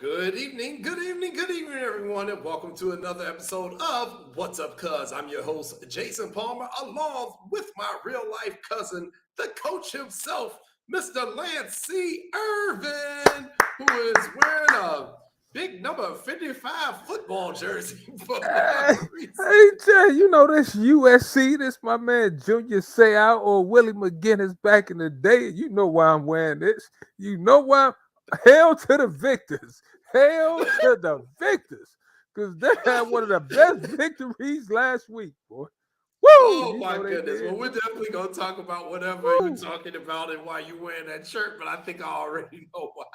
Good evening, everyone, and welcome to another episode of What's Up, Cuz. I'm your host, Jason Palmer, along with my real life cousin, the coach himself, Mr. Lance C. Irvin, who is wearing a big number 55 football jersey for Hey, whatever reason. hey, Jay, you know this USC, this my man Junior Seau or Willie McGinnis back in the day. You know why I'm wearing this. You know why? Hail to the victors. Hail to the victors. Because they had one of the best victories last week, boy. Woo! Oh You my know they goodness. Well, did. we're definitely going to talk about whatever you're Woo! talking about and why you're wearing that shirt, but I think I already know why.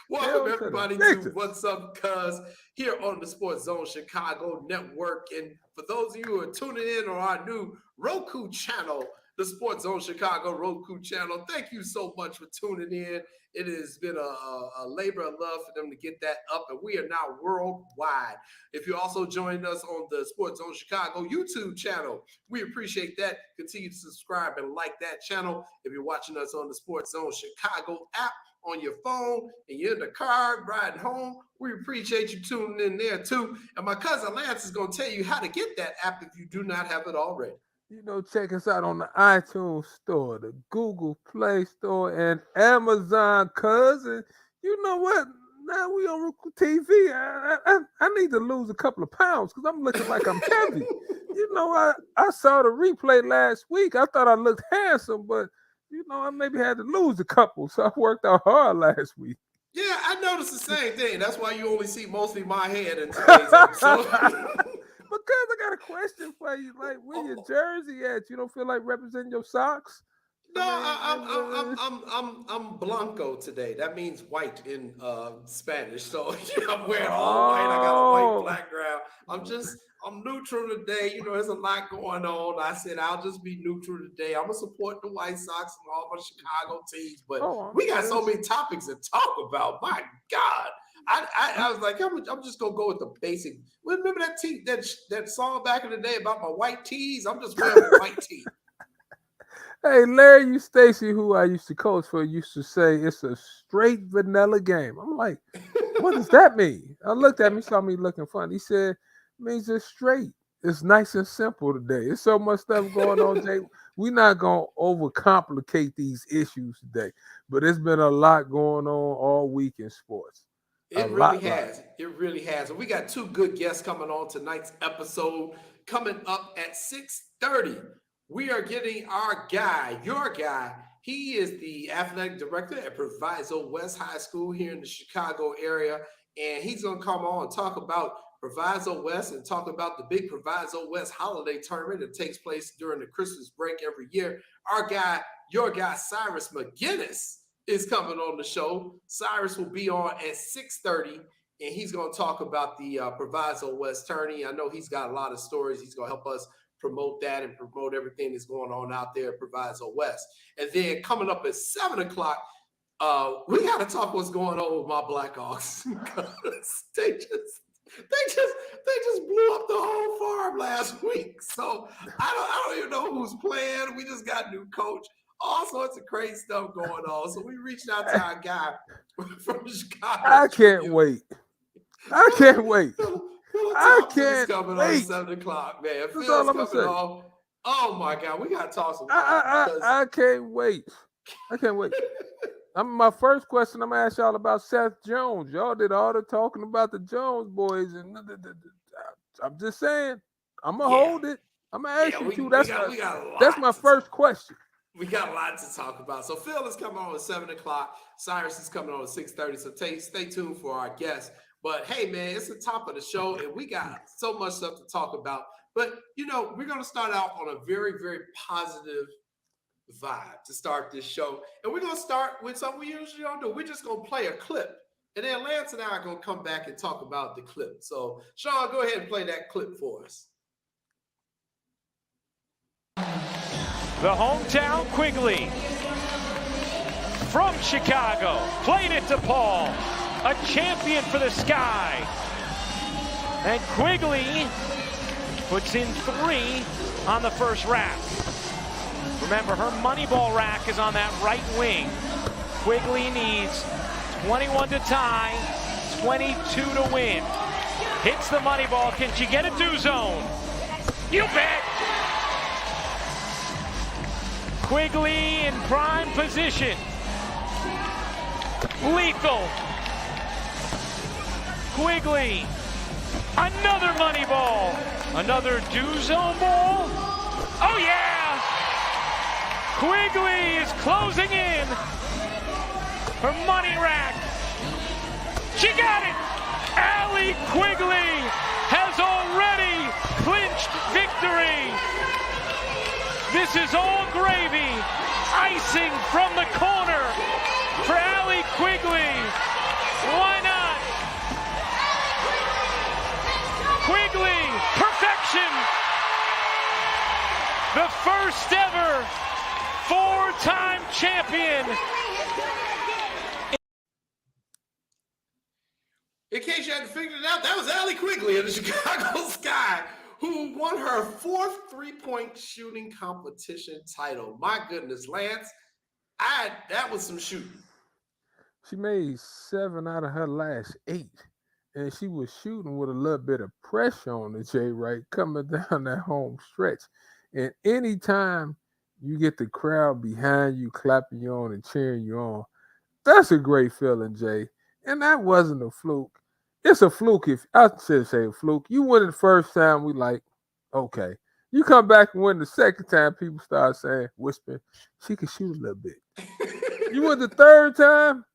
Welcome, Hail to the everybody, to victors. What's Up, Cuz, here on the Sports Zone Chicago Network. And for those of you who are tuning in on our new Roku channel, the Sports Zone Chicago Roku channel, thank you so much for tuning in. It has been a labor of love for them to get that up, and we are now worldwide. If you also joined us on the Sports Zone Chicago YouTube channel, we appreciate that. Continue to subscribe and like that channel. If you're watching us on the Sports Zone Chicago app on your phone and you're in the car riding home, we appreciate you tuning in there too. And my cousin Lance is going to tell you how to get that app if you do not have it already. You know, check us out on the iTunes Store, the Google Play Store, and Amazon, cousin. You know what? Now we on TV. I need to lose a couple of pounds because I'm looking like I'm heavy. You know, I saw the replay last week. I thought I looked handsome, but, I maybe had to lose a couple. So I worked out hard last week. Yeah, I noticed the same thing. That's why you only see mostly my head in today's episode. Because I got a question for you. Like, where your jersey at? You don't feel like representing your socks? No, I I'm blanco today. That means white in Spanish. So I'm wearing all white. I got a white oh, background. I'm neutral today. There's a lot going on. I said I'll just be neutral today. I'm gonna support the White Sox and all my Chicago teams, but oh, we got so understood. many topics to talk about. My God. I was like, I'm just gonna go with the basic. Remember that song back in the day about my white tees? I'm just wearing my white tee. Hey, Larry Eustacy, who I used to coach for, used to say it's a straight vanilla game. I'm like, what does that mean? I looked at me, saw me looking funny. He said, it means it's straight. It's nice and simple today. There's so much stuff going on, Jay. We're not gonna overcomplicate these issues today, but it's been a lot going on all week in sports. A It really lot. has. It really has. And we got two good guests coming on tonight's episode. Coming up at 6:30, we are getting our guy, your guy. He is the athletic director at Proviso West High School here in the Chicago area. And he's going to come on and talk about Proviso West and talk about the big Proviso West holiday tournament that takes place during the Christmas break every year. Our guy, your guy, Cyrus McGinnis, is coming on the show. Cyrus will be on at 6:30, and he's going to talk about the Proviso West tourney. I know he's got a lot of stories. He's going to help us promote that and promote everything that's going on out there at Proviso West. And then coming up at 7 o'clock, we got to talk what's going on with my Blackhawks. They just blew up the whole farm last week. So I don't even know who's playing. We just got a new coach. All sorts of crazy stuff going on. So we reached out to our guy from Chicago. I can't wait. I can't wait. I can't coming wait. on 7 o'clock, man. That's Phil's all I'm gonna coming say. on. Oh my God, we gotta talk some. I can't wait. I can't wait. My first question I'm gonna ask y'all about Seth Jones. Y'all did all the talking about the Jones boys, and I'm just saying, I'm gonna hold it. I'm gonna ask you two. That's my first question. We got a lot to talk about. So Phil is coming on at 7 o'clock. Cyrus is coming on at 6:30. So stay tuned for our guests. But hey, man, it's the top of the show, and we got so much stuff to talk about. But, we're going to start out on a very, very positive vibe to start this show. And we're going to start with something we usually don't do. We're just going to play a clip. And then Lance and I are going to come back and talk about the clip. So, Sean, go ahead and play that clip for us. The hometown Quigley from Chicago played it to Paul, a champion for the Sky. And Quigley puts in 3 on the first rack. Remember, her money ball rack is on that right wing. Quigley needs 21 to tie, 22 to win. Hits the money ball. Can she get a 2 zone? You bet. Quigley in prime position. Lethal. Quigley. Another money ball. Another 2 zone ball. Oh yeah! Quigley is closing in. Her money rack. She got it! Allie Quigley has already clinched victory. This is all gravy. Icing from the corner for Allie Quigley. Why not? Quigley, perfection. The first ever 4-time champion. In case you hadn't figured it out, that was Allie Quigley of the Chicago Sky, who won her 4th three-point shooting competition title. My goodness, Lance, that was some shooting. She made 7 out of her last 8. And she was shooting with a little bit of pressure on the Jay Wright coming down that home stretch. And anytime you get the crowd behind you, clapping you on and cheering you on, that's a great feeling, Jay. And that wasn't a fluke. It's a fluke. If I should say a fluke, you win it the first time, we like, okay. You come back and win the second time, people start saying, whispering, she can shoot a little bit. You win the third time,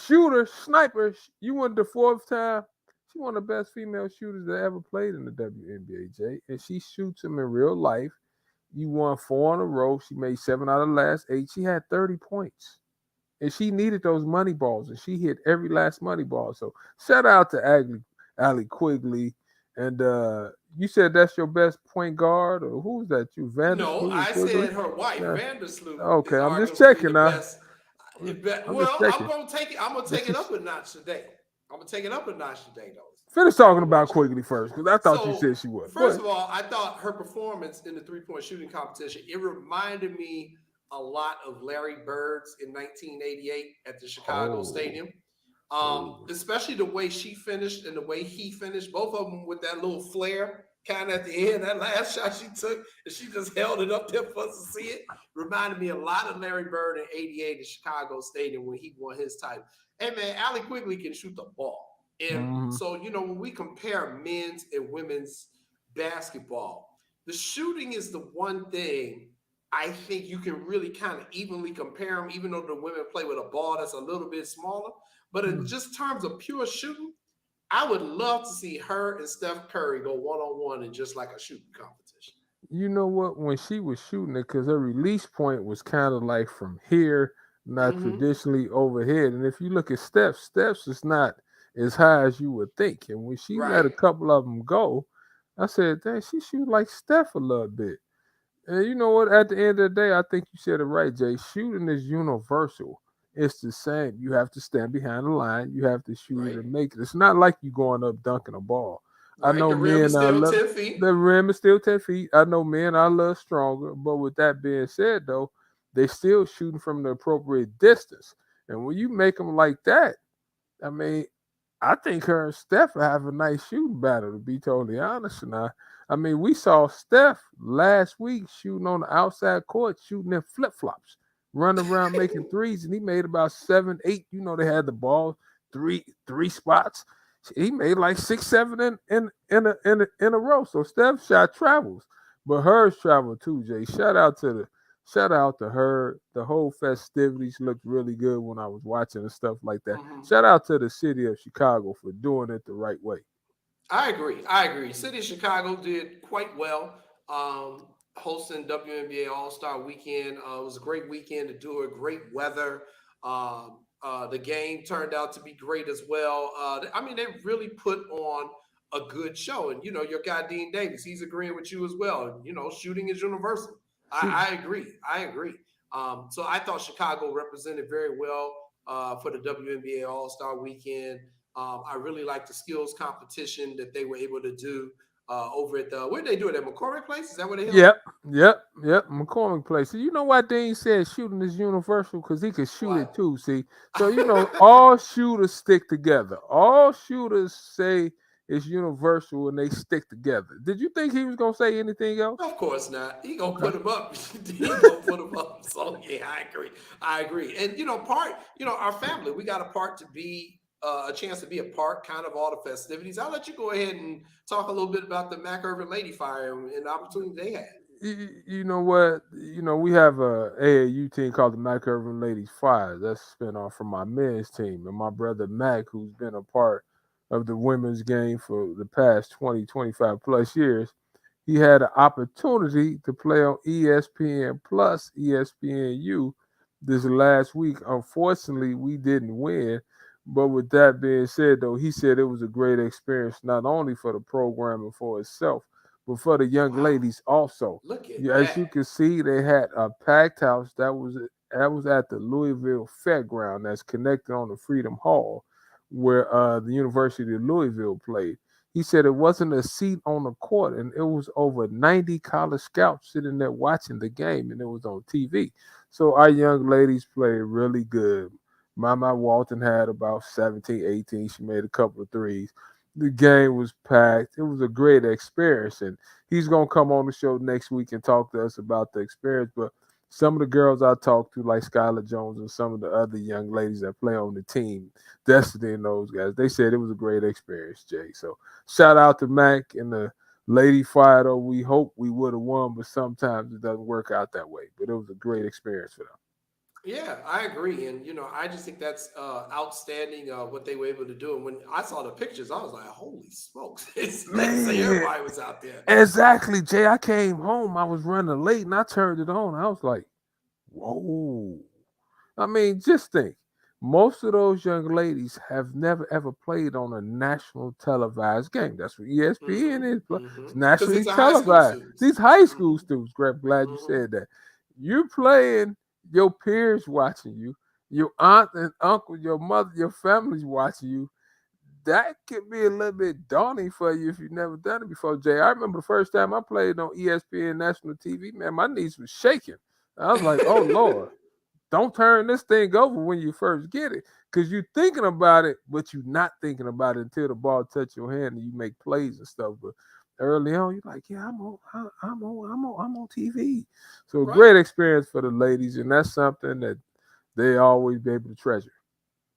shooter, sniper. You win the 4th time. She's one of the best female shooters that ever played in the WNBA, Jay. And she shoots them in real life. You won 4 in a row. She made 7 out of the last 8. She had 30 points. And she needed those money balls, and she hit every last money ball. So shout out to Allie Quigley. And you said that's your best point guard, or who was that? You, Vandersloot? No, I said her wife, Vandersloot. Okay, I'm just checking now. I'm gonna take it. I'm gonna take it up a notch today. I'm gonna take it up a notch today, though. Finish talking about Quigley first, because I thought you said she was. First of all, I thought her performance in the 3-point shooting competition, it reminded me a lot of Larry Bird's in 1988 at the Chicago Stadium. Especially the way she finished and the way he finished, both of them with that little flare kind of at the end. That last shot she took, and she just held it up there for us to see it. Reminded me a lot of Larry Bird in 88 at Chicago Stadium when he won his title. Hey, man, Allie Quigley can shoot the ball. And so, when we compare men's and women's basketball, the shooting is the one thing I think you can really kind of evenly compare them, even though the women play with a ball that's a little bit smaller. But in just terms of pure shooting, I would love to see her and Steph Curry go one-on-one in just like a shooting competition. You know what? When she was shooting it, because her release point was kind of like from here, not traditionally overhead. And if you look at Steph's is not as high as you would think. And when she let a couple of them go, I said, dang, she shoot like Steph a little bit. And you know what? At the end of the day, I think you said it right, Jay. Shooting is universal. It's the same. You have to stand behind the line. You have to shoot it and make it. It's not like you going up dunking a ball. I know the rim is still 10 feet. The rim is still 10 feet. I know men are a little stronger. But with that being said, though, they still shooting from the appropriate distance. And when you make them like that, I mean, I think her and Steph have a nice shooting battle, to be totally honest. And I mean, we saw Steph last week shooting on the outside court, shooting in flip-flops, running around making threes, and he made about 7, 8. They had the ball three spots. He made like 6, 7 in a row. So Steph's shot travels, but hers travel too, Jay. Shout out to her. The whole festivities looked really good when I was watching and stuff like that. Shout out to the city of Chicago for doing it the right way. I agree. City of Chicago did quite well hosting WNBA All-Star Weekend. It was a great weekend to do it. Great weather. The game turned out to be great as well. I mean, they really put on a good show. And, your guy, Dean Davis, he's agreeing with you as well. Shooting is universal. I agree. So I thought Chicago represented very well for the WNBA All-Star Weekend. I really liked the skills competition that they were able to do. over at the where they do it at McCormick Place. Is that where they held it? Yep. McCormick Place. So you know why Dean said shooting is universal? Because he could shoot it What? too. See, so all shooters stick together. All shooters say it's universal and they stick together. Did you think he was gonna say anything else? Of course not. He gonna Okay. put him up. He gonna put him up. So yeah, I agree. I agree. And our family, we got a part to be a chance to be a part, kind of all the festivities. I'll let you go ahead and talk a little bit about the Mac Irvin Lady Fire and the opportunity they had. You know what? We have a AAU team called the Mac Irvin Ladies Fire. That's a spinoff from my men's team. And my brother Mac, who's been a part of the women's game for the past 20, 25 plus years, he had an opportunity to play on ESPN Plus, ESPNU this last week. Unfortunately, we didn't win. But with that being said, though, he said it was a great experience, not only for the program and for itself, but for the young Wow. ladies also. Look at Yeah, as you that. can see, they had a packed house. That was at the Louisville Fairground that's connected on the Freedom Hall, where the University of Louisville played. He said it wasn't a seat on the court, and it was over 90 college scouts sitting there watching the game, and it was on TV. So our young ladies played really good. Mama Walton had about 17, 18. She made a couple of threes. The game was packed. It was a great experience, and he's gonna come on the show next week and talk to us about the experience. But some of the girls I talked to, like Skylar Jones and some of the other young ladies that play on the team, Destiny and those guys, they said it was a great experience, Jay. So shout out to Mac and the Lady Fire. Though we hope we would have won, but sometimes it doesn't work out that way. But it was a great experience for them. Yeah, I agree, and I just think that's outstanding what they were able to do. And when I saw the pictures, I was like, "Holy smokes!" They say Man, everybody was out there. exactly, Jay. I came home. I was running late, and I turned it on. I was like, "Whoa!" I mean, just think. Most of those young ladies have never ever played on a national televised game. That's what ESPN is. It's Because nationally these are high school televised. students. These high school Hmm. students. Glad you Hmm. said that. You're playing. Your peers watching you. Your aunt and uncle, your mother, your family's watching you. That can be a little bit daunting for you if you've never done it before, Jay. I remember the first time I played on ESPN national TV. Man, my knees was shaking. I was like, "Oh Lord." Don't turn this thing over when you first get it, because you're thinking about it, but you're not thinking about it until the ball touch your hand and you make plays and stuff. But early on, you're like, yeah, I'm on TV. So Right. great experience for the ladies, and that's something that they always be able to treasure.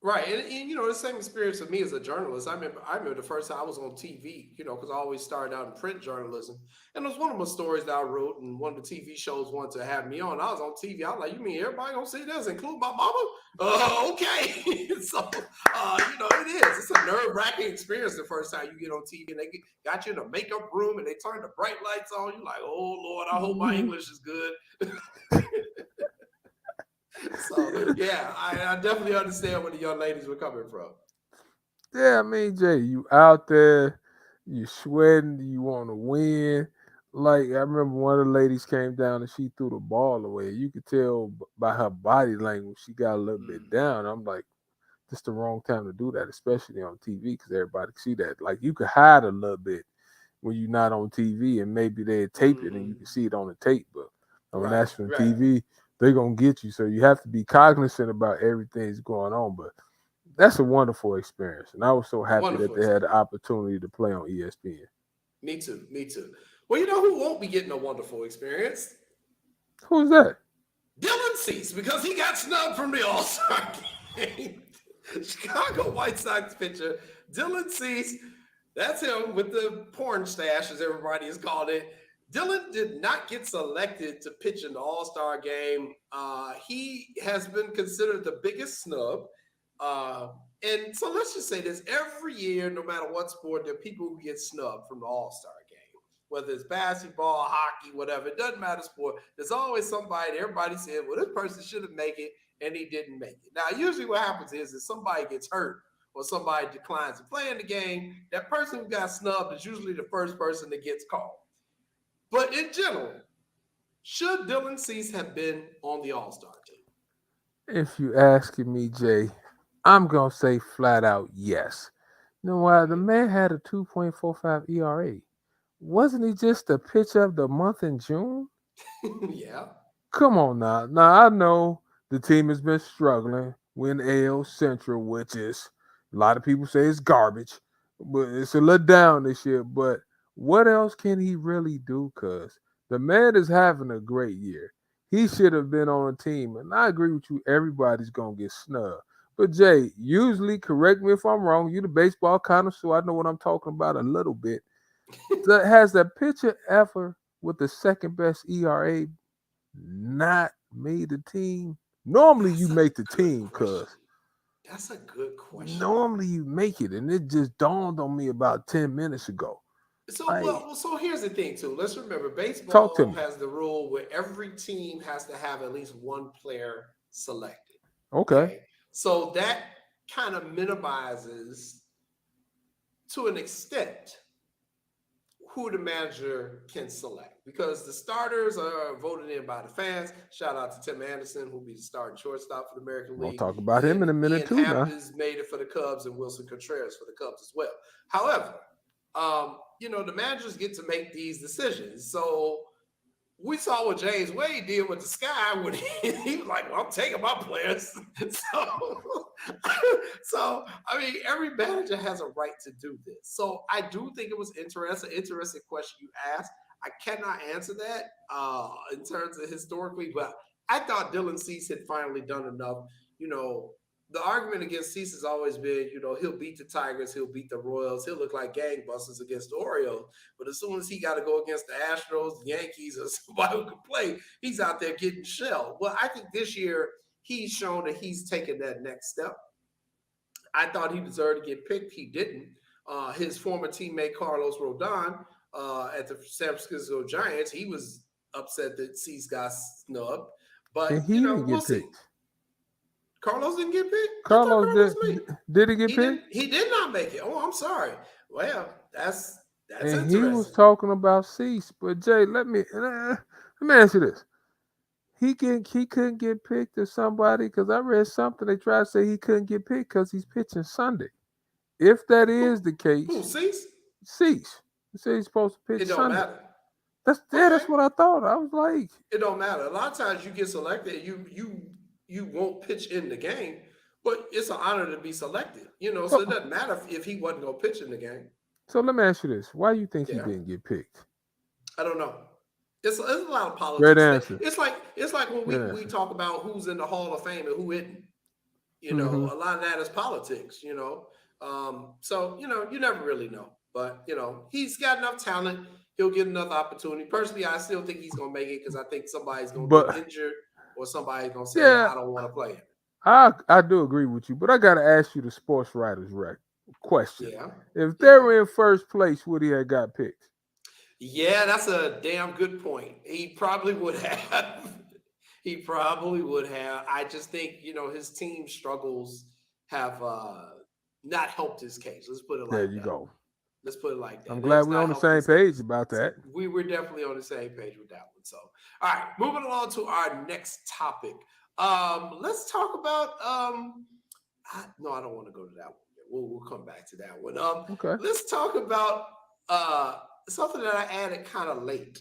Right, and the same experience with me as a journalist. I remember the first time I was on TV, because I always started out in print journalism, and it was one of my stories that I wrote, and one of the TV shows wanted to have me on. I was on TV. I was like, "You mean everybody gonna see this, including my mama?" Okay. So, it is. It's a nerve wracking experience the first time you get on TV, and got you in a makeup room, and they turn the bright lights on. You're like, "Oh Lord, I hope my Mhm. English is good." So yeah, I definitely understand where the young ladies were coming from. Yeah, I mean, Jay, you out there, you sweating, you want to win. Like I remember one of the ladies came down and she threw the ball away. You could tell by her body language she got a little bit Mm. down. I'm like, this the wrong time to do that, especially on TV, because everybody can see that. Like you could hide a little bit when you're not on TV, and maybe they tape it and you Hmm. can see it on the tape. But on Right, national right. TV, they're gonna get you. So you have to be cognizant about everything that's going on. But that's a wonderful experience, and I was so happy that Wonderful they had the experience. opportunity to play on ESPN. Me too. Me too. Well, you know who won't be getting a wonderful experience? Who's that? Dylan Cease, because he got snubbed from the All Star game. Chicago White Sox pitcher Dylan Cease, that's him with the porn stash, as everybody has called it. Dylan did not get selected to pitch in the All Star game. He has been considered the biggest snub. Uh, and so let's just say this every year, no matter what sport, there are people who get snubbed from the All Star game. Whether it's basketball, hockey, whatever, it doesn't matter sport. There's always somebody, everybody said, well, this person should have made it, and he didn't make it. Now, usually what happens is if somebody gets hurt or somebody declines to play in the game, that person who got snubbed is usually the first person that gets called. But in general, should Dylan Cease have been on the All Star team? If you asking me, Jay, I'm gonna say flat out yes. You know why? The Okay. man had a 2.45 ERA. Wasn't he just the pitch of the month in June? Yeah. Come on now. Now I know the team has been struggling. We're in AL Central, which is a lot of people say it's garbage, but it's a little down this year. But what else can he really do? Cause the man is having a great year. He should have been on a team, and I agree with you. Everybody's gonna get snubbed. But Jay, usually, correct me if I'm wrong. You the baseball connoisseur. I know what I'm talking about a little bit. Has the pitcher ever with the second best ERA not made the team? Normally you That's a make the good team, question. cuz That's a good question. normally you make it, and it just dawned on me about 10 minutes ago. So Like, so here's the thing too. Let's remember talk to baseball me. has the rule where every team has to have at least one player selected. Okay. Okay. So that kind of minimizes to an extent who the manager can select because the starters are voted in by the fans. Shout out to Tim Anderson, who'll be the starting shortstop for the American We're gonna League. talk about him And in a minute Ian too Happ now. has made it for the Cubs and Wilson Contreras for the Cubs as well. However, the managers get to make these decisions. So we saw what James Wade did with the Sky when he was like, "Well, I'm taking my players." So I mean, every manager has a right to do this. So I do think it was interesting question you asked. I cannot answer that in terms of historically, but I thought Dylan Cease had finally done enough. You know, the argument against Cease has always been, he'll beat the Tigers, he'll beat the Royals, he'll look like gangbusters against the Orioles. But as soon as he got to go against the Astros, the Yankees, or somebody who can play, he's out there getting shelled. Well, I think this year he's shown that he's taken that next step. I thought he deserved to get picked. He didn't. His former teammate Carlos Rodon at the San Francisco Giants, he was upset that Cease got snubbed. And But he didn't we'll get see. picked. Carlos didn't get picked. I thought Carlos Carlos did made. did he get He picked? didn't. He did not make it. Oh, I'm sorry. Well, that's And he was interesting. talking about Cease. But Jay, let me ask you this. He couldn't get picked or somebody because I read something they tried to say he couldn't get picked because he's pitching Sunday. If that is Who? the Who? case, Cease? Cease. He said he's supposed to pitch It don't Sunday. matter. Okay. That's what I thought. I was like, It don't matter. A lot of times you get selected, you won't pitch in the game, but it's an honor to be selected. So it so, doesn't matter if he wasn't gonna pitch in the game. so let me ask you this: why do you think he Yeah. didn't get picked? I don't know. It's a lot of Great politics. answer. It's like when Great we answer. talk about who's in the Hall of Fame and who isn't. Mm-hmm. A lot of that is politics. So you never really know. But he's got enough talent. He'll get another opportunity. Personally, I still think he's gonna make it because I think somebody's gonna get But injured or somebody's gonna say, yeah, I don't want to play it. I do agree with you. But I gotta ask you the sports writers question: Yeah. if they Yeah. were in first place, would he have got picked? Yeah, that's a damn good point. He probably would have. He probably would have. I just think, his team struggles have not helped his case. Let's put it There like you that. go. Let's put it like that. I'm It glad has we're not on the helped same his case. page about that. We were definitely on the same page with that one. So, all right, moving along to our next topic. Let's talk about. No, I don't want to go to that one. We'll come back to that one. Okay. Let's talk about something that I added kind of late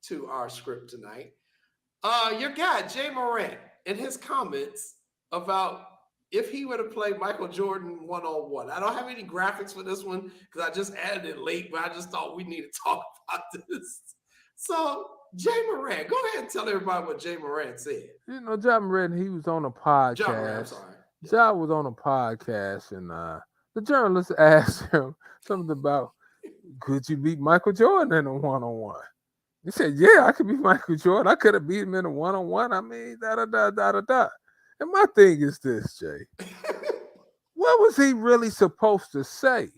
to our script tonight. Your guy Jay Morant and his comments about if he were to play Michael Jordan 1-on-1. I don't have any graphics for this one because I just added it late, but I just thought we need to talk about this. So, Jay Morant, go ahead and tell everybody what Jay Morant said. John Morant, he was on a John Morant, I'm podcast. sorry. Ja was on a podcast, and the journalist asked him something about, could you beat Michael Jordan in a one-on-one? He said, yeah, I could beat Michael Jordan. I could have beat him in a one-on-one. I mean, da-da-da. And my thing is this, Jay. What was he really supposed to say?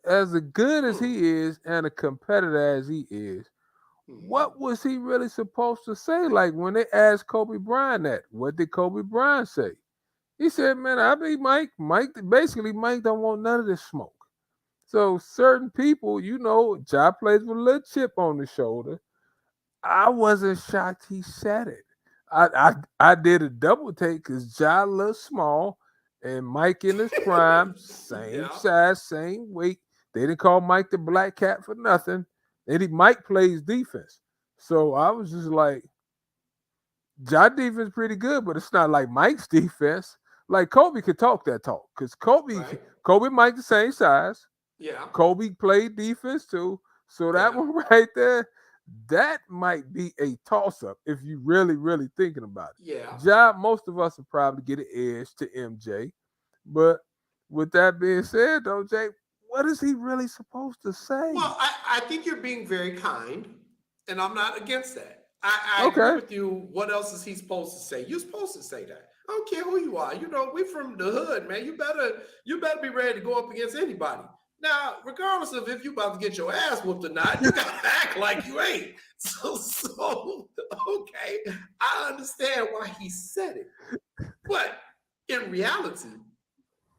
As good as he is and a competitor as he is, what was he really supposed to say? Like when they asked Kobe Bryant that, what did Kobe Bryant say? He said, man, I beat Mike. Mike don't want none of this smoke. So certain people, Ja plays with a little chip on the shoulder. I wasn't shocked he said it. I did a double take because Ja looks small and Mike in his prime, same Yeah. size, same weight. They didn't call Mike the Black Cat for nothing. Mike plays defense. So I was just like, Ja defense pretty good, but it's not like Mike's defense. Like Kobe could talk that talk because Right. Kobe and Mike the same size. Yeah. Kobe played defense too. So that Yeah. one right there, that might be a toss up if you really, really thinking about Yeah. it. Ja, most of us would probably get an edge to MJ. But with that being said, though, Jay, what is he really supposed to say? Well, I think you're being very kind, and I'm not against that. I agree Okay. with you. What else is he supposed to say? You're supposed to say that. I don't care who you are. You know, we from the hood, man. You better be ready to go up against anybody. Now, regardless of if you about to get your ass whooped or not, you gotta act like you ain't. So okay, I understand why he said it, but in reality,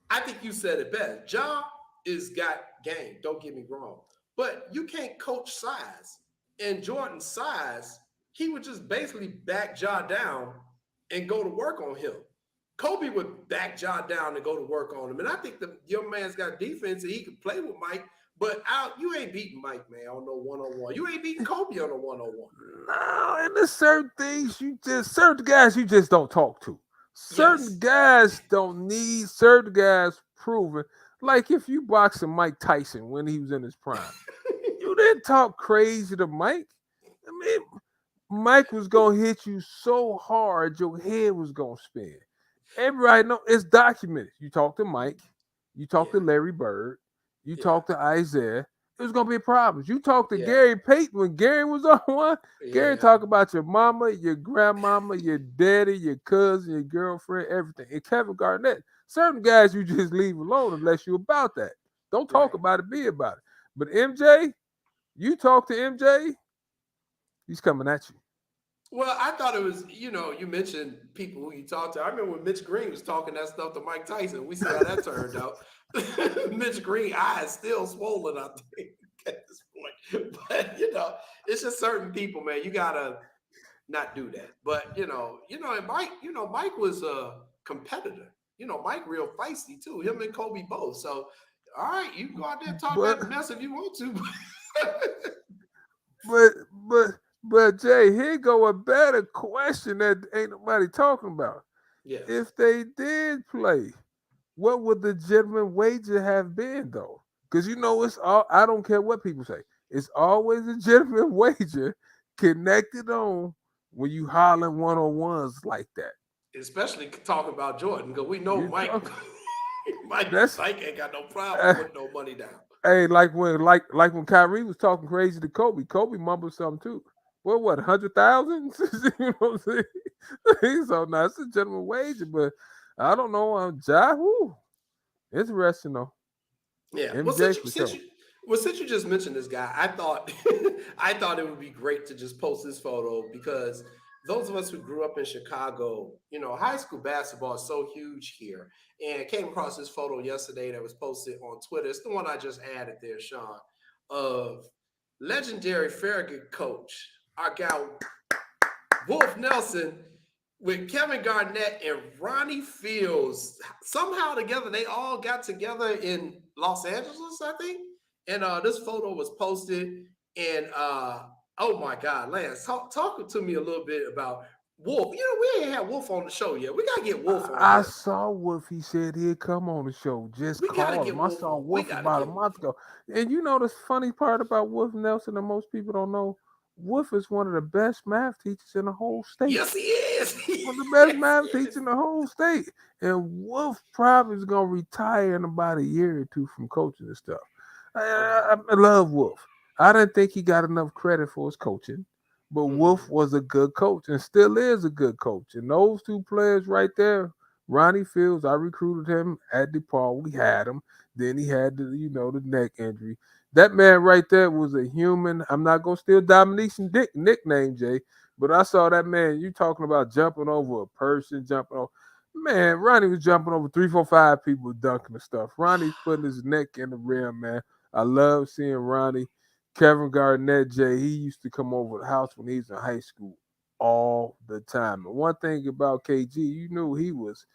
I think you said it best. Ja is got game. Don't get me wrong, but you can't coach size. And Jordan's size, he would just basically back Ja down and go to work on him. Kobe would back Ja down and go to work on him. And I think the young man's got defense and he can play with Mike. But you ain't beating Mike, man, on no one-on-one. You ain't beating Kobe on a one-on-one. No, and there's certain things certain guys you just don't talk to. Certain Yes. guys don't need certain guys proven. Like if you boxing Mike Tyson when he was in his prime, you didn't talk crazy to Mike. I mean, Mike was gonna hit you so hard your head was gonna spin. Everybody know it's documented. You talk to Mike, you talk Yeah. to Larry Bird, you Yeah. talk to Isaiah. It was gonna be problems. You talk to Yeah. Gary Payton when Gary was on one. Gary Yeah. talk about your mama, your grandmama, your daddy, your cousin, your girlfriend, everything. And Kevin Garnett, certain guys you just leave alone unless you about that. Don't talk Right. about it, be about it. But MJ, you talk to MJ, he's coming at you. Well, I thought it was, you mentioned people who you talked to. I remember when Mitch Green was talking that stuff to Mike Tyson. We see how that turned out. Mitch Green eyes still swollen, I think, at this point. But it's just certain people, man. You gotta not do that. But and Mike was a competitor. Mike real feisty too. Him and Kobe both. So, all right, you can go out there and talk But that mess if you want to. but but but Jay, here go a better question that ain't nobody talking about. Yes. If they did play, what would the gentleman wager have been though? Because it's all I don't care what people say. It's always a gentleman wager connected on when you hollering one-on-ones like that. Especially talking about Jordan, because we know You Mike, talk Mike, that's Mike ain't got no problem uh, putting no money down. hey, like when Kyrie was talking crazy to Kobe, Kobe mumbled something too. Well, what 100,000? You know what I'm saying? So now it's a gentleman wager, but I don't know. Ja, whew, interesting though. Yeah. Well, MJ for sure. since you just mentioned this guy, I thought I thought it would be great to just post this photo because those of us who grew up in Chicago, high school basketball is so huge here. And I came across this photo yesterday that was posted on Twitter. It's the one I just added there, Sean, of legendary Farragut coach, our guy Wolf Nelson, with Kevin Garnett and Ronnie Fields. Somehow together, they all got together in Los Angeles, I think. And this photo was posted. And oh my God, Lance, talk to me a little bit about Wolf. We ain't had Wolf on the show yet. We gotta get Wolf on I here. saw Wolf. He said he'd come on the show. Just We gotta call get him. I Wolf saw on. We Wolf gotta about a get Wolf month ago. And the funny part about Wolf Nelson that most people don't know, Wolf is one of the best math teachers in the whole state. Yes, he is. One of the best Yes, he math is. teachers in the whole state. And Wolf probably is gonna retire in about a year or two from coaching and stuff. Okay. I love Wolf. I didn't think he got enough credit for his coaching, but Wolf Mhm. was a good coach and still is a good coach. And those two players right there, Ronnie Fields, I recruited him at DePaul. We had him. Then he had the neck injury. That man right there was a human. I'm not gonna steal Dominique's nickname, Jay, but I saw that man. You talking about jumping over a person, jumping over. Man, Ronnie was jumping over 3, 4, 5 people dunking and stuff. Ronnie's putting his neck in the rim, man. I love seeing Ronnie. Kevin Garnett, Jay, he used to come over the house when he was in high school all the time. And one thing about KG, you knew he was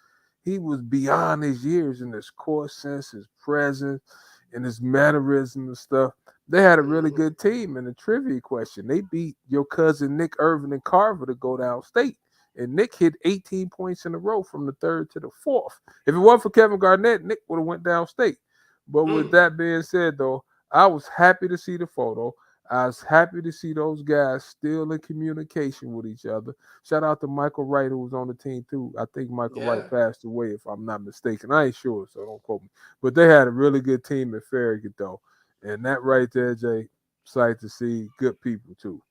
beyond his years in his core sense, his presence, and his mannerism and stuff. They had a really good team in the trivia question. They beat your cousin Nick, Irvin, and Carver to go downstate. And Nick hit 18 points in a row from the third to the fourth. If it wasn't for Kevin Garnett, Nick would have went downstate. But with that being said, though, I was happy to see the photo. I was happy to see those guys still in communication with each other. Shout out to Michael Wright, who was on the team, too. I think Michael Wright passed away, if I'm not mistaken. I ain't sure, so don't quote me. But they had a really good team at Farragut, though. And that right there, Jay, excited to see good people, too.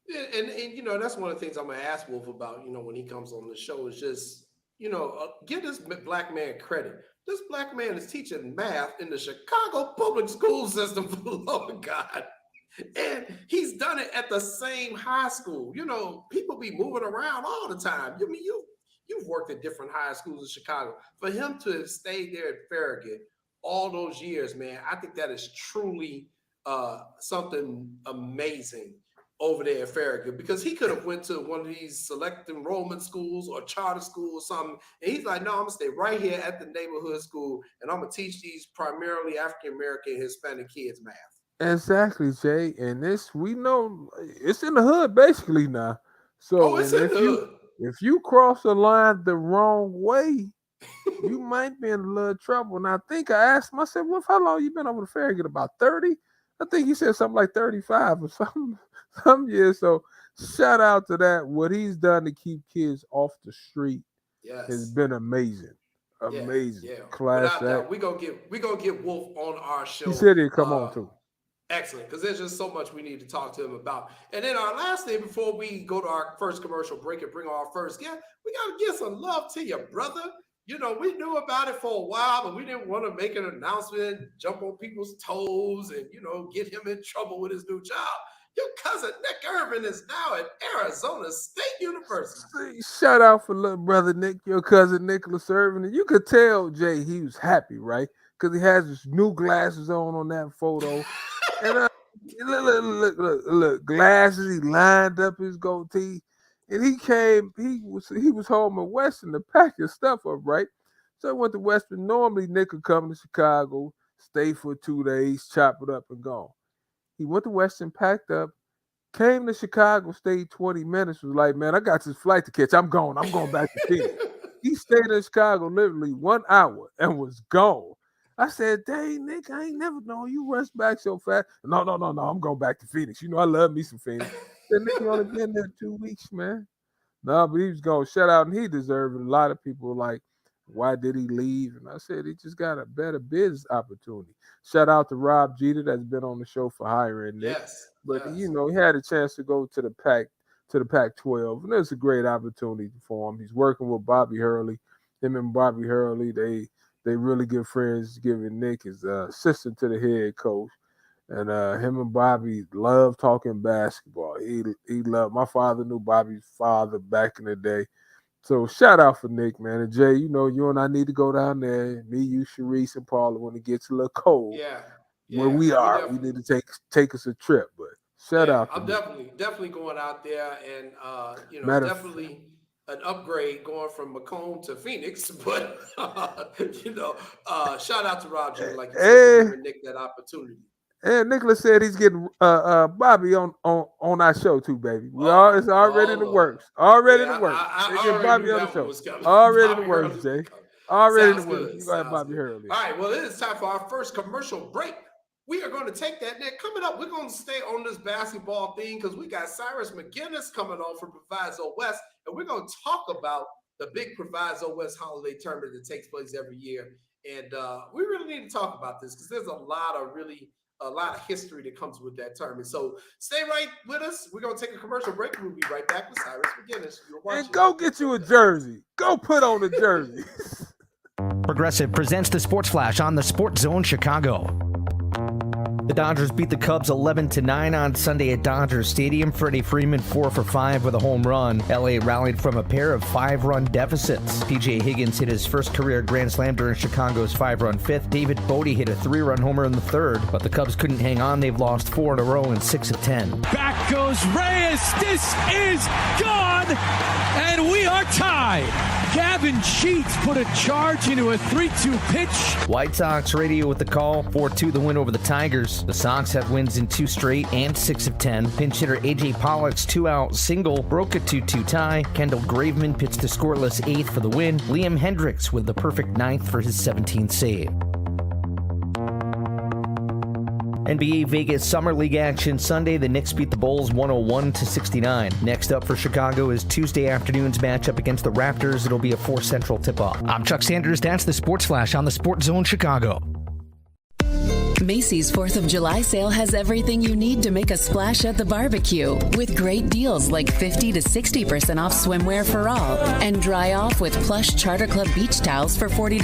Yeah, and that's one of the things I'm going to ask Wolf about, when he comes on the show is just, give this black man credit. This black man is teaching math in the Chicago public school system, for the love of God. And he's done it at the same high school. People be moving around all the time. You've worked at different high schools in Chicago. For him to have stayed there at Farragut all those years, man, I think that is truly something amazing over there at Farragut, because he could have went to one of these select enrollment schools or charter school or something. And he's like, no, I'm going to stay right here at the neighborhood school, and I'm going to teach these primarily African-American Hispanic kids math. Exactly, Jay. And we know it's in the hood basically now. So it's in the hood. If you cross the line the wrong way, you might be in a little trouble. And I think I asked him, I said, well, how long you been over to Farragut? About 30? I think he said something like 35 or some years. So shout out to that. What he's done to keep kids off the street has been amazing. Amazing. Yeah. Class act. We're gonna get Wolf on our show. He said he'd come on too. Excellent, because there's just so much we need to talk to him about. And then our last thing before we go to our first commercial break and bring our first guest, we got to give some love to your brother. We knew about it for a while, but we didn't want to make an announcement, jump on people's toes, and, get him in trouble with his new job. Your cousin Nick Irvin is now at Arizona State University. Shout out for little brother Nick, your cousin Nicholas Irvin. And you could tell, Jay, he was happy, right? Because he has his new glasses on that photo. And look, glasses. He lined up his goatee, and he was home in Western to pack his stuff up, right? So he went to Western. Normally, Nick would come to Chicago, stay for 2 days, chop it up, and go. He went to Western, packed up, came to Chicago, stayed 20 minutes. Was like, man, I got this flight to catch. I'm going back to Phoenix. He stayed in Chicago literally 1 hour and was gone. I said, dang, Nick, I ain't never known you rushed back so fast. No, I'm going back to Phoenix. I love me some Phoenix. I said, Nick, you only been there 2 weeks, man. No, but he was going to shut out, and he deserved it. A lot of people were like, why did he leave? And I said, he just got a better business opportunity. Shout out to Rob Jeter, that's been on the show for hiring Nick. But, he had a chance to go to the Pac-12, and it's a great opportunity for him. He's working with Bobby Hurley. Him and Bobby Hurley, they really good friends, giving Nick his assistant to the head coach. And him and Bobby love talking basketball. He loved, my father knew Bobby's father back in the day. So shout out for Nick, man. And Jay, you and I need to go down there. Me, you, Sharice, and Paula, when it gets a little cold. Yeah. Where we are, we need to take us a trip. But shout out. I'm definitely going out there, and definitely an upgrade going from Macomb to Phoenix, but shout out to Rob Jeter, like you said, giving Nick that opportunity. And Nicholas said he's getting Bobby on our show too, baby. It's already in the works. Already in the works. I Bobby on the show. Already in the works, Jay. Already in the works. You got Bobby Hurley. All right, well, it is time for our first commercial break. We are going to take that, Nick. Coming up, we're going to stay on this basketball theme because we got Cyrus McGinnis coming on from Proviso West, and we're going to talk about the big Proviso West holiday tournament that takes place every year. And we really need to talk about this because there's a lot of history that comes with that tournament. So stay right with us. We're going to take a commercial break. We'll be right back with Cyrus McGinnis. And go get you a jersey. Go put on the jersey. Progressive presents the Sports Flash on the Sports Zone Chicago. The Dodgers beat the Cubs 11-9 on Sunday at Dodger Stadium. Freddie Freeman 4 for 5 with a home run. LA rallied from a pair of 5-run deficits. PJ Higgins hit his first career grand slam during Chicago's 5-run fifth. David Bodie hit a 3-run homer in the third, but the Cubs couldn't hang on. They've lost 4 in a row in 6 of 10. Back goes Reyes. This is gone, and we are tied. Gavin Sheets put a charge into a 3-2 pitch. White Sox radio with the call. 4-2 the win over the Tigers. The Sox have wins in 2 straight and 6 of 10. Pinch hitter A.J. Pollock's 2-out single broke a 2-2 tie. Kendall Graveman pitched the scoreless 8th for the win. Liam Hendricks with the perfect 9th for his 17th save. NBA Vegas Summer League action Sunday. The Knicks beat the Bulls 101-69. Next up for Chicago is Tuesday afternoon's matchup against the Raptors. It'll be a 4 Central tip-off. I'm Chuck Sanders. That's the Sports Flash on the Sports Zone Chicago. Macy's 4th of July sale has everything you need to make a splash at the barbecue, with great deals like 50 to 60% off swimwear for all, and dry off with plush Charter Club beach towels for $40.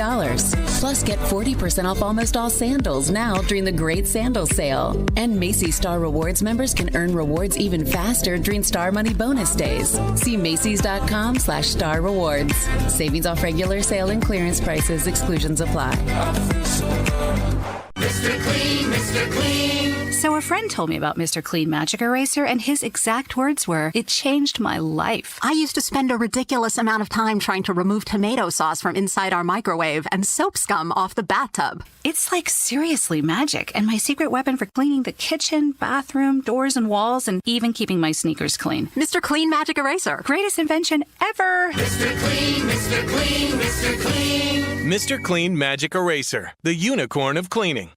Plus, get 40% off almost all sandals now during the great sandal sale. And Macy's Star Rewards members can earn rewards even faster during Star Money bonus days. See Macys.com/Star Rewards. Savings off regular sale and clearance prices. Exclusions apply. Mr. Clean, Mr. Clean. So a friend told me about Mr. Clean Magic Eraser, and his exact words were, "It changed my life." I used to spend a ridiculous amount of time trying to remove tomato sauce from inside our microwave and soap scum off the bathtub. It's like seriously magic, and my secret weapon for cleaning the kitchen, bathroom, doors and walls, and even keeping my sneakers clean. Mr. Clean Magic Eraser. Greatest invention ever. Mr. Clean, Mr. Clean, Mr. Clean. Mr. Clean Magic Eraser, the unicorn of cleaning.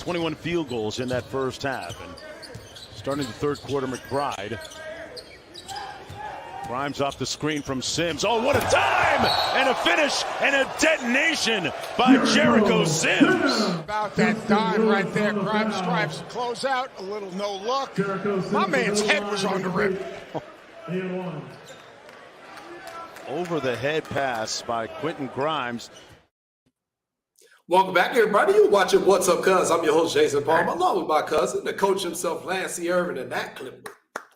...21 field goals in that first half. And starting the third quarter, McBride. Grimes off the screen from Sims. Oh, what a time! And a finish and a detonation by Jericho Sims. About that dive right there. Grimes stripes close out. A little no look. My man's head was on the rim. Over the head pass by Quentin Grimes. Welcome back, everybody. You're watching What's Up, Cuz. I'm your host, Jason Palmer, along with my cousin, the coach himself, Lance Irvin, and that clip.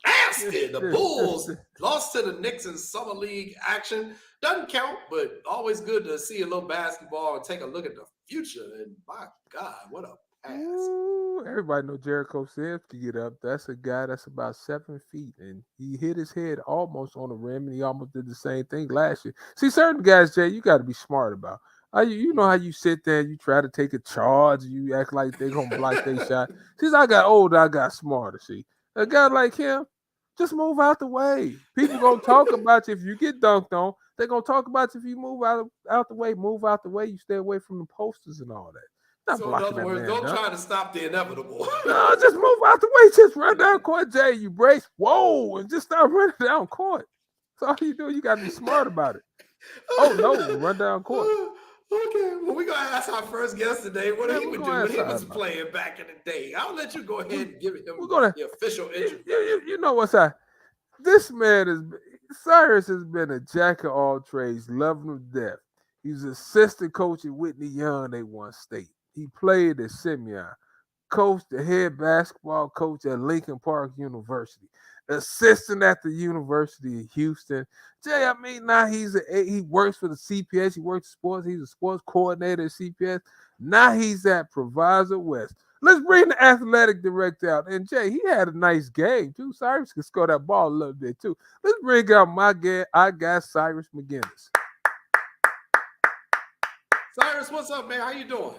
Nasty. The Bulls lost to the Knicks in Summer League action. Doesn't count, but always good to see a little basketball and take a look at the future. And my God, what a pass. Ooh, everybody know Jericho Sims can get up. That's a guy that's about 7 feet, and he hit his head almost on the rim, and he almost did the same thing last year. See, certain guys, Jay, you got to be smart about. You know how you sit there, you try to take a charge, you act like they're going to block their shot. Since I got older, I got smarter, see. A guy like him, just move out the way. People going to talk about you if you get dunked on. They're going to talk about you if you move out the way. Move out the way. You stay away from the posters and all that. Not so in other words, don't try to stop the inevitable. No, just move out the way. Just run down court, Jay. You brace, whoa, and just start running down court. That's all you do. You got to be smart about it. Oh, no, run down court. Okay, well, we're going to ask our first guest today what he would do when he was playing back in the day. I'll let you go ahead and give him the official interview. You know what's that? This man Cyrus has been a jack of all trades, loving him to death. He was assistant coach at Whitney Young. They won state. He played at Simeon, coached the head basketball coach at Lincoln Park University, assistant at the University of Houston. Jay, I mean, now he works for the CPS. He works sports. He's a sports coordinator at CPS. Now he's at Proviso West. Let's bring the athletic director out. And Jay, he had a nice game too. Cyrus could score that ball a little bit too. Let's bring out our guy Cyrus McGinnis. Cyrus, what's up, man? How you doing?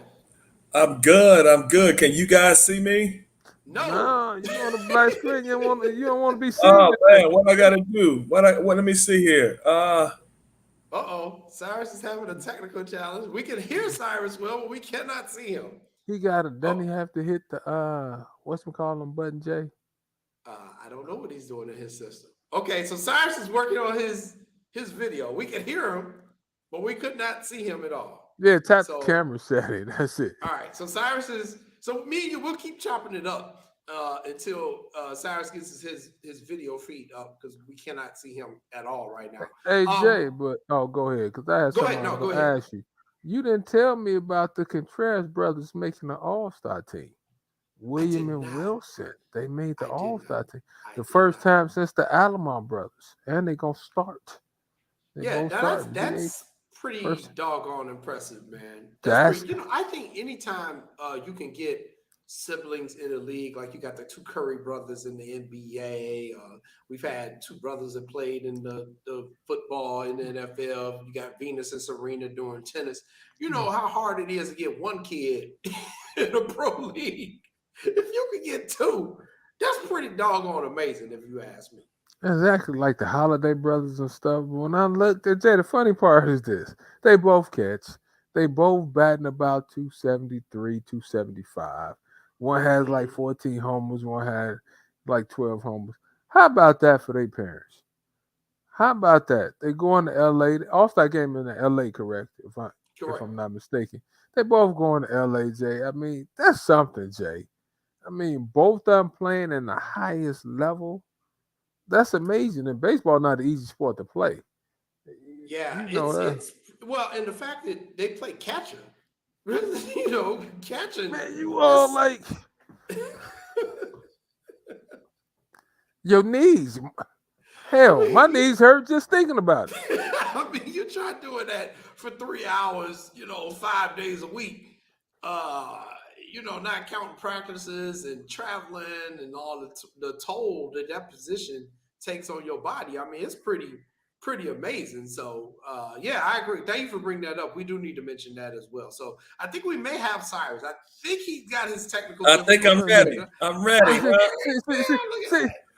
I'm good. Can you guys see me? No, you on a black screen. You don't want to be seen. Oh man, what I gotta do? Let me see here. Cyrus is having a technical challenge. We can hear Cyrus well, but we cannot see him. He got it. Doesn't he have to hit the what's we call him button, Jay? I don't know what he's doing in his system. Okay, so Cyrus is working on his video. We can hear him, but we could not see him at all. Yeah, tap the camera setting. That's it. All right, so so me and you, we'll keep chopping it up until Cyrus gets his video feed up because we cannot see him at all right now. Hey Jay, but go ahead because I had something to ask you. You didn't tell me about the Contreras brothers making the All-Star team. William and Wilson, they made the All-Star team. The first time since the Alomar brothers, and they're gonna start. That's pretty doggone impressive, man. That's pretty, I think anytime you can get siblings in a league, like you got the two Curry brothers in the NBA. We've had two brothers that played in the football in the NFL. You got Venus and Serena doing tennis. You know how hard it is to get one kid in a pro league. If you could get two, that's pretty doggone amazing, if you ask me. Exactly, like the Holiday brothers and stuff. When I looked at Jay, the funny part is this. They both catch. They both batting about 273, 275. One has like 14 homers. One had like 12 homers. How about that for their parents? How about that? They going to L.A. The All-Star game in the L.A., correct? If I'm not mistaken. They both going to L.A., Jay. I mean, that's something, Jay. I mean, both of them playing in the highest level. That's amazing. And baseball not an easy sport to play. Yeah, it's and the fact that they play catcher. Catching. Man, you all like your knees. Hell, my knees hurt just thinking about it. I mean, you try doing that for 3 hours, 5 days a week. Not counting practices and traveling and all the toll that position takes on your body. I mean, it's pretty amazing. So, I agree. Thank you for bringing that up. We do need to mention that as well. So, I think we may have Cyrus. I think he got his technical. I think I'm ready. I'm ready.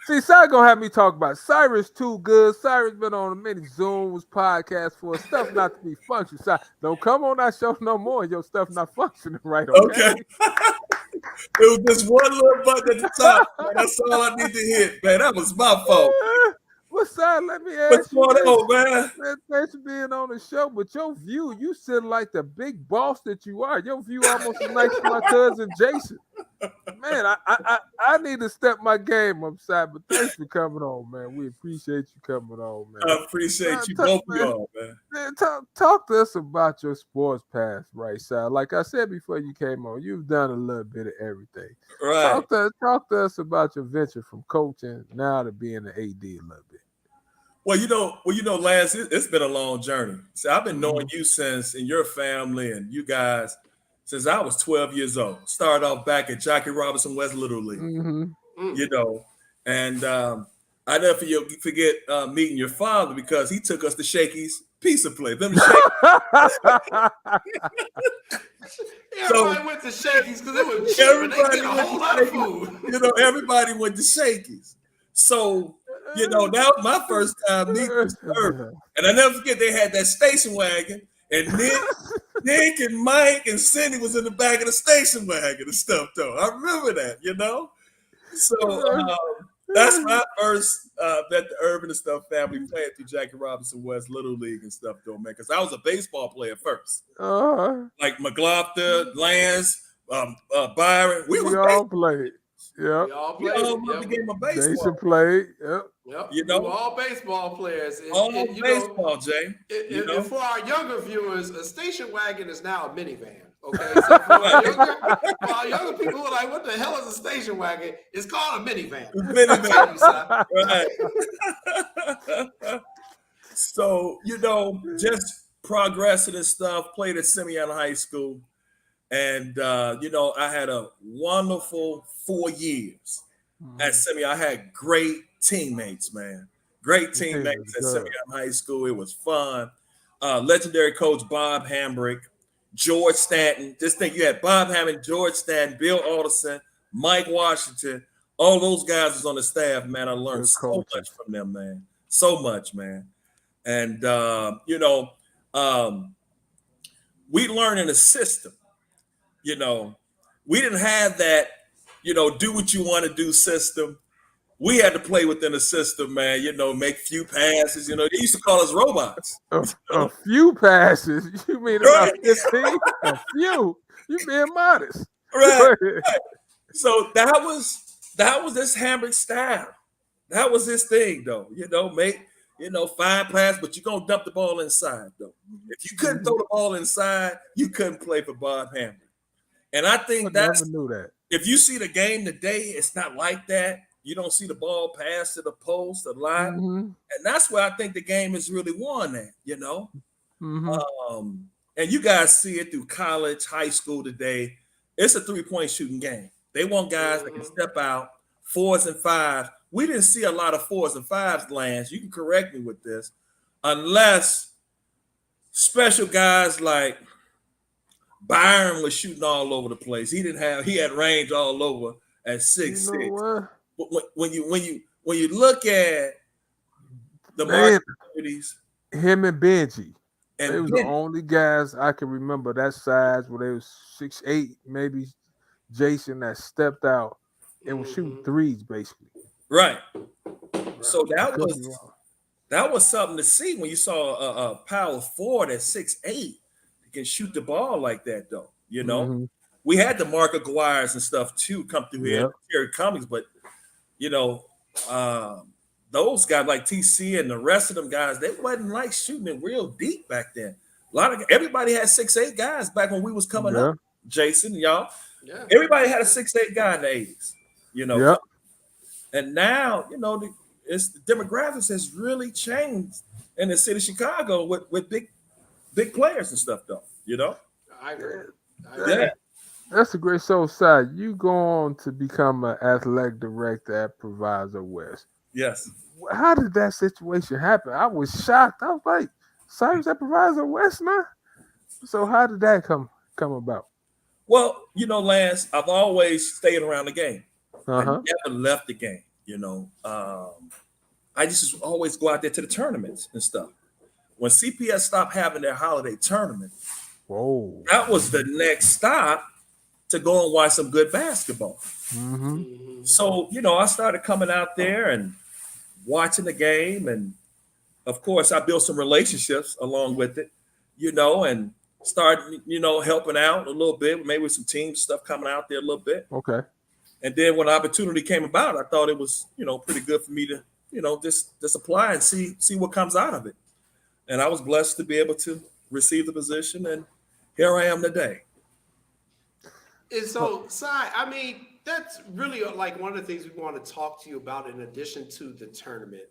See, Cyrus gonna have me talk about Cyrus too good. Cyrus been on many Zooms, podcasts for stuff not to be functioning. Cyrus, don't come on that show no more. Your stuff not functioning right. Okay. It was just one little button at the top. Man. That's all I need to hit, man. That was my fault. What's up? Let me ask What's you. What's going on, man? Thanks for being on the show. But your view, you sit like the big boss that you are. Your view almost as nice as my cousin Jason. Man, I need to step my game up, side. But thanks for coming on, man. We appreciate you coming on, man. I appreciate you both, y'all, man. Talk to us about your sports past, right, side. Like I said before you came on, you've done a little bit of everything. Right. Talk to us about your venture from coaching now to being an AD a little bit. Well, Lance, it's been a long journey. So I've been knowing you and your family and you guys since I was 12 years old. Started off back at Jackie Robinson West Little League, and I never forget meeting your father because he took us to Shakey's Pizza Place. Everybody went to Shakey's because it was cheap and they get a whole lot of food. Everybody went to Shakey's. So, that was my first time meeting Mr. Irvin. And I never forget they had that station wagon, and Nick and Mike and Cindy was in the back of the station wagon and stuff, though. I remember that, So that's my first that the Irvin and stuff family playing through Jackie Robinson West Little League and stuff, though, man. Because I was a baseball player first. Like McLaughlin, Lance, Byron. We all played. Yeah, we all played. The game of baseball. Jason played. Yep. We were all baseball players. Baseball, Jay. And for our younger viewers, a station wagon is now a minivan. Okay, so for our younger people who are like, "What the hell is a station wagon?" It's called a minivan. Right. So just progressing and stuff. Played at Simeon High School. And, I had a wonderful 4 years at Simeon. I had great teammates, man. Great teammates at Simeon High School. It was fun. Legendary coach Bob Hambrick, George Stanton. Just think you had Bob Hammond, George Stanton, Bill Alderson, Mike Washington, all those guys is on the staff, man. I learned so much from them, man. So much, man. And we learn in a system. We didn't have that, do what you want to do system. We had to play within a system, man. Make few passes. They used to call us robots. A few passes? You mean about 15? A few? You being modest. Right. So that was this Hambrick style. That was his thing, though. Make 5 passes, but you're gonna dump the ball inside, though. If you couldn't throw the ball inside, you couldn't play for Bob Hambrick. And I think never knew that. If you see the game today, it's not like that. You don't see the ball pass to the post, the line, and that's where I think the game is really won at. And you guys see it through college, high school today. It's a 3-point shooting game. They want guys that can step out, 4s and 5s. We didn't see a lot of 4s and 5s, Lance. You can correct me with this, unless special guys like Byron was shooting all over the place. He had range all over at 6'6". When you look at the opportunities, him and Benji, they was the only guys I can remember that size where they was 6'8", maybe Jason, that stepped out and was shooting threes basically. Right. So that was something to see when you saw a power forward at 6'8" can shoot the ball like that, though. We had the Mark Aguirres and stuff too come through here, Terry Cummings, but those guys like TC and the rest of them guys, they wasn't like shooting it real deep back then. Everybody had 6'8" guys back when we was coming up. Jason, y'all, everybody had a 6'8" guy in the 80s. And now the demographics has really changed in the city of Chicago with big players and stuff, though. I agree. That's a great soul side. You go on to become an athletic director at Proviso West. Yes. How did that situation happen? I was shocked. I was like, Cyrus at Proviso West now? So how did that come about? Well, Lance, I've always stayed around the game. I never left the game, I just always go out there to the tournaments and stuff. When CPS stopped having their holiday tournament, that was the next stop to go and watch some good basketball. So, I started coming out there and watching the game. And, of course, I built some relationships along with it, and started, helping out a little bit, maybe with some team stuff coming out there a little bit. Okay. And then when the opportunity came about, I thought it was, pretty good for me to, just apply and see what comes out of it. And I was blessed to be able to receive the position, and here I am today. And so, Cy, I mean, that's really like one of the things we want to talk to you about in addition to the tournament.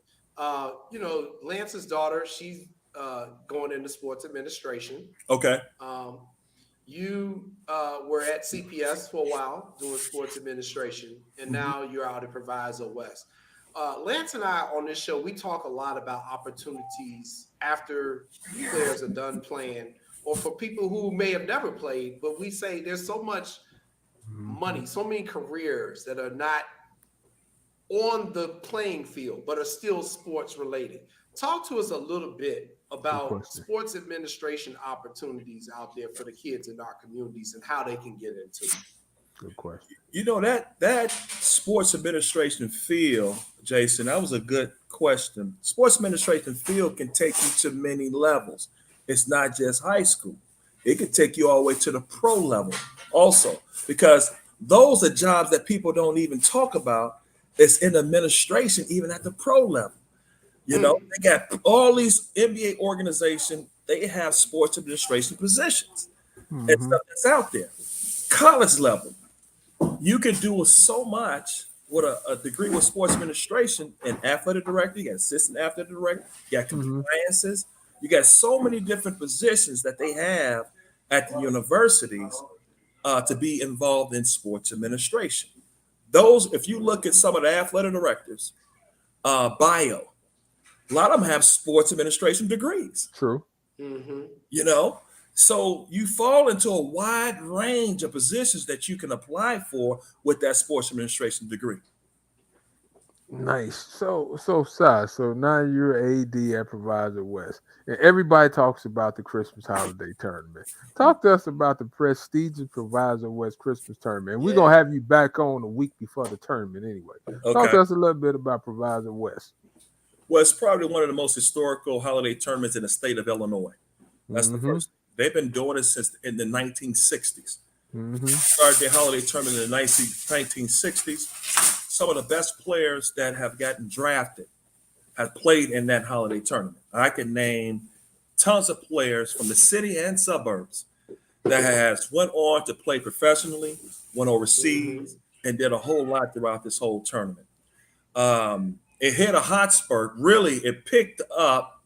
Lance's daughter, she's going into sports administration. Okay. You were at CPS for a while doing sports administration, and now you're out at Proviso West. Lance and I on this show, we talk a lot about opportunities after players are done playing, or for people who may have never played, but we say there's so much money, so many careers that are not on the playing field, but are still sports related. Talk to us a little bit about sports administration opportunities out there for the kids in our communities and how they can get into it. Good question. That sports administration field, Jason, that was a good question. Sports administration field can take you to many levels. It's not just high school. It can take you all the way to the pro level also, because those are jobs that people don't even talk about. It's in administration, even at the pro level. They got all these NBA organizations, they have sports administration positions and stuff that's out there. College level, you can do so much with a degree with sports administration and athletic director, you got assistant athletic director, you got compliances, you got so many different positions that they have at the universities to be involved in sports administration. Those, if you look at some of the athletic directors, bio, a lot of them have sports administration degrees. True. So you fall into a wide range of positions that you can apply for with that sports administration degree. Nice. So Si, so now you're AD at Proviso West, and everybody talks about the Christmas holiday tournament. Talk to us about the prestigious Proviso West Christmas tournament. And we're gonna have you back on a week before the tournament anyway. Talk to us a little bit about Proviso West. Well, it's probably one of the most historical holiday tournaments in the state of Illinois. That's the first. They've been doing it since in the 1960s. Started their holiday tournament in the 1960s. Some of the best players that have gotten drafted have played in that holiday tournament. I can name tons of players from the city and suburbs that has went on to play professionally, went overseas, and did a whole lot throughout this whole tournament. It hit a hot spurt. Really, it picked up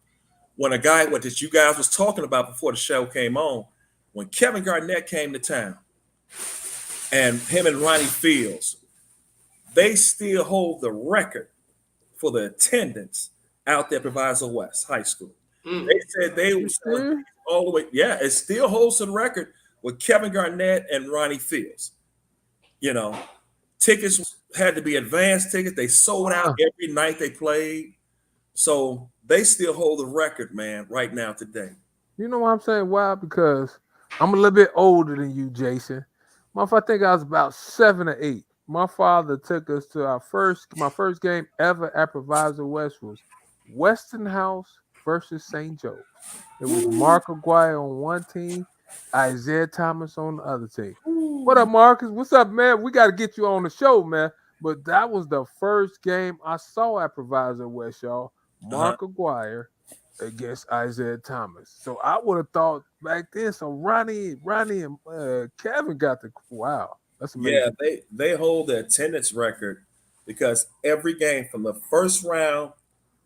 when a guy, what that you guys was talking about before the show came on, when Kevin Garnett came to town, and him and Ronnie Fields, they still hold the record for the attendance out there at Proviso West High School. They said they were all the way. Yeah, it still holds the record with Kevin Garnett and Ronnie Fields. You know, tickets had to be advanced tickets. They sold out every night they played. So they still hold the record, man, right now today. You know what I'm saying? Why? Because I'm a little bit older than you, Jason. I think I was about 7 or 8. My father took us to my first game ever at Proviso West was Westinghouse versus St. Joe's. It was Mark Aguirre on one team, Isaiah Thomas on the other team. What up, Marcus? What's up, man? We got to get you on the show, man. But that was the first game I saw at Proviso West, y'all. Mark Aguirre against Isaiah Thomas. So I would have thought back then. So Ronnie and Kevin got the wow. That's amazing. Yeah, they hold the attendance record because every game from the first round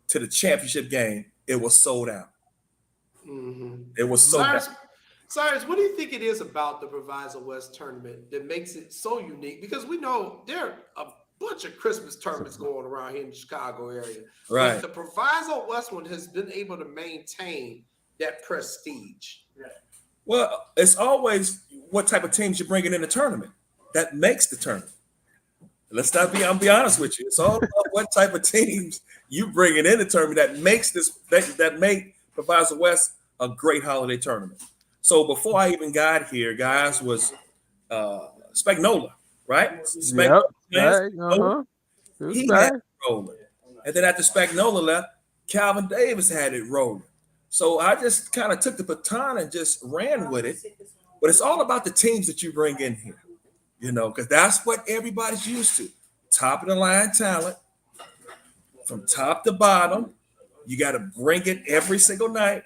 to the championship game, it was sold out. It was sold out. Cyrus, what do you think it is about the Proviso West tournament that makes it so unique? Because we know there are a bunch of Christmas tournaments going around here in the Chicago area. Right. But the Proviso West one has been able to maintain that prestige. Well, it's always what type of teams you're bringing in the tournament that makes the tournament. I'll be honest with you. It's all about what type of teams you bringing in the tournament that makes that make Proviso West a great holiday tournament. So before I even got here, guys, was Spagnola, right? Spagnola, he had it rolling. And then after Spagnola left, Calvin Davis had it rolling. So I just kind of took the baton and just ran with it. But it's all about the teams that you bring in here, you know, because that's what everybody's used to. Top of the line talent, from top to bottom. You got to bring it every single night.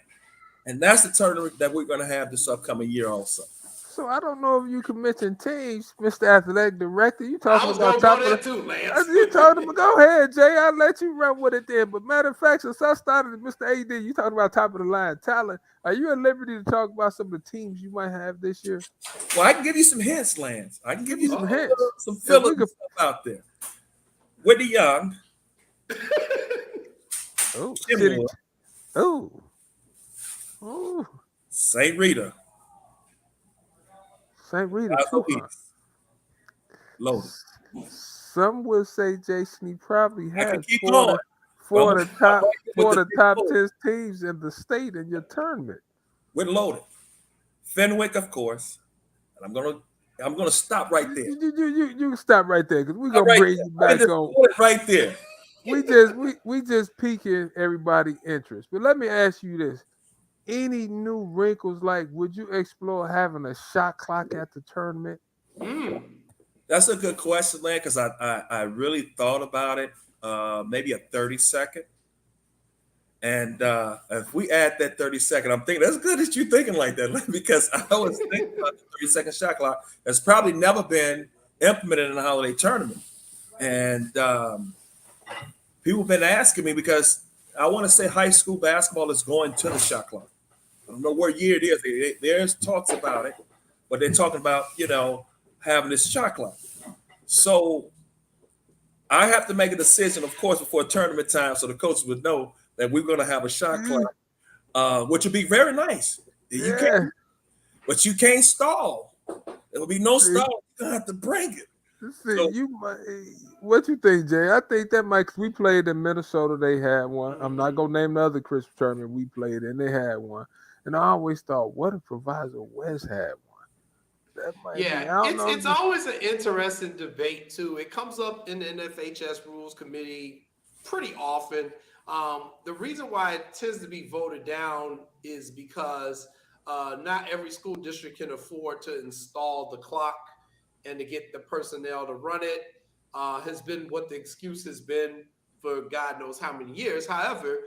And that's the tournament that we're going to have this upcoming year also. So I don't know if you can mention teams, Mr. Athletic Director. You talking about top of the too, Lance. You told him, go ahead, Jay. I'll let you run with it then. But matter of fact, since I started, Mr. AD, you talking about top of the line talent. Are you at liberty to talk about some of the teams you might have this year? Well, I can give you some hints, Lance. I can give you some hints, some Phillips stuff out there. Whitney Young. St. Rita. St. Rita. Loaded. Some would say, Jason, he probably has four of the top 10 teams in the state in your tournament. We're loaded. Fenwick, of course. And I'm gonna stop right there. You stop right there because we're gonna bring you back on right there. We just piquing everybody's interest. But let me ask you this. Any new wrinkles, like would you explore having a shot clock at the tournament? That's a good question, Len, because I really thought about it. Maybe a 30-second. And if we add that 30-second, I'm thinking that's good that you're thinking like that, Len, because I was thinking about the 30-second shot clock. That's probably never been implemented in a holiday tournament. And people have been asking me because I want to say high school basketball is going to the shot clock. I don't know what year it is. There's talks about it, but they're talking about, having this shot clock. So I have to make a decision, of course, before tournament time so the coaches would know that we're going to have a shot clock, which would be very nice. You but you can't stall. There will be no stall. You have to bring it. See, So- you might, what you think, Jay? I think that might. Cause we played in Minnesota. They had one. I'm not gonna name the other Christmas tournament we played in. They had one, and I always thought, what if Proviso West had one? That might be. I don't know. It's always an interesting debate too. It comes up in the NFHS Rules Committee pretty often. The reason why it tends to be voted down is because not every school district can afford to install the clock and to get the personnel to run it. Has been what the excuse has been for God knows how many years. However,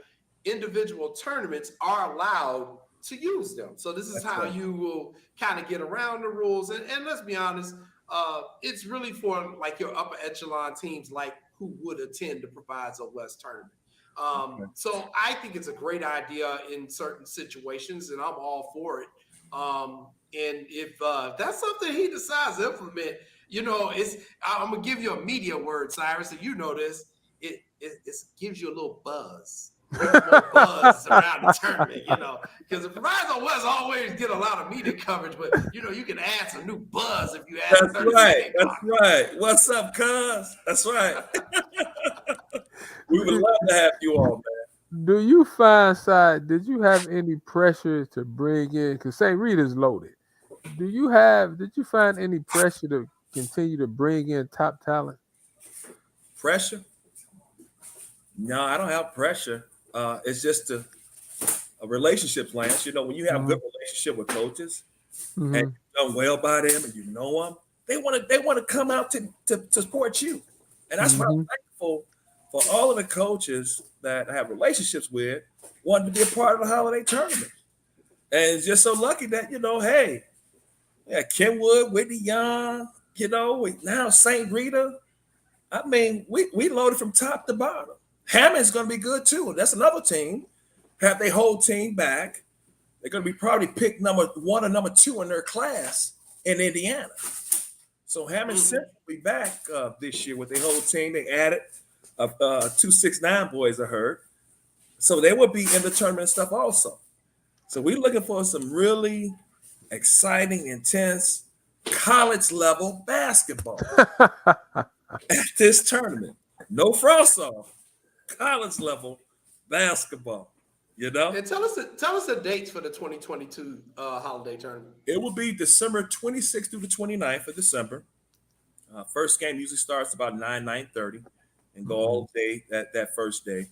individual tournaments are allowed to use them. So this is how you will kind of get around the rules. And let's be honest, it's really for like your upper echelon teams like who would attend the Proviso West tournament. So I think it's a great idea in certain situations, and I'm all for it. And if that's something he decides to implement, I'm gonna give you a media word, Cyrus, and you know this. It gives you a little buzz. More buzz around the tournament, because the Proviso West always get a lot of media coverage, but you can add some new buzz if you add. That's right. That's right. What's up, cuz? That's right. We would love to have you all, man. Do you find, side? Did you have any pressure to bring in? Because St. Rita's loaded. Did you find any pressure to continue to bring in top talent? Pressure? No, I don't have pressure. It's just a relationship, Lance. When you have a good relationship with coaches and you've done well by them and you know them, they want to come out to support you. And that's why I'm thankful for all of the coaches that I have relationships with wanting to be a part of the holiday tournament. And it's just so lucky that, hey, Kenwood, Whitney Young, now St. Rita. I mean, we loaded from top to bottom. Hammond's going to be good too. That's another team. Have their whole team back. They're going to be probably picked number 1 or number 2 in their class in Indiana. So Hammond Central will be back this year with their whole team. They added 269 boys, I heard. So they will be in the tournament and stuff also. So we're looking for some really exciting, intense college level basketball at this tournament. No frost off. College level basketball, And tell us the dates for the 2022 holiday tournament. It will be December 26th through the 29th of December. First game usually starts about 9:30 and go all day that first day.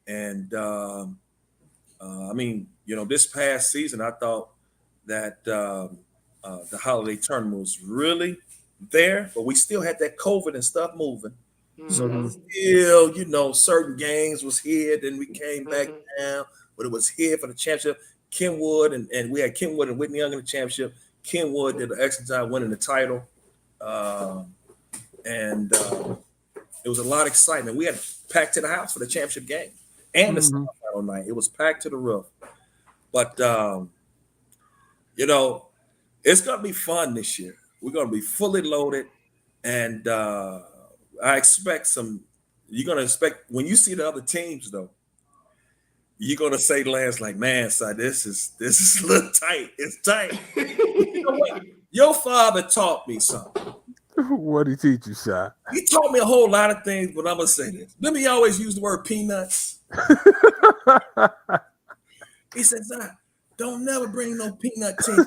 And I mean, this past season, I thought that the holiday tournament was really there, but we still had that COVID and stuff moving. So still, certain games was here, then we came back down, but it was here for the championship. Kenwood and we had Kenwood and Whitney Young in the championship. Kenwood did an excellent job winning the title. And it was a lot of excitement. We had packed to the house for the championship game and the semifinal night. It was packed to the roof. But it's gonna be fun this year. We're gonna be fully loaded, and I expect you're going to expect, when you see the other teams, though, you're going to say, Lance, like, man, son, this is a little tight. It's tight. You know what? Your father taught me something. What did he teach you, Si? He taught me a whole lot of things, but I'm going to say this. Let me always use the word peanuts. He says, don't never bring no peanut teams.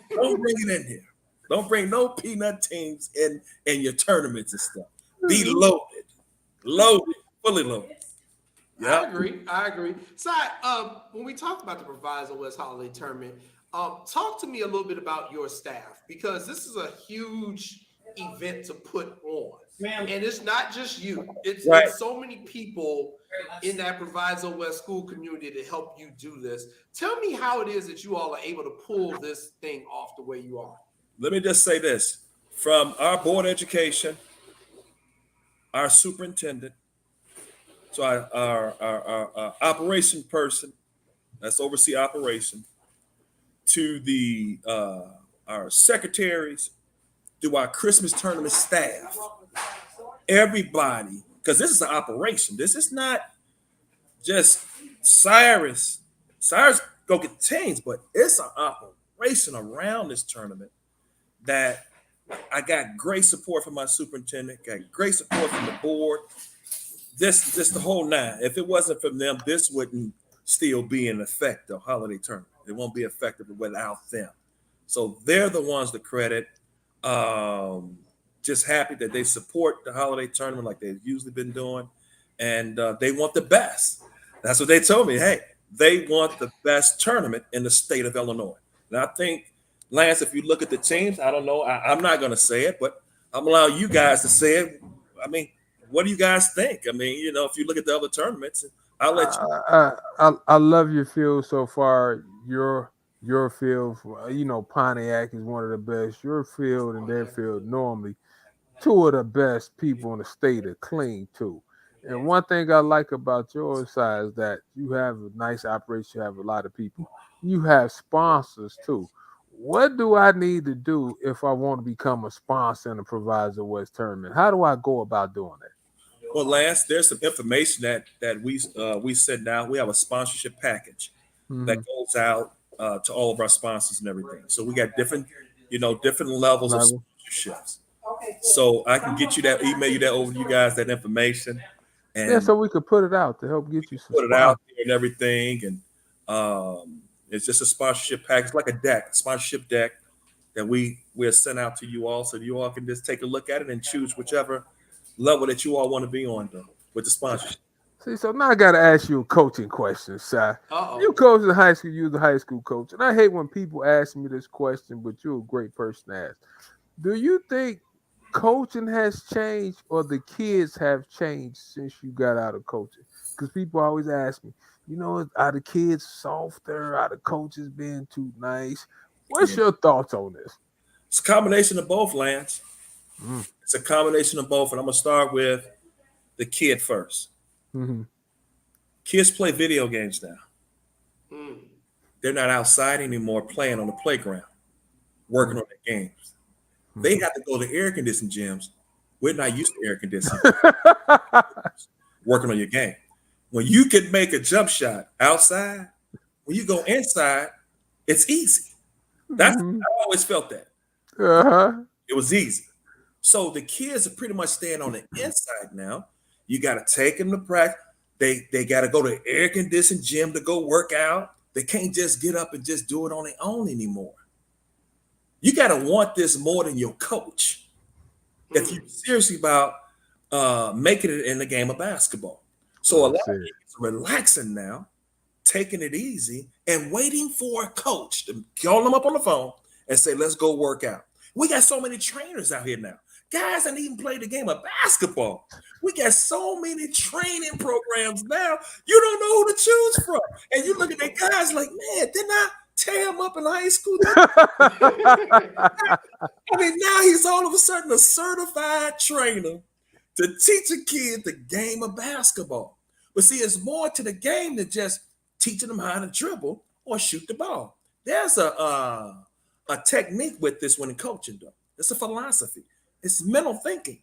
Don't bring it in here. Don't bring no peanut teams in your tournaments and stuff. Be loaded, fully loaded. Yeah, I agree. So, when we talk about the Proviso West Holiday Tournament, talk to me a little bit about your staff, because this is a huge event to put on. And it's not just you. It's so many people in that Proviso West school community to help you do this. Tell me how it is that you all are able to pull this thing off the way you are. Let me just say this. From our board of education, our superintendent, so our operation person that's oversee operation, to the our secretaries, to our Christmas tournament staff, everybody, because this is an operation. This is not just Cyrus go get teams, but it's an racing around this tournament that I got great support from my superintendent, got great support from the board. This the whole nine. If it wasn't from them, this wouldn't still be in effect, the holiday tournament. It won't be effective without them. So they're the ones to credit. Just happy that they support the holiday tournament like they've usually been doing. And they want the best. That's what they told me. Hey, they want the best tournament in the state of Illinois. And I think, Lance, if you look at the teams, I don't know, I'm not going to say it, but I'm allowing you guys to say it. I mean, what do you guys think? I mean, if you look at the other tournaments, I'll let you. I love your field so far. Your field, Pontiac is one of the best. Your field and their field normally two of the best people in the state to clean to. And one thing I like about your side is that you have a nice operation, you have a lot of people. You have sponsors too. What do I need to do if I want to become a sponsor in the Proviso West tournament? How do I go about doing that? Well, Lance, there's some information that we send out. We have a sponsorship package that goes out to all of our sponsors and everything. So we got different levels of sponsorships. So I can get you that, email you that over to you guys, that information. And so we could put it out to help get you some put it out there and everything. And it's just a sponsorship package, like a sponsorship deck that we'll send out to you all, so you all can just take a look at it and choose whichever level that you all want to be on with the sponsorship. See, so now I got to ask you a coaching question, Si. You coach in high school, you're the high school coach. And I hate when people ask me this question, but you're a great person to ask. Do you think coaching has changed or the kids have changed since you got out of coaching? Because people always ask me, are the kids softer? Are the coaches being too nice? What's your thoughts on this? It's a combination of both, Lance. It's a combination of both. And I'm going to start with the kid first. Kids play video games now. They're not outside anymore playing on the playground, working on their games. They have to go to air conditioned gyms. We're not used to air conditioning. Working on your game. When you can make a jump shot outside, when you go inside, it's easy. I always felt that. It was easy. So the kids are pretty much staying on the inside now. You got to take them to practice. They got to go to air conditioned gym to go work out. They can't just get up and just do it on their own anymore. You got to want this more than your coach if you're seriously about making it in the game of basketball. So a lot of kids are relaxing now, taking it easy, and waiting for a coach to call them up on the phone and say, let's go work out. We got so many trainers out here now. Guys that even play the game of basketball. We got so many training programs now, you don't know who to choose from. And you look at that guys like, man, didn't I tear him up in high school? I mean, now he's all of a sudden a certified trainer to teach a kid the game of basketball. But see, it's more to the game than just teaching them how to dribble or shoot the ball. There's a technique with this when coaching, though. It's a philosophy. It's mental thinking.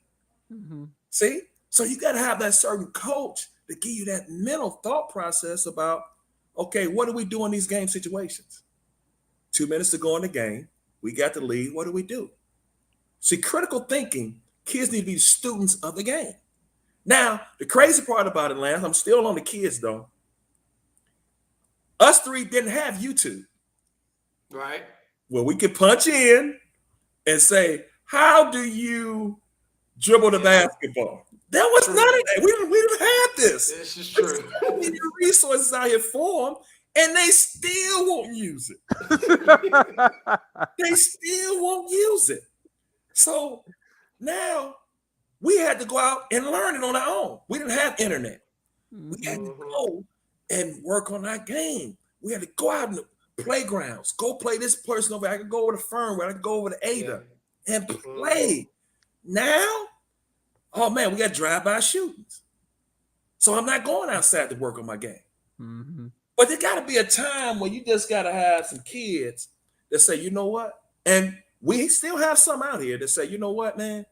See? So you got to have that certain coach to give you that mental thought process about, okay, what do we do in these game situations? 2 minutes to go in the game. We got the lead. What do we do? See, critical thinking, kids need to be students of the game. Now, the crazy part about it, Lance, I'm still on the kids, though. Us three didn't have YouTube. Right. Well, we could punch in and say, how do you dribble the basketball? There was none of that. We didn't have this. This is true. The resources out here for them, and they still won't use it. They still won't use it. So now we had to go out and learn it on our own. We didn't have internet. We had to go and work on our game. We had to go out in the playgrounds, go play this person over. I could go over to Fernwood. I could go over to Ada and play. Now, oh man, we got drive-by shootings. So I'm not going outside to work on my game. But there got to be a time when you just got to have some kids that say, you know what? And we still have some out here that say, you know what, man?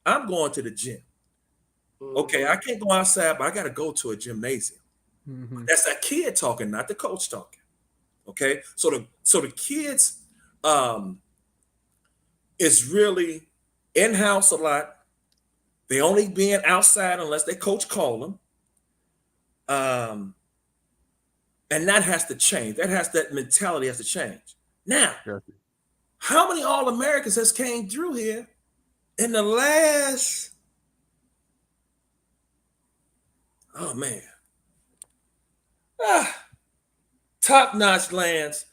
I'm going to the gym. Okay, I can't go outside, but I got to go to a gymnasium. That's that kid talking, not the coach talking. Okay, so the kids It's really in-house a lot. They only being outside unless they coach call them. And that has to change. That mentality has to change. Now, how many All-Americans has came through here in the last, top-notch last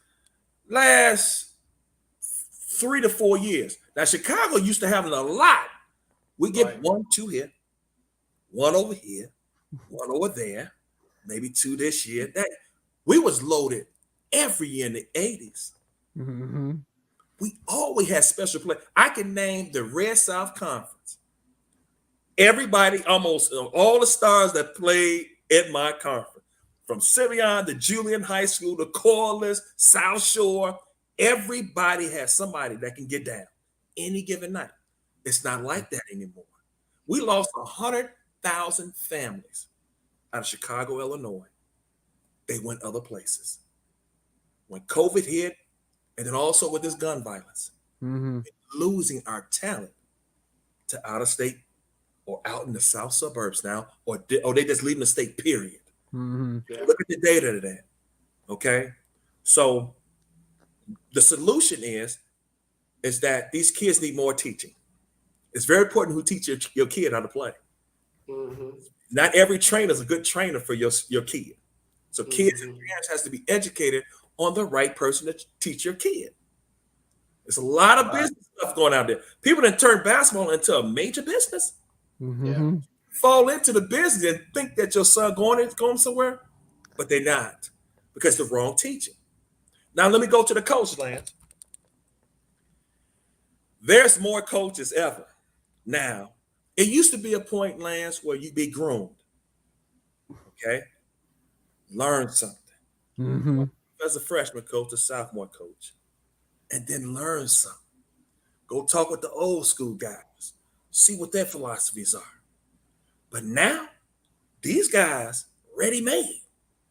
3 to 4 years. Now, Chicago used to have a lot. We get 1, 2 here, 1 over here, 1 over there, maybe 2 this year. That we was loaded every year in the 80s. Mm-hmm. We always had special play. I can name the Red South Conference. Everybody, almost all the stars that played in my conference, from Simeon to Julian High School to Corliss, South Shore, everybody has somebody that can get down any given night. It's not like that anymore. We lost 100,000 families out of Chicago, Illinois. They went other places. When COVID hit, and then also with this gun violence, losing our talent to out of state or out in the south suburbs now, or they just leaving the state, period. Look at the data to that. Okay? So the solution is that these kids need more teaching. It's very important who teach your kid how to play. Not every trainer is a good trainer for your kid. So kids and parents has to be educated on the right person to teach your kid. There's a lot of business stuff going out there. People that turn basketball into a major business. Fall into the business and think that your son going somewhere, but they're not, because the wrong teaching. Now let me go to the coach, Lance. There's more coaches ever. Now, it used to be a point, Lance, where you'd be groomed. Okay? Learn something. As a freshman coach, a sophomore coach, and then learn something. Go talk with the old school guys. See what their philosophies are. But now, these guys, ready-made.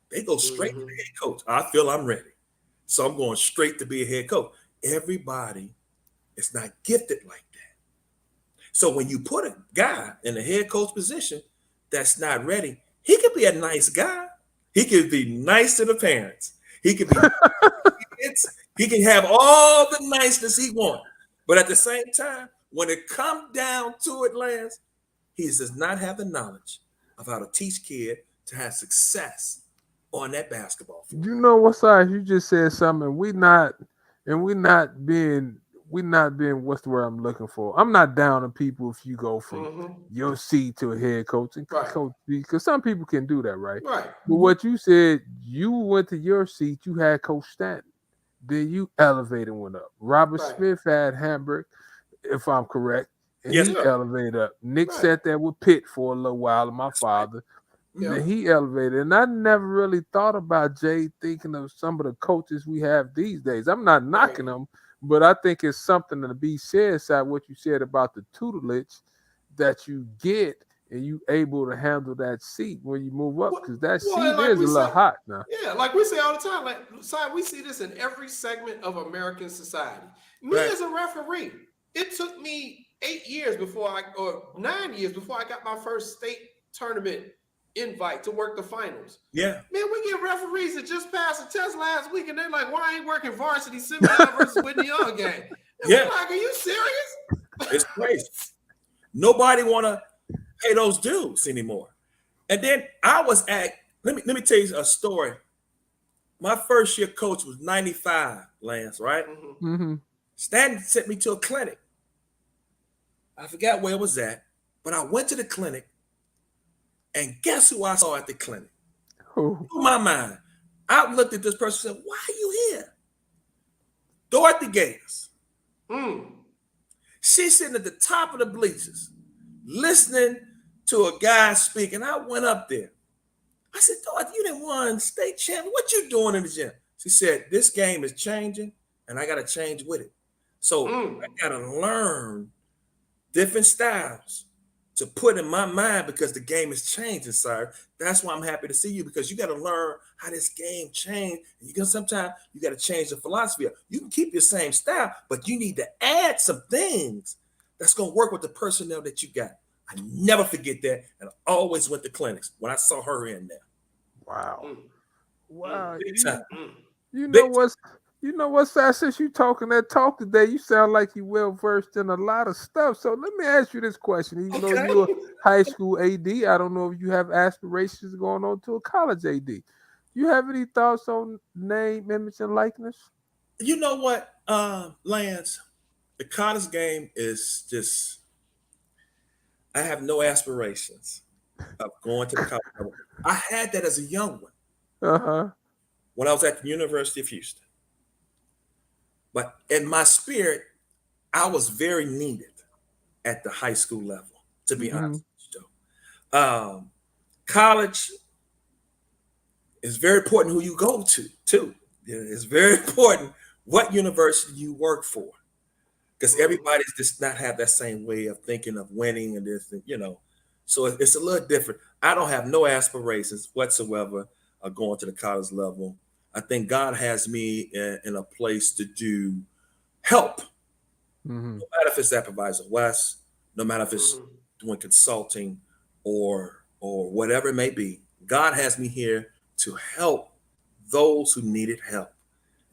They go straight to the head coach. I feel I'm ready. So I'm going straight to be a head coach. Everybody is not gifted like that. So when you put a guy in the head coach position that's not ready, he could be a nice guy. He could be nice to the parents. He could be he can have all the niceness he wants. But at the same time, when it comes down to it, Lance, he does not have the knowledge of how to teach kid to have success on that basketball field. You know what, size? You just said something. We not being what's the word I'm looking for. I'm not down on people if you go from your seat to a head coach and coach, because some people can do that, right? Right. But what you said, you went to your seat, you had Coach Stanton, then you elevated and went up. Robert Smith had Hamburg, if I'm correct, and he elevated up. Nick sat there with Pitt for a little while, and my father. Then he elevated. And I never really thought about Jay thinking of some of the coaches we have these days. I'm not knocking them, but I think it's something to be said, side what you said about the tutelage that you get and you able to handle that seat when you move up, because that seat is a little hot now. Yeah, like we say all the time, like side, we see this in every segment of American society. Me as a referee, it took me 8 years or 9 years before I got my first state tournament invite to work the finals. Yeah. Man, we get referees that just passed a test last week and they're like, why I ain't working varsity Simeon versus Whitney Young game? And we're like, are you serious? It's crazy. Nobody want to pay those dues anymore. And then I was at, let me tell you a story. My first year coach was 95, Lance, right? Stanton sent me to a clinic. I forgot where it was at, but I went to the clinic, and guess who I saw at the clinic? Who? In my mind, I looked at this person and said, why are you here? Dorothy Gators. She's sitting at the top of the bleachers, listening to a guy speak, and I went up there. I said, Dorothy, you didn't won state champion. What you doing in the gym? She said, this game is changing, and I got to change with it. So I got to learn different styles to put in my mind because the game is changing, sir. That's why I'm happy to see you, because you got to learn how this game changed. And you can sometimes you got to change the philosophy. You can keep your same style, but you need to add some things that's going to work with the personnel that you got. I never forget that, and I always went to clinics when I saw her in there. Wow. Wow. Big time. You know what's that? Since you talking that talk today, you sound like you well versed in a lot of stuff. So let me ask you this question. Even though you're a high school AD, I don't know if you have aspirations going on to a college AD. You have any thoughts on name, image, and likeness? You know what, Lance? The college game is just, I have no aspirations of going to the college level. I had that as a young one. When I was at the University of Houston. But in my spirit, I was very needed at the high school level, to be honest with you. College is very important who you go to, too. It's very important what university you work for, because everybody does not have that same way of thinking of winning and this, so it's a little different. I don't have no aspirations whatsoever of going to the college level. I think God has me in a place to do help, no matter if it's at Provisor West, no matter if it's doing consulting or whatever it may be. God has me here to help those who needed help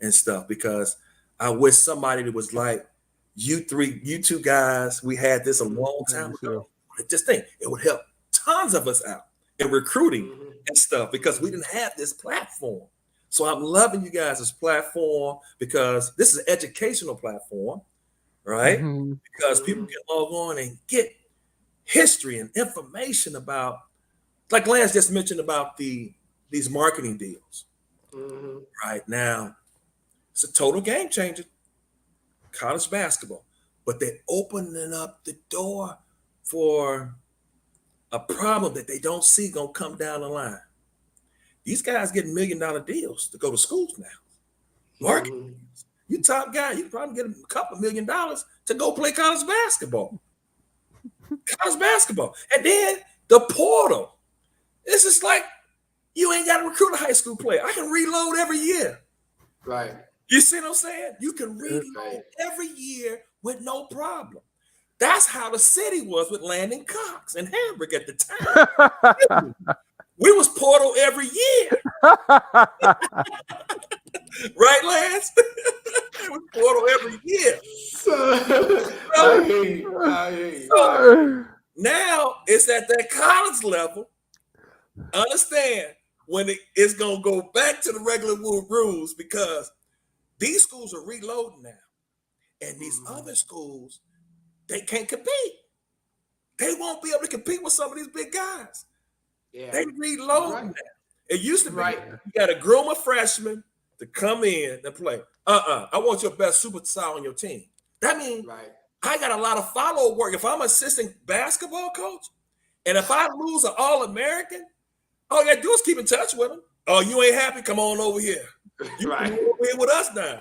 and stuff, because I wish somebody that was like you two guys, we had this a long time ago. Just think, it would help tons of us out in recruiting and stuff, because we didn't have this platform. So I'm loving you guys' platform, because this is an educational platform, right? Because people can log on and get history and information about, like Lance just mentioned about these marketing deals. Right now, it's a total game changer, college basketball, but they're opening up the door for a problem that they don't see gonna come down the line. These guys getting $1 million deals to go to schools now. Marketing. You top guy, you probably get a couple $1 million to go play college basketball. College basketball. And then the portal. This is like, you ain't got to recruit a high school player. I can reload every year. Right. You see what I'm saying? You can reload every year with no problem. That's how the city was with Landon Cox in Hamburg at the time. We was portal every year. Right, Lance? It was portal every year. I hate you. Now it's at that college level. Understand when it's going to go back to the regular rules, because these schools are reloading now. And these other schools, they can't compete. They won't be able to compete with some of these big guys. Yeah. They reload now. It used to be you got to groom a freshman to come in and play. I want your best superstar on your team. That means I got a lot of follow work. If I'm an assistant basketball coach, and if I lose an All-American, all you got to do is keep in touch with them. Oh, you ain't happy? Come on over here. You come over here with us now.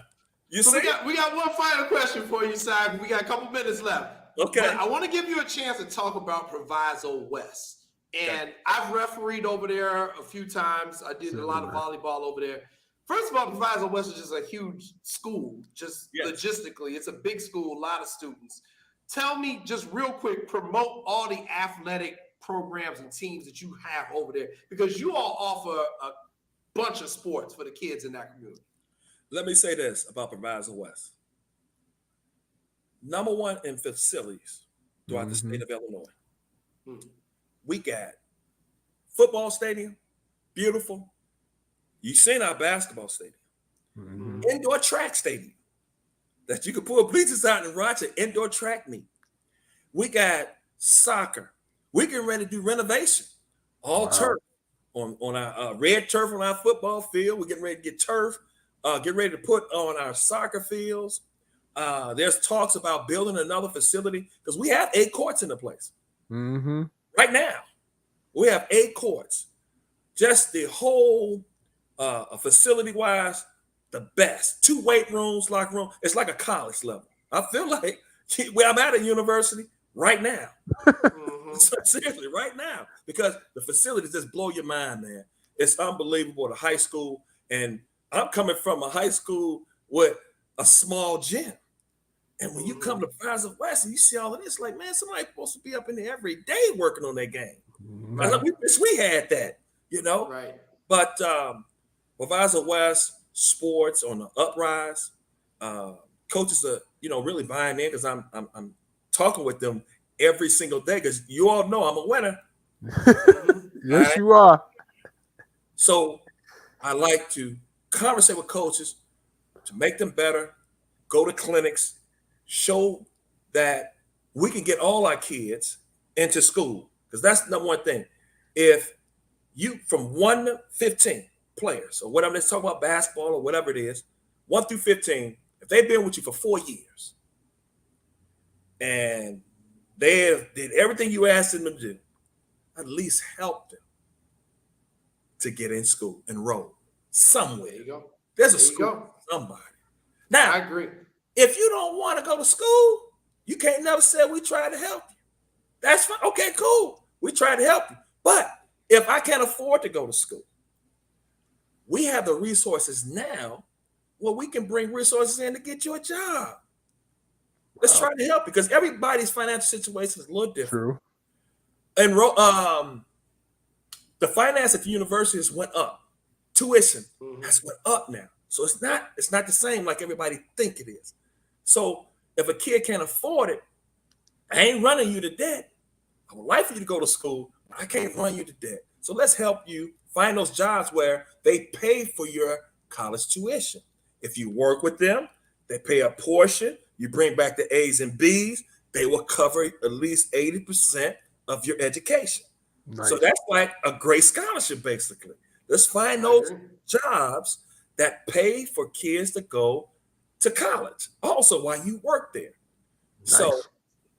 You see? We got one final question for you, Simon. We got a couple minutes left. Okay. But I want to give you a chance to talk about Proviso West. And I've refereed over there a few times. I did a lot of volleyball over there. First of all, Proviso West is just a huge school, just logistically. It's a big school, a lot of students. Tell me just real quick, promote all the athletic programs and teams that you have over there, because you all offer a bunch of sports for the kids in that community. Let me say this about Proviso West. Number one in facilities throughout the state of Illinois. We got football stadium, beautiful. You've seen our basketball stadium. Indoor track stadium that you can pull bleachers out and watch an indoor track meet. We got soccer. We're getting ready to do renovation, all turf on our red turf on our football field. We're getting ready to get turf, get ready to put on our soccer fields. There's talks about building another facility, because we have 8 courts in the place. Right now, we have 8 courts. Just the whole facility-wise, the best. 2 weight rooms, locker room. It's like a college level. I feel like I'm at a university right now. Seriously, right now, because the facilities just blow your mind, man. It's unbelievable. The high school, and I'm coming from a high school with a small gym. And when you come to Pfizer West and you see all of this, like, man, somebody's supposed to be up in there every day working on their game. Right. We wish we had that, you know. Right. But Pfizer West sports on the uprise. Coaches are, really buying in because I'm talking with them every single day because you all know I'm a winner. Yes, you are. So I like to conversate with coaches to make them better, go to clinics, show that we can get all our kids into school. Because that's the number one thing. If you, from 1 to 15 players, or whatever, let's talk about basketball or whatever it is, 1 through 15, if they've been with you for 4 years and they have did everything you asked them to do, at least help them to get in school, enroll somewhere. There you go. There's a There you school go. for somebody. Now, I agree. if you don't want to go to school, you can't never say we tried to help you. That's fine. Okay, cool. We tried to help you. But if I can't afford to go to school, we have the resources now where we can bring resources in to get you a job. Let's try to help you because everybody's financial situation is a little different. True. And the finance at the universities went up. Tuition has went up now. So it's not the same like everybody think it is. So if a kid can't afford it, I ain't running you to debt. I would like for you to go to school, but I can't run you to debt. So let's help you find those jobs where they pay for your college tuition. If you work with them, they pay a portion. You bring back the A's and B's, they will cover at least 80% of your education. Nice. So that's like a great scholarship, basically. Let's find those jobs that pay for kids to go to college, also while you work there. Nice. So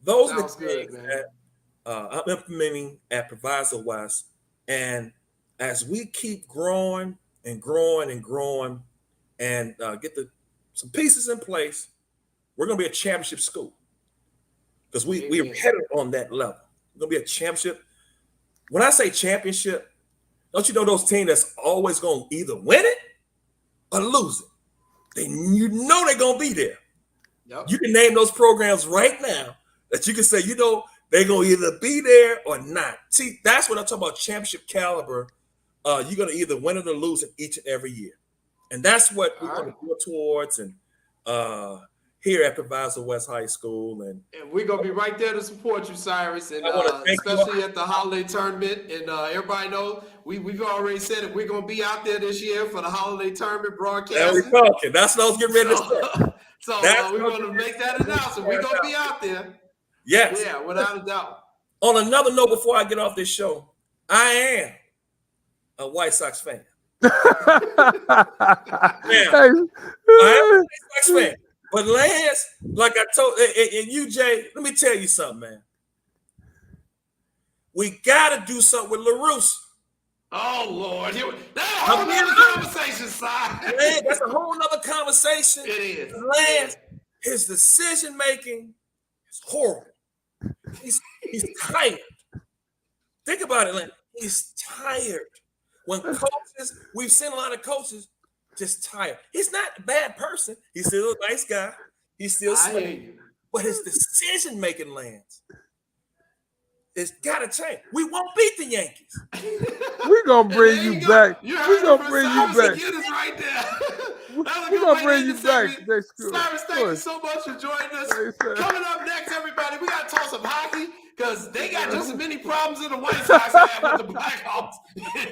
those are the Sounds good, things man. that I'm implementing at Pfizer West. And as we keep growing and growing and growing and get some pieces in place, we're going to be a championship school because we're headed on that level. We're going to be a championship. When I say championship, don't you know those teams that's always going to either win it or lose it? You know they're going to be there. Yep. You can name those programs right now that you can say, they're going to either be there or not. See, that's what I'm talking about, championship caliber. You're going to either win it or lose it each and every year. And that's what we're going to go towards and here at Pfizer West High School. And we're going to be right there to support you, Cyrus, and thank especially you. at the holiday tournament. And everybody knows we've already said it. We're going to be out there this year for the holiday tournament broadcast. There we talking. That's what I was getting ready to say. So we're going to make that announcement. We're going to be out there. Yes. Yeah, without a doubt. On another note, before I get off this show, I am a White Sox fan. I am a White Sox fan. But Lance, like I told, and you, Jay, let me tell you something, man. We got to do something with LaRusse. Oh, Lord. That's a whole other conversation, Si. Lance, that's a whole other conversation. It is. Lance, his decision-making is horrible. He's tired. Think about it, Lance. He's tired. When coaches, we've seen a lot of coaches just tired. He's not a bad person. He's still a nice guy. He's still sweet. But his decision-making, Lance, it's got to change. We won't beat the Yankees. We're going to bring you back. We're going to bring you back. Right there. We're going to bring you back. Cyrus, thank you so much for joining us. Coming up next, everybody, we got to talk some hockey because they got just as many problems in the White Sox have with the Blackhawks.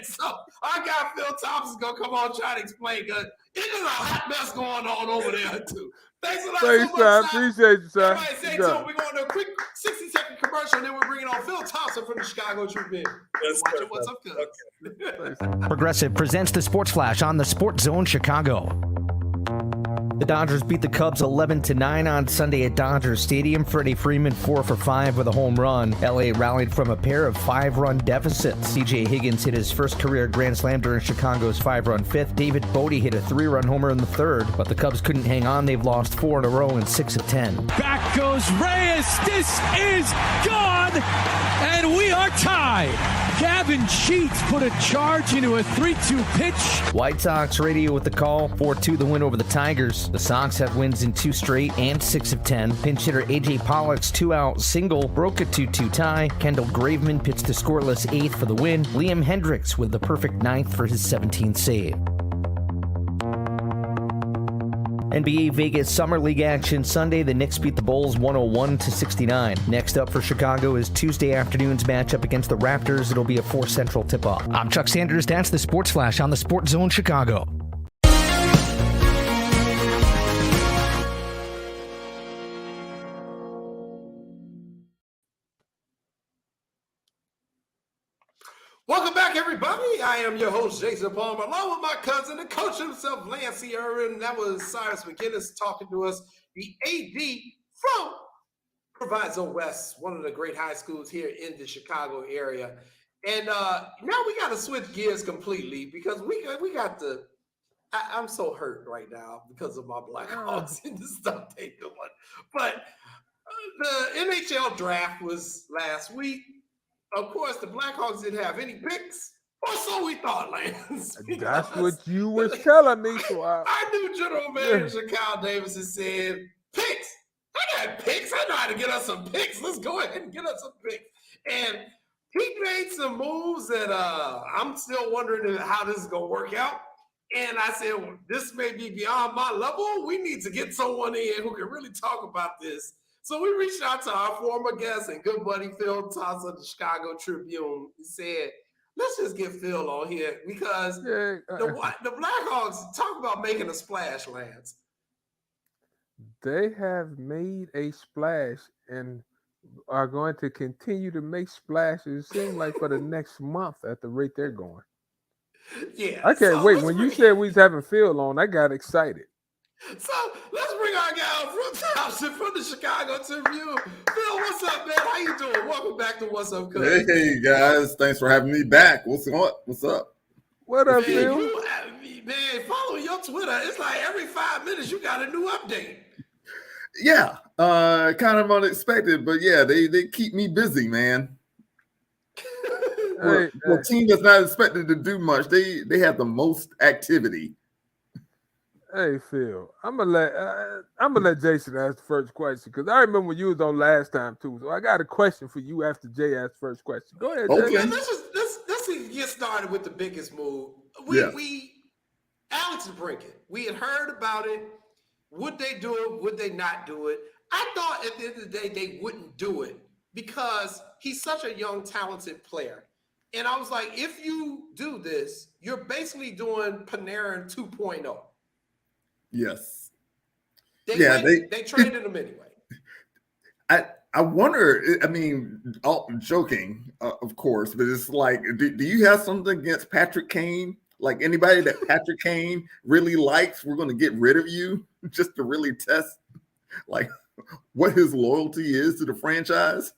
So our guy Phil Thompson is going to come on try to explain because it is a hot mess going on over there, too. Thanks a lot. Thanks, so much, Ty. Appreciate you, Ty. Everybody stay tuned. We're going to a quick 60-second commercial, and then we're bringing on Phil Thompson from the Chicago Tribune. Watching What's Up, Cuz. Progressive presents the Sports Flash on the Sports Zone Chicago. The Dodgers beat the Cubs 11-9 on Sunday at Dodger Stadium. Freddie Freeman 4 for 5 with a home run. LA rallied from a pair of 5-run deficits. C.J. Higgins hit his first career grand slam during Chicago's 5-run fifth. David Bodie hit a 3-run homer in the third, but the Cubs couldn't hang on. They've lost 4 in a row in 6 of 10. Back goes Reyes. This is gone. And we are tied. Gavin Sheets put a charge into a 3-2 pitch. White Sox radio with the call. 4-2 the win over the Tigers. The Sox have wins in 2 straight and 6 of 10. Pinch hitter A.J. Pollock's 2-out single broke a 2-2 tie. Kendall Graveman pitched the scoreless 8th for the win. Liam Hendricks with the perfect 9th for his 17th save. NBA Vegas Summer League action Sunday. The Knicks beat the Bulls 101-69. Next up for Chicago is Tuesday afternoon's matchup against the Raptors. It'll be a 4 Central tip-off. I'm Chuck Sanders. That's the Sports Flash on the Sports Zone Chicago. Welcome back, everybody. I am your host, Jason Palmer, along with my cousin, the coach himself, Lancey Irvin. That was Cyrus McGinnis talking to us, the AD from Proviso West, one of the great high schools here in the Chicago area. And now we got to switch gears completely because we got the – I'm so hurt right now because of my Blackhawks and the stuff they doing. But the NHL draft was last week. Of course, the Blackhawks didn't have any picks, or so we thought, Lance. That's what you was telling me. So I knew General Manager Kyle Davis said, picks. I got picks. I know how to get us some picks. Let's go ahead and get us some picks. And he made some moves that I'm still wondering how this is going to work out. And I said, well, this may be beyond my level. We need to get someone in who can really talk about this. So we reached out to our former guest and good buddy Phil Toss of the Chicago Tribune. He said, let's just get Phil on here because the Blackhawks, talk about making a splash, Lance. They have made a splash and are going to continue to make splashes, it seems like, for the next month at the rate they're going. Yeah. I can't wait. When you said we was having Phil on, I got excited. So let's bring our guy from Thompson from the Chicago Tribune. Phil, what's up, man? How you doing? Welcome back to What's Up, Cuz. Hey guys, thanks for having me back. What's up? What up, man, Phil? Man, following your Twitter, it's like every 5 minutes you got a new update. Yeah, kind of unexpected, but yeah, they keep me busy, man. The team that's not expected to do much, they have the most activity. Hey Phil, I'm gonna let Jason ask the first question because I remember when you was on last time too. So I got a question for you after Jay asked the first question. Go ahead. Okay. Jason. Let's get started with the biggest move. Alex DeBrincat. We had heard about it. Would they do it? Would they not do it? I thought at the end of the day they wouldn't do it because he's such a young, talented player. And I was like, if you do this, you're basically doing Panarin 2.0. Yes. They traded him anyway. I wonder, I mean, joking, of course, but it's like, do you have something against Patrick Kane? Like anybody that Patrick Kane really likes, we're going to get rid of you just to really test like what his loyalty is to the franchise?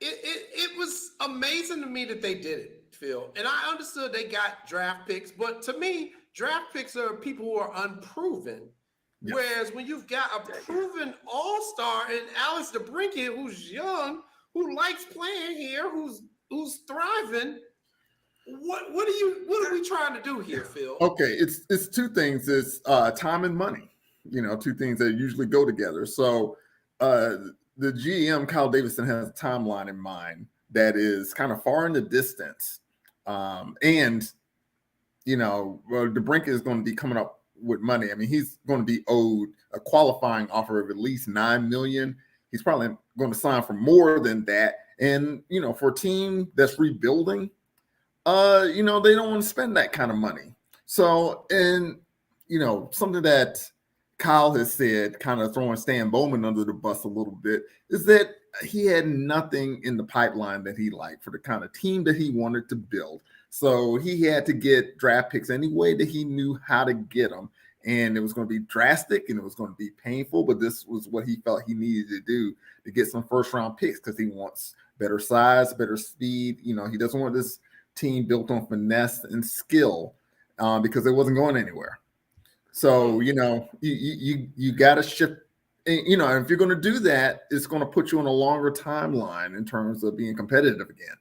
It was amazing to me that they did it, Phil. And I understood they got draft picks, but to me, draft picks are people who are unproven. Yes. Whereas when you've got a proven all-star and Alex DeBrincat, who's young, who likes playing here, who's thriving, what are we trying to do here, Phil? Okay, it's two things. It's time and money. You know, two things that usually go together. So the GM, Kyle Davidson, has a timeline in mind that is kind of far in the distance. And you know, DeBrincat is going to be coming up with money. I mean, he's going to be owed a qualifying offer of at least $9 million. He's probably going to sign for more than that. And, you know, for a team that's rebuilding, you know, they don't want to spend that kind of money. So, and, you know, something that Kyle has said, kind of throwing Stan Bowman under the bus a little bit, is that he had nothing in the pipeline that he liked for the kind of team that he wanted to build. So he had to get draft picks any way that he knew how to get them. And it was going to be drastic and it was going to be painful, but this was what he felt he needed to do to get some first round picks because he wants better size, better speed. You know, he doesn't want this team built on finesse and skill because it wasn't going anywhere. So, you know, you got to shift you know, if you're going to do that, it's going to put you on a longer timeline in terms of being competitive again.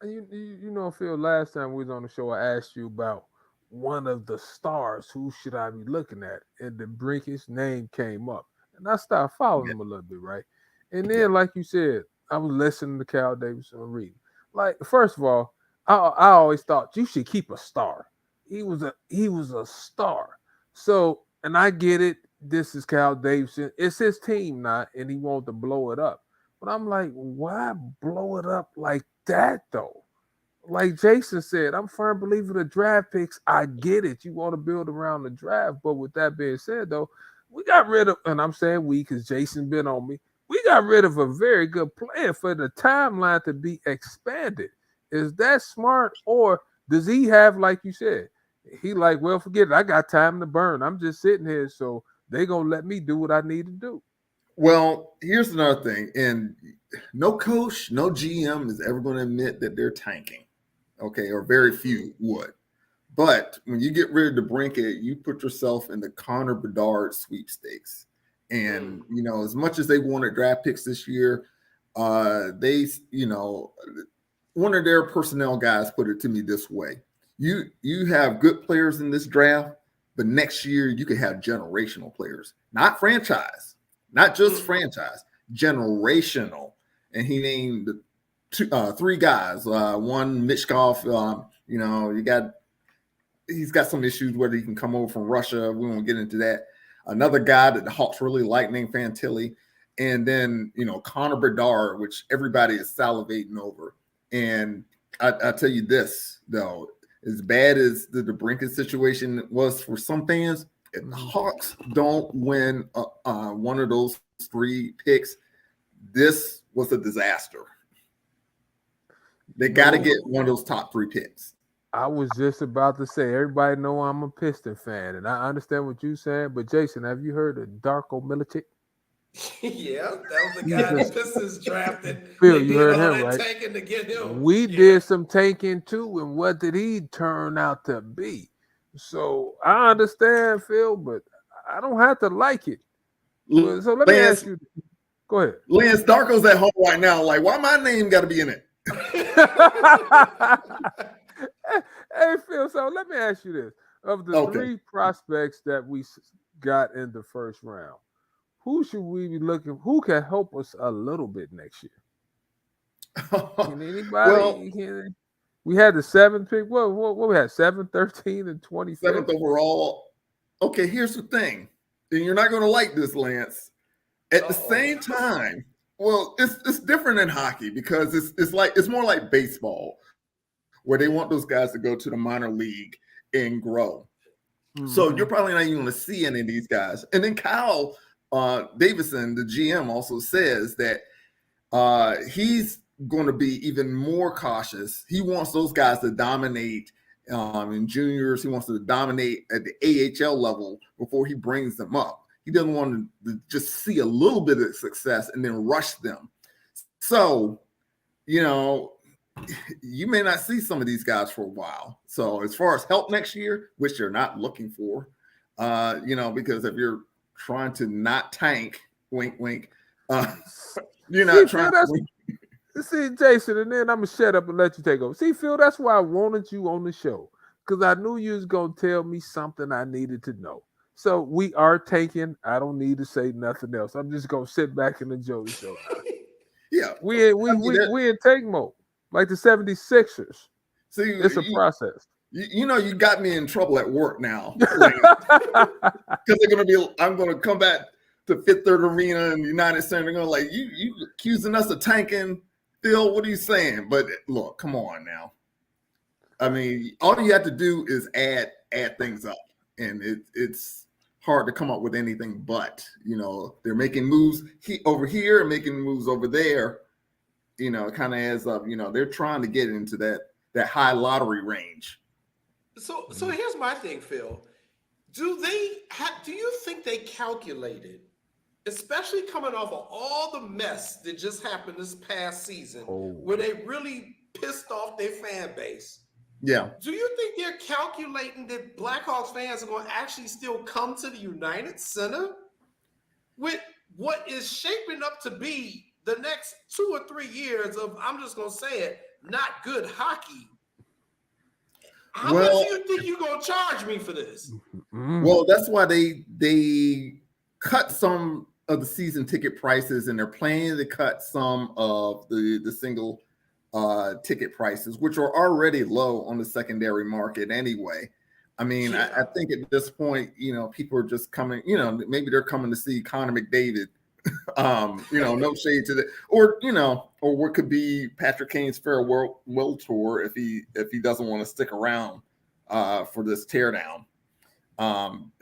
You know, Phil, last time we was on the show, I asked you about one of the stars. Who should I be looking at? And the Brink's name came up. And I started following him a little bit, right? And then, like you said, I was listening to Cal Davis and reading. Like, first of all, I always thought you should keep a star. He was a star. So, and I get it. This is Cal Davidson. It's his team now, and he wanted to blow it up. But I'm like, why blow it up like that, though? Like Jason said, I'm a firm believer the draft picks. I get it. You want to build around the draft. But with that being said, though, we got rid of, and I'm saying we because Jason been on me, we got rid of a very good player for the timeline to be expanded. Is that smart? Or does he have, like you said, he like, well, forget it. I got time to burn. I'm just sitting here, so they going to let me do what I need to do. Well, here's another thing. And no coach, no GM is ever going to admit that they're tanking. Okay, or very few would. But when you get rid of DeBrincat, you put yourself in the Connor Bedard sweepstakes. And, you know, as much as they wanted draft picks this year, they, you know, one of their personnel guys put it to me this way. You have good players in this draft, but next year you could have generational players, not franchise, not just franchise, generational. And he named three guys. One, Mishkov, you know, he's got some issues whether he can come over from Russia. We won't get into that. Another guy that the Hawks really like named Fantilli. And then, you know, Connor Bedard, which everybody is salivating over. And I tell you this, though, as bad as the DeBrincat situation was for some fans, if the Hawks don't win one of those three picks, this was a disaster. They got to get one of those top three picks. I was just about to say, everybody know I'm a Piston fan, and I understand what you're saying. But Jason, have you heard of Darko Milicic? Yeah, that was the guy the Pistons drafted. Phil, you heard him, right? Tanking to get him. We did some tanking too, and what did he turn out to be? So I understand, Phil, but I don't have to like it. So let me ask you. Go ahead. Lance, Darko's at home right now. Like, why my name got to be in it? Hey, Phil, so let me ask you this. Of the three prospects that we got in the first round, who should we be looking? Who can help us a little bit next year? Can anybody? We had the 7th pick. What we had? 7, 13, and 25. 7th overall. Okay, here's the thing. And you're not going to like this, Lance. At the same time, well, it's different in hockey because it's more like baseball, where they want those guys to go to the minor league and grow. Mm-hmm. So you're probably not even going to see any of these guys. And then Kyle Davison, the GM, also says that he's going to be even more cautious. He wants those guys to dominate in juniors. He wants to dominate at the AHL level before he brings them up. He doesn't want to just see a little bit of success and then rush them. So, you know, you may not see some of these guys for a while. So as far as help next year, which you're not looking for, you know, because if you're trying to not tank, wink, wink, you're not trying to. See, Jason, and then I'm going to shut up and let you take over. See, Phil, that's why I wanted you on the show, because I knew you was going to tell me something I needed to know. So we are tanking. I don't need to say nothing else. I'm just going to sit back and enjoy the show. Yeah. We in tank mode, like the 76ers. See, it's a process. You know, you got me in trouble at work now. Because I'm going to come back to Fifth Third Arena and United Center. They're going to like, you accusing us of tanking. Phil, what are you saying? But look, come on now. I mean, all you have to do is add things up. And it's hard to come up with anything but, you know, they're making moves over here and making moves over there. You know, it kind of adds up. You know, they're trying to get into that high lottery range. So here's my thing, Phil. Do you think they calculated, especially coming off of all the mess that just happened this past season, where they really pissed off their fan base? Yeah. Do you think they're calculating that Blackhawks fans are going to actually still come to the United Center? with what is shaping up to be the next 2 or 3 years of, I'm just going to say it, not good hockey. How much do you think you're going to charge me for this? Well, that's why they cut some of the season ticket prices, and they're planning to cut some of the single ticket prices, which are already low on the secondary market anyway. I mean, I think at this point, people are just coming, maybe they're coming to see Connor McDavid, no shade to that, or what could be Patrick Kane's farewell tour if he doesn't want to stick around for this teardown.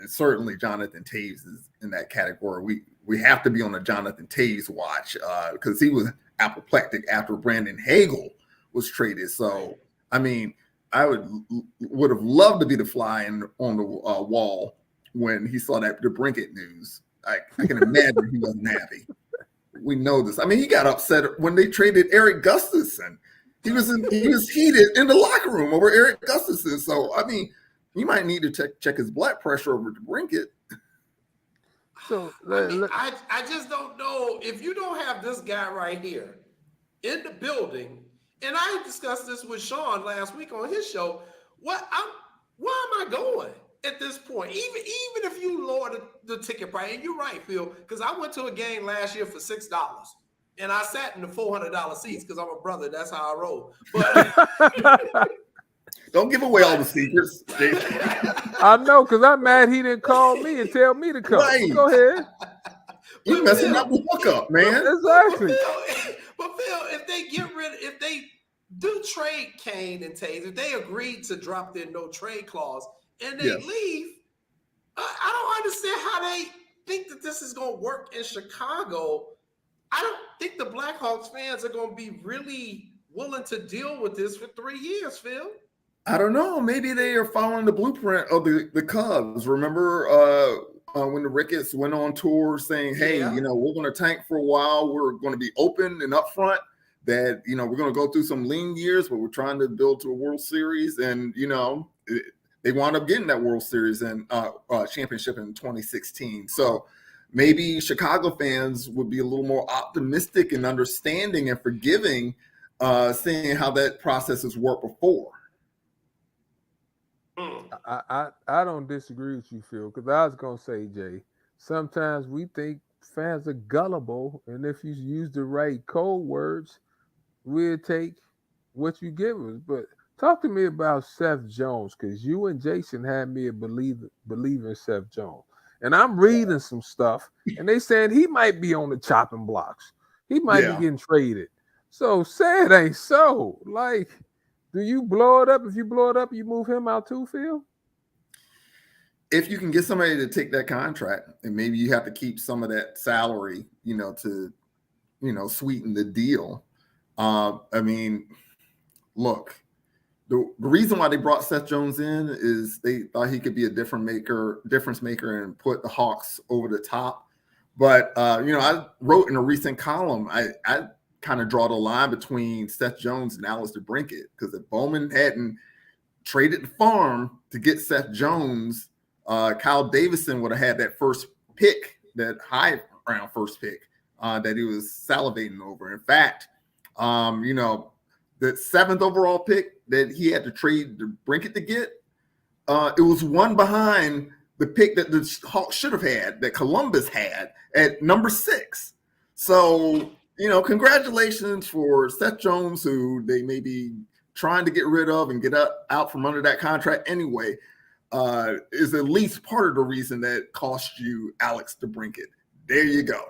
Certainly Jonathan Toews is in that category. We have to be on the Jonathan Toews watch because he was apoplectic after Brandon Hagel was traded. So, I mean, I would have loved to be the fly on the wall when he saw the Brinkett news. I can imagine he wasn't happy. We know this. I mean, he got upset when they traded Eric Gustafsson. He was heated in the locker room over Eric Gustafsson. So, I mean, you might need to check his blood pressure over to Brinkett. So I just don't know if you don't have this guy right here in the building. And I discussed this with Sean last week on his show. Where am I going at this point? Even if you lower the ticket price, and you're right, Phil, because I went to a game last year for $6, and I sat in the $400 seats because I'm a brother. That's how I roll. But don't give away all the secrets. I know, because I'm mad he didn't call me and tell me to come. Right. Go ahead. You're messing up the hookup, man. Exactly. But Phil, if they do trade Kane and Toews, if they agreed to drop their no trade clause and they leave, I don't understand how they think that this is going to work in Chicago. I don't think the Blackhawks fans are going to be really willing to deal with this for 3 years, Phil. I don't know. Maybe they are following the blueprint of the Cubs. Remember when the Ricketts went on tour saying, hey, we're going to tank for a while. We're going to be open and upfront that, we're going to go through some lean years, but we're trying to build to a World Series. And, they wound up getting that World Series and championship in 2016. So maybe Chicago fans would be a little more optimistic and understanding and forgiving, seeing how that process has worked before. I don't disagree with you, Phil, because I was going to say, Jay, sometimes we think fans are gullible, and if you use the right code words, we'll take what you give us. But talk to me about Seth Jones, because you and Jason had me believe in Seth Jones. And I'm reading some stuff, and they saying he might be on the chopping blocks. He might be getting traded. So say it ain't so. Like, do you blow it up? If you blow it up, you move him out too, Phil? If you can get somebody to take that contract, and maybe you have to keep some of that salary, to, sweeten the deal. I mean, look, the reason why they brought Seth Jones in is they thought he could be a difference maker and put the Hawks over the top. But, I wrote in a recent column, I kind of draw the line between Seth Jones and Alistair Brinkett, because if Bowman hadn't traded the farm to get Seth Jones, Kyle Davison would have had that first pick, that high round first pick that he was salivating over. In fact, the 7th overall pick that he had to trade to Brinkett to get, it was one behind the pick that the Hawks should have had, that Columbus had at number 6. So, congratulations for Seth Jones, who they may be trying to get rid of and get out from under that contract anyway, is at least part of the reason that cost you Alex DeBrincat. There you go.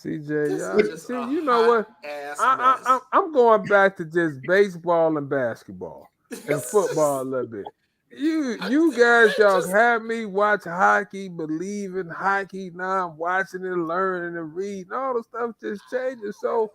CJ, see, you know what? I'm going back to just baseball and basketball and football a little bit. You guys, y'all have me watch hockey, believe in hockey. Now I'm watching and learning and reading. All the stuff just changes. So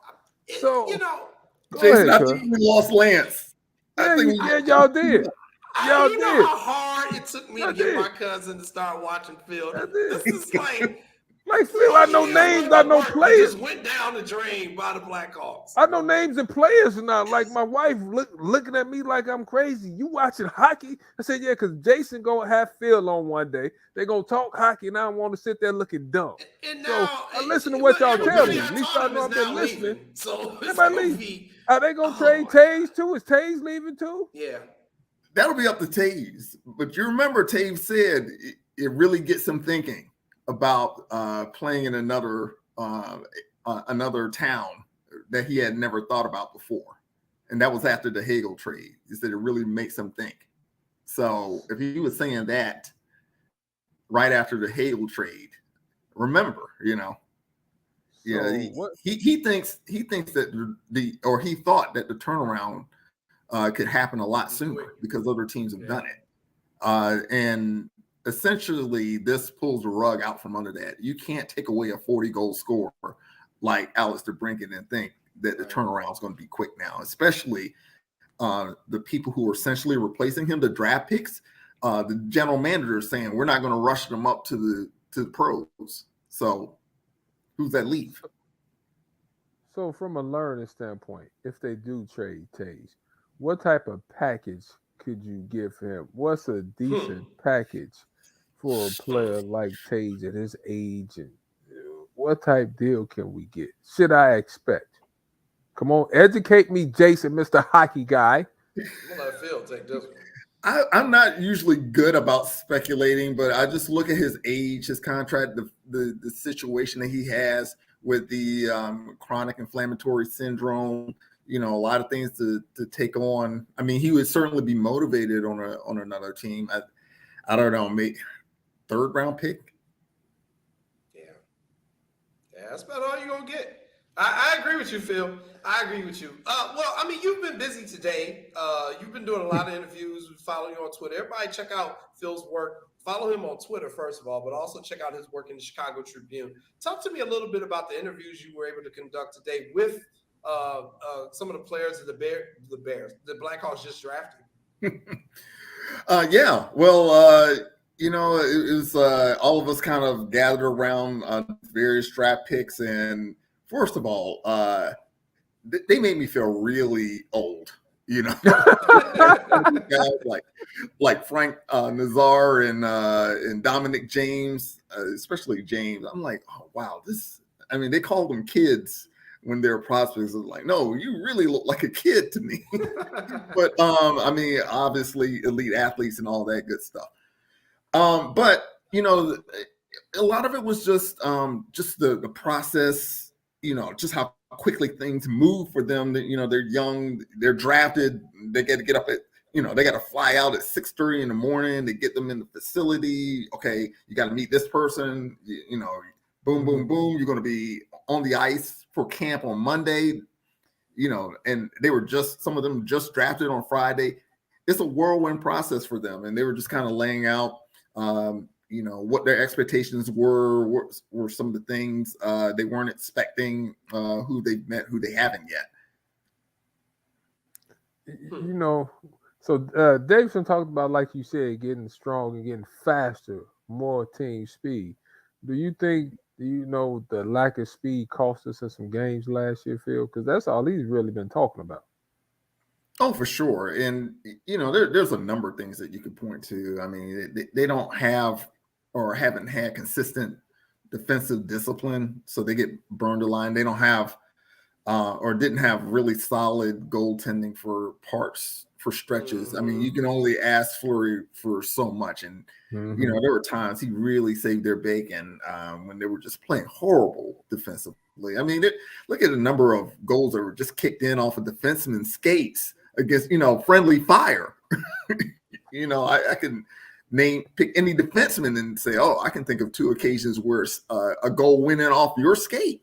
Jason, I think we lost Lance. Y'all did. Y'all did. Know how hard it took me to get my cousin to start watching Phil. This is like Like, Phil, I know names, I know players. Just went down the drain by the Blackhawks. I know names and players now. Like, my wife looking at me like I'm crazy. You watching hockey? I said, yeah, because Jason gonna have Phil on one day. They're gonna talk hockey, and I don't want to sit there looking dumb. And so now, I listen to what y'all tell me. At least I know I've been been listening. So everybody leave. Are they gonna trade Taves too? Is Taves leaving too? Yeah. That'll be up to Taves. But you remember Taves said it really gets him thinking about playing in another town that he had never thought about before. And that was after the Hagel trade. He said it really makes him think. So if he was saying that right after the Hagel trade, remember, he thinks that he thought that the turnaround could happen a lot sooner because other teams have done it. And essentially, this pulls the rug out from under that. You can't take away a 40-goal scorer like Alistair Brinket and think that the turnaround is going to be quick now, especially the people who are essentially replacing him, the draft picks. The general manager is saying we're not going to rush them up to the pros. So who's that leave? So from a learning standpoint, if they do trade Taves, what type of package could you give him? What's a decent package for a player like Taves at his age, and what type deal can we get? Should I expect? Come on, educate me, Jason, Mr. Hockey Guy. I'm gonna let Phil take this one. I'm not usually good about speculating, but I just look at his age, his contract, the situation that he has with the chronic inflammatory syndrome. A lot of things to take on. I mean, he would certainly be motivated on another team. I don't know, maybe third round pick. Yeah, that's about all you're gonna get. I agree with you, Phil. I agree with you. Well, I mean, you've been busy today. You've been doing a lot of interviews. We follow you on Twitter. Everybody check out Phil's work. Follow him on Twitter, first of all, but also check out his work in the Chicago Tribune. Talk to me a little bit about the interviews you were able to conduct today with some of the players of the Blackhawks just drafted. Yeah. Well, it was all of us kind of gathered around various draft picks. And first of all, they made me feel really old, guys like Frank Nazar and Dominic James, especially James. I'm like, oh, wow, they called them kids when they're prospects. Like, no, you really look like a kid to me. But obviously elite athletes and all that good stuff. But a lot of it was just the process, just how quickly things move for them. That they're young, they're drafted, they got to get up at they got to fly out at 6:30 in the morning. They get them in the facility. Okay, you got to meet this person. Boom, boom, boom. You're going to be on the ice for camp on Monday. And they were some of them just drafted on Friday. It's a whirlwind process for them, and they were just kind of laying out what their expectations were some of the things they weren't expecting, who they've met, who they haven't yet. So Davidson talked about, like you said, getting strong and getting faster, more team speed. Do you think, the lack of speed cost us in some games last year, Phil? Because that's all he's really been talking about. Oh, for sure. And, there's a number of things that you could point to. I mean, they don't have or haven't had consistent defensive discipline, so they get burned a line. They don't have or didn't have really solid goaltending for stretches. I mean, you can only ask Fleury for so much. And, there were times he really saved their bacon when they were just playing horrible defensively. I mean, look at the number of goals that were just kicked in off of defensemen's skates against, friendly fire. I can pick any defenseman and say, oh, I can think of two occasions where a goal went in off your skate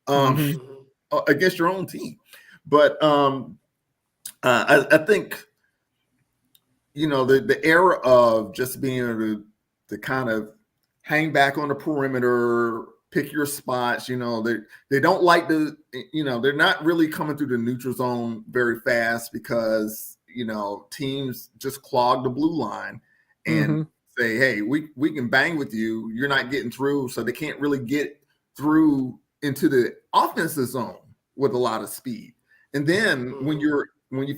against your own team. But I think, the era of just being able to kind of hang back on the perimeter, pick your spots, they don't like they're not really coming through the neutral zone very fast because, teams just clog the blue line. And say, hey, we can bang with you. You're not getting through, so they can't really get through into the offensive zone with a lot of speed. And then when you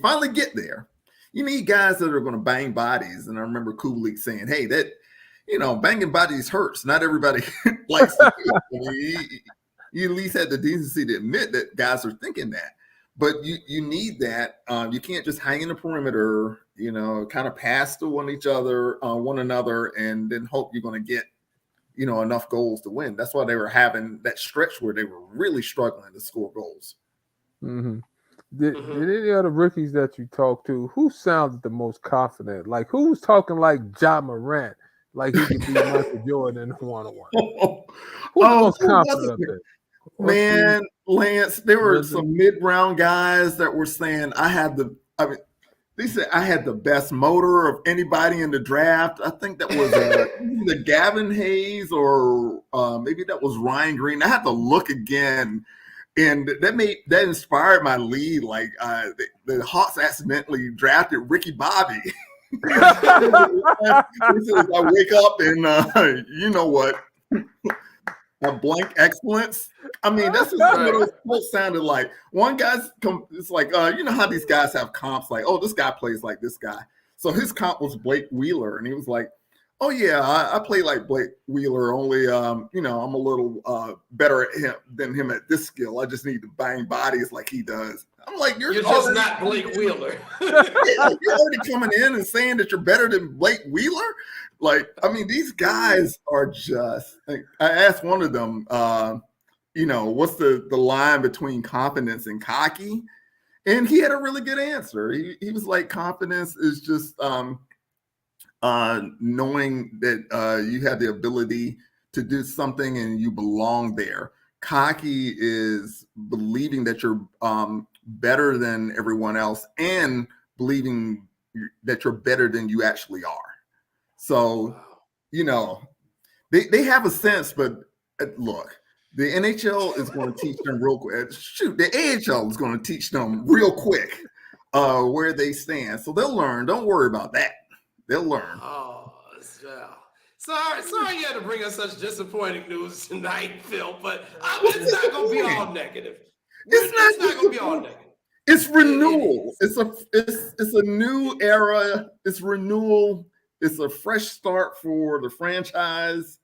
finally get there, you need guys that are going to bang bodies. And I remember Kubelik saying, hey, that, banging bodies hurts. Not everybody likes to do it. I mean, you at least had the decency to admit that guys are thinking that. But you need that. You can't just hang in the perimeter, kind of pass to one another, and then hope you're going to get, enough goals to win. That's why they were having that stretch where they were really struggling to score goals. Mm-hmm. Did any other rookies that you talked to, who sounded the most confident? Like, who was talking like Ja Morant, like he could be Michael Jordan in one-on-one? Who's the most confident of it? Man, Lance, there were some mid-round guys that were saying they said I had the best motor of anybody in the draft. I think that was either Gavin Hayes or maybe that was Ryan Green. I had to look again. And that inspired my lead. Like the Hawks accidentally drafted Ricky Bobby. I wake up and you know what? A blank excellence. I mean, that's just what those quotes sounded like. One guy's it's like you know how these guys have comps like, oh, this guy plays like this guy. So his comp was Blake Wheeler, and he was like, oh yeah, I play like Blake Wheeler, only I'm a little better than him at this skill. I just need to bang bodies like he does. I'm like, you're just not Blake Wheeler. You're already coming in and saying that you're better than Blake Wheeler. Like, I mean, these guys are just. Like, I asked one of them, what's the line between confidence and cocky, and he had a really good answer. He was like, confidence is just knowing that you have the ability to do something and you belong there. Cocky is believing that you're better than everyone else and believing that you're better than you actually are. So, they have a sense, but look, the NHL is going to teach them real quick. Shoot, the AHL is going to teach them real quick where they stand. So they'll learn. Don't worry about that. They'll learn. Oh, sorry you had to bring us such disappointing news tonight, Phil, but it's not going to be all negative. It's not going to be all negative. It's renewal. It's a new era. It's renewal. It's a fresh start for the franchise.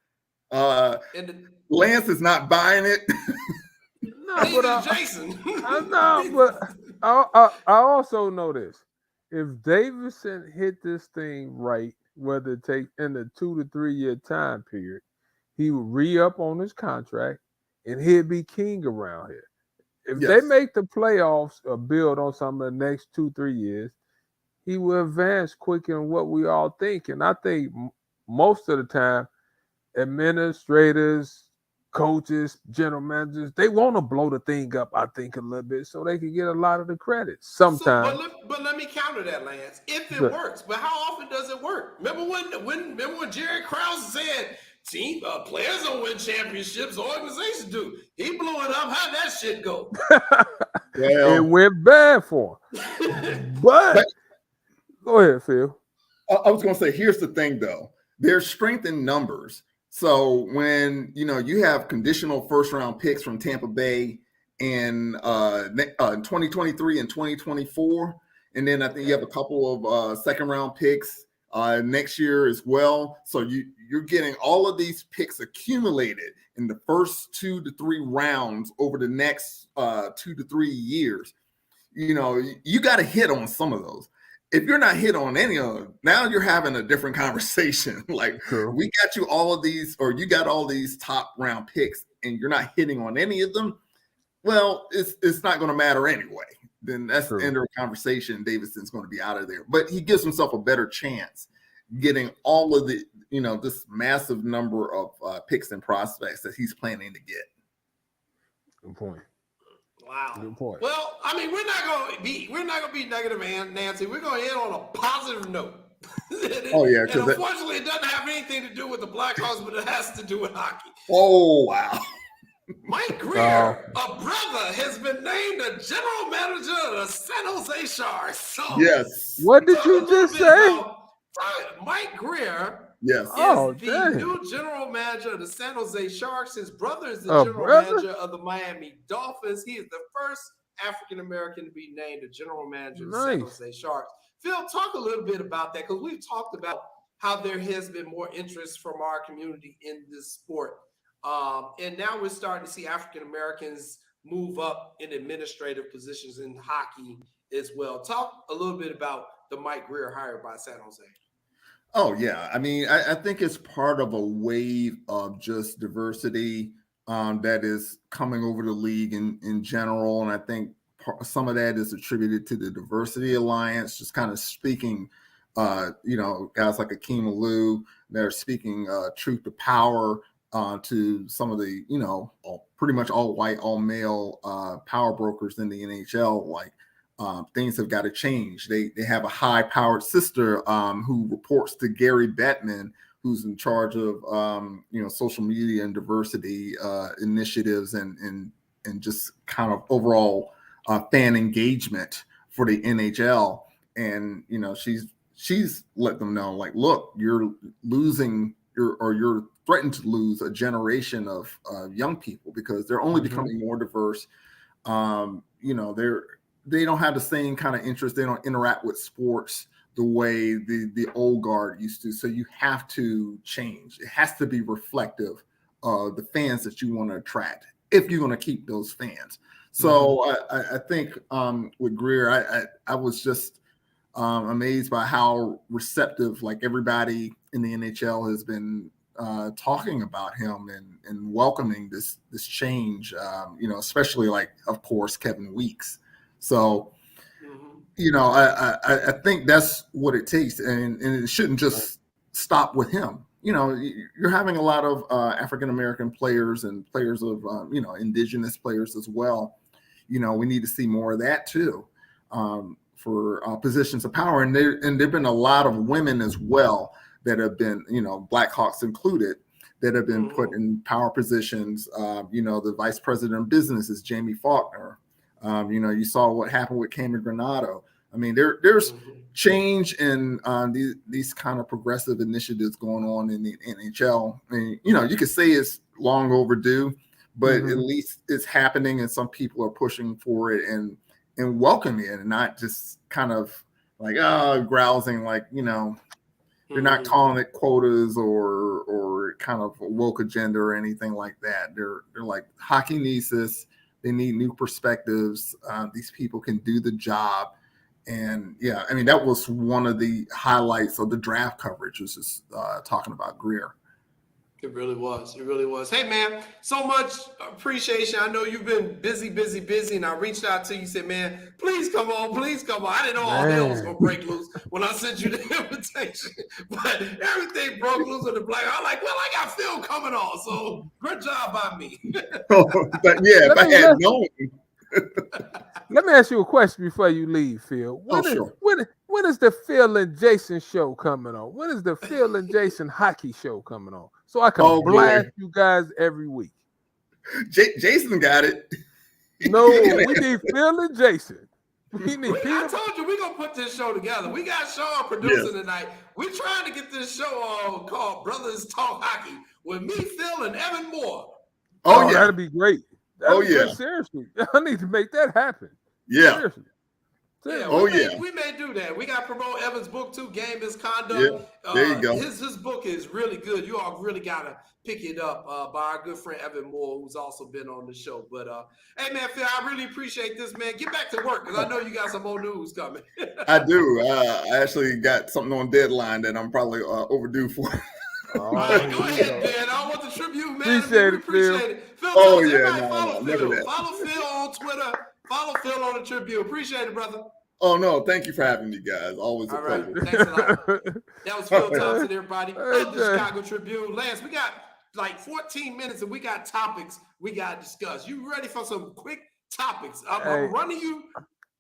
Lance is not buying it. Jason. But I also know this. If Davidson hit this thing right, whether it takes in the 2 to 3 year time period, he would re-up on his contract and he'd be king around here. If they make the playoffs or build on some of the next 2-3 years, he will advance quicker than what we all think. And I think most of the time, administrators, coaches, general managers, they want to blow the thing up, I think, a little bit so they can get a lot of the credit sometimes. But let me counter that, Lance. If it works, but how often does it work? Remember when Jerry Krause said players don't win championships, organizations do. He blew it up. How'd that shit go? It went bad for him. But go ahead, Phil. I was going to say, here's the thing, though. There's strength in numbers. So when, you have conditional first-round picks from Tampa Bay in 2023 and 2024, and then I think you have a couple of second-round picks next year as well. So you're getting all of these picks accumulated in the first 2 to 3 rounds over the next 2 to 3 years. You got to hit on some of those. If you're not hit on any of them, now you're having a different conversation. Like, we got you all of these, or you got all these top round picks, and you're not hitting on any of them. Well, it's not going to matter anyway. Then that's the end of the conversation. Davidson's going to be out of there, but he gives himself a better chance getting all of the, this massive number of picks and prospects that he's planning to get. Good point. Wow. Good point. Well, I mean, we're not going to be negative, Nancy. We're going to end on a positive note. Oh yeah, and unfortunately, it doesn't have anything to do with the Blackhawks, but it has to do with hockey. Oh wow. Mike Greer, a brother, has been named the general manager of the San Jose Sharks. So, yes. What did you just say? Mike Greer Yes. Oh, is the dang. new general manager of the San Jose Sharks. His brother is the Oh, general brother? manager of the Miami Dolphins. He is the first African American to be named the general manager of the San Nice. Jose Sharks. Phil, talk a little bit about that, because we've talked about how there has been more interest from our community in this sport. And now we're starting to see African Americans move up in administrative positions in hockey as well. Talk a little bit about the Mike Greer hire by San Jose. Oh yeah, I mean, I think it's part of a wave of just diversity that is coming over the league in general, and I think some of that is attributed to the Diversity Alliance, just kind of speaking, guys like Akeem Alou that are speaking truth to power to some of the, pretty much all white, all male power brokers in the NHL, like. Things have got to change. They have a high-powered sister who reports to Gary Bettman, who's in charge of social media and diversity initiatives and just kind of overall fan engagement for the NHL. And she's let them know, like, look, you're losing you're threatened to lose a generation of young people because they're only becoming more diverse. They don't have the same kind of interest. They don't interact with sports the way the old guard used to. So you have to change. It has to be reflective of the fans that you want to attract if you're going to keep those fans. So I think with Greer, I was just amazed by how receptive, like, everybody in the NHL has been talking about him and welcoming this change, especially, like, of course, Kevin Weeks. So, I think that's what it takes, and it shouldn't just stop with him. You're having a lot of African American players and players of indigenous players as well. We need to see more of that too for positions of power, and there've been a lot of women as well that have been, Blackhawks included, that have been put in power positions. The vice president of business is Jamie Faulkner. You saw what happened with Cameron Granato. I mean, there's change in these kind of progressive initiatives going on in the NHL. I mean, you could say it's long overdue, but at least it's happening, and some people are pushing for it and welcoming it, and not just kind of like grousing, like, they're not calling it quotas or kind of a woke agenda or anything like that. They're like, hockey needs this. They need new perspectives. These people can do the job. And yeah, I mean, that was one of the highlights of the draft coverage, was just talking about Greer. It really was. It really was. Hey, man, so much appreciation. I know you've been busy, and I reached out to you, said, man, please come on. I didn't know all hell was going to break loose when I sent you the invitation, but everything broke loose in the black. I'm like, well, I got Phil coming on, so good job by me. But yeah, if I had known. Let me ask you a question before you leave, Phil. When is the Phil and Jason show coming on? When is the Phil and Jason hockey show coming on? So I can blast you guys every week. Jason got it. No, we need Phil and Jason. We need I told you we're going to put this show together. We got Sean producing tonight. We're trying to get this show called Brothers Talk Hockey with me, Phil, and Evan Moore. Oh yeah. That'd be great. Seriously. I need to make that happen. Yeah. Seriously. Yeah, we may do that. We got to promote Evan's book too, Game Misconduct. Yeah, there you go. His book is really good. You all really got to pick it up by our good friend Evan Moore, who's also been on the show. But hey, man, Phil, I really appreciate this, man. Get back to work, because I know you got some more news coming. I do. I actually got something on deadline that I'm probably overdue for. All right, go ahead, man. I want the Tribune, man. Appreciate it. Phil, follow Phil. Follow Phil on Twitter. Follow Phil on the Tribune. Appreciate it, brother. Oh, no. Thank you for having me, guys. Always a pleasure. Right. Thanks a lot. That was Phil Thompson, everybody. Of the Chicago Tribune. Lance, we got like 14 minutes, and we got topics we got to discuss. You ready for some quick topics? I'm running you.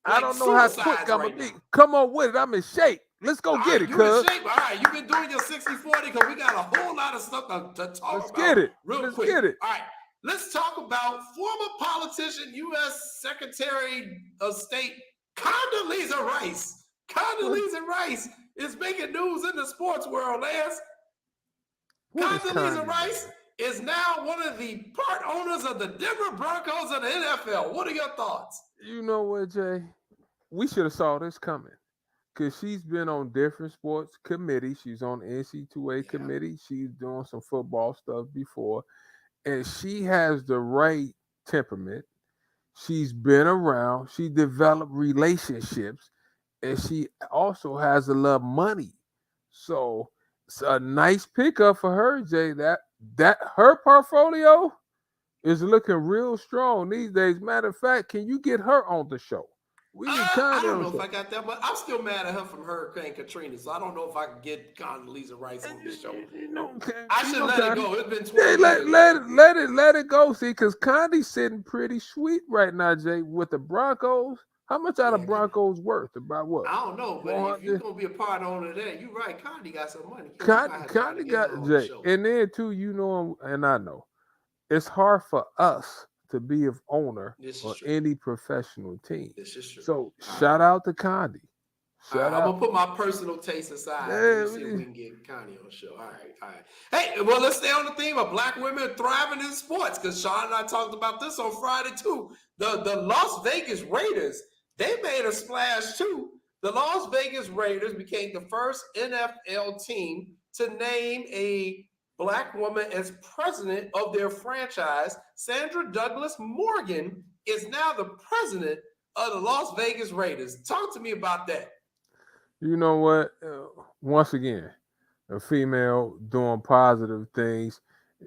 I don't know how quick I'm going to be. Come on with it. I'm in shape. Let's go get it, cuz. You in shape? All right. You've been doing your 60-40, because we got a whole lot of stuff to talk about. Let's get it. Real quick. Get it. All right. Let's talk about former politician, U.S. Secretary of State, Condoleezza Rice. Condoleezza Rice is making news in the sports world, Lance. Condoleezza Rice is now one of the part owners of the Denver Broncos of the NFL. What are your thoughts? You know what, Jay? We should have saw this coming. Because she's been on different sports committees. She's on NC2A committee. She's doing some football stuff before. And she has the right temperament. She's been around. She developed relationships. And she also has a lot of money. So it's a nice pickup for her, Jay. That her portfolio is looking real strong these days. Matter of fact, can you get her on the show? I don't know if I got that, but I'm still mad at her from Hurricane Katrina, so I don't know if I can get Condoleezza Rice on the show. I should let it go. It's been 20 years. Let it go. See, because Condi's sitting pretty sweet right now, Jay, with the Broncos. How much are the Broncos worth? About what? I don't know, but if you're gonna be a part owner of that, you're right. Condi got some money. Condi got Jay, and then too, you know, and I know it's hard for us to be an owner of any professional team. This is true. So shout out to Condi. I'm gonna put my personal taste aside and see if we can get Connie on the show. All right. Hey, well, let's stay on the theme of Black women thriving in sports, because Sean and I talked about this on Friday too. The Las Vegas Raiders, they made a splash too. The Las Vegas Raiders became the first NFL team to name a Black woman as president of their franchise. Sandra Douglas Morgan is now the president of the Las Vegas Raiders. Talk to me about that. You know what? Once again, a female doing positive things.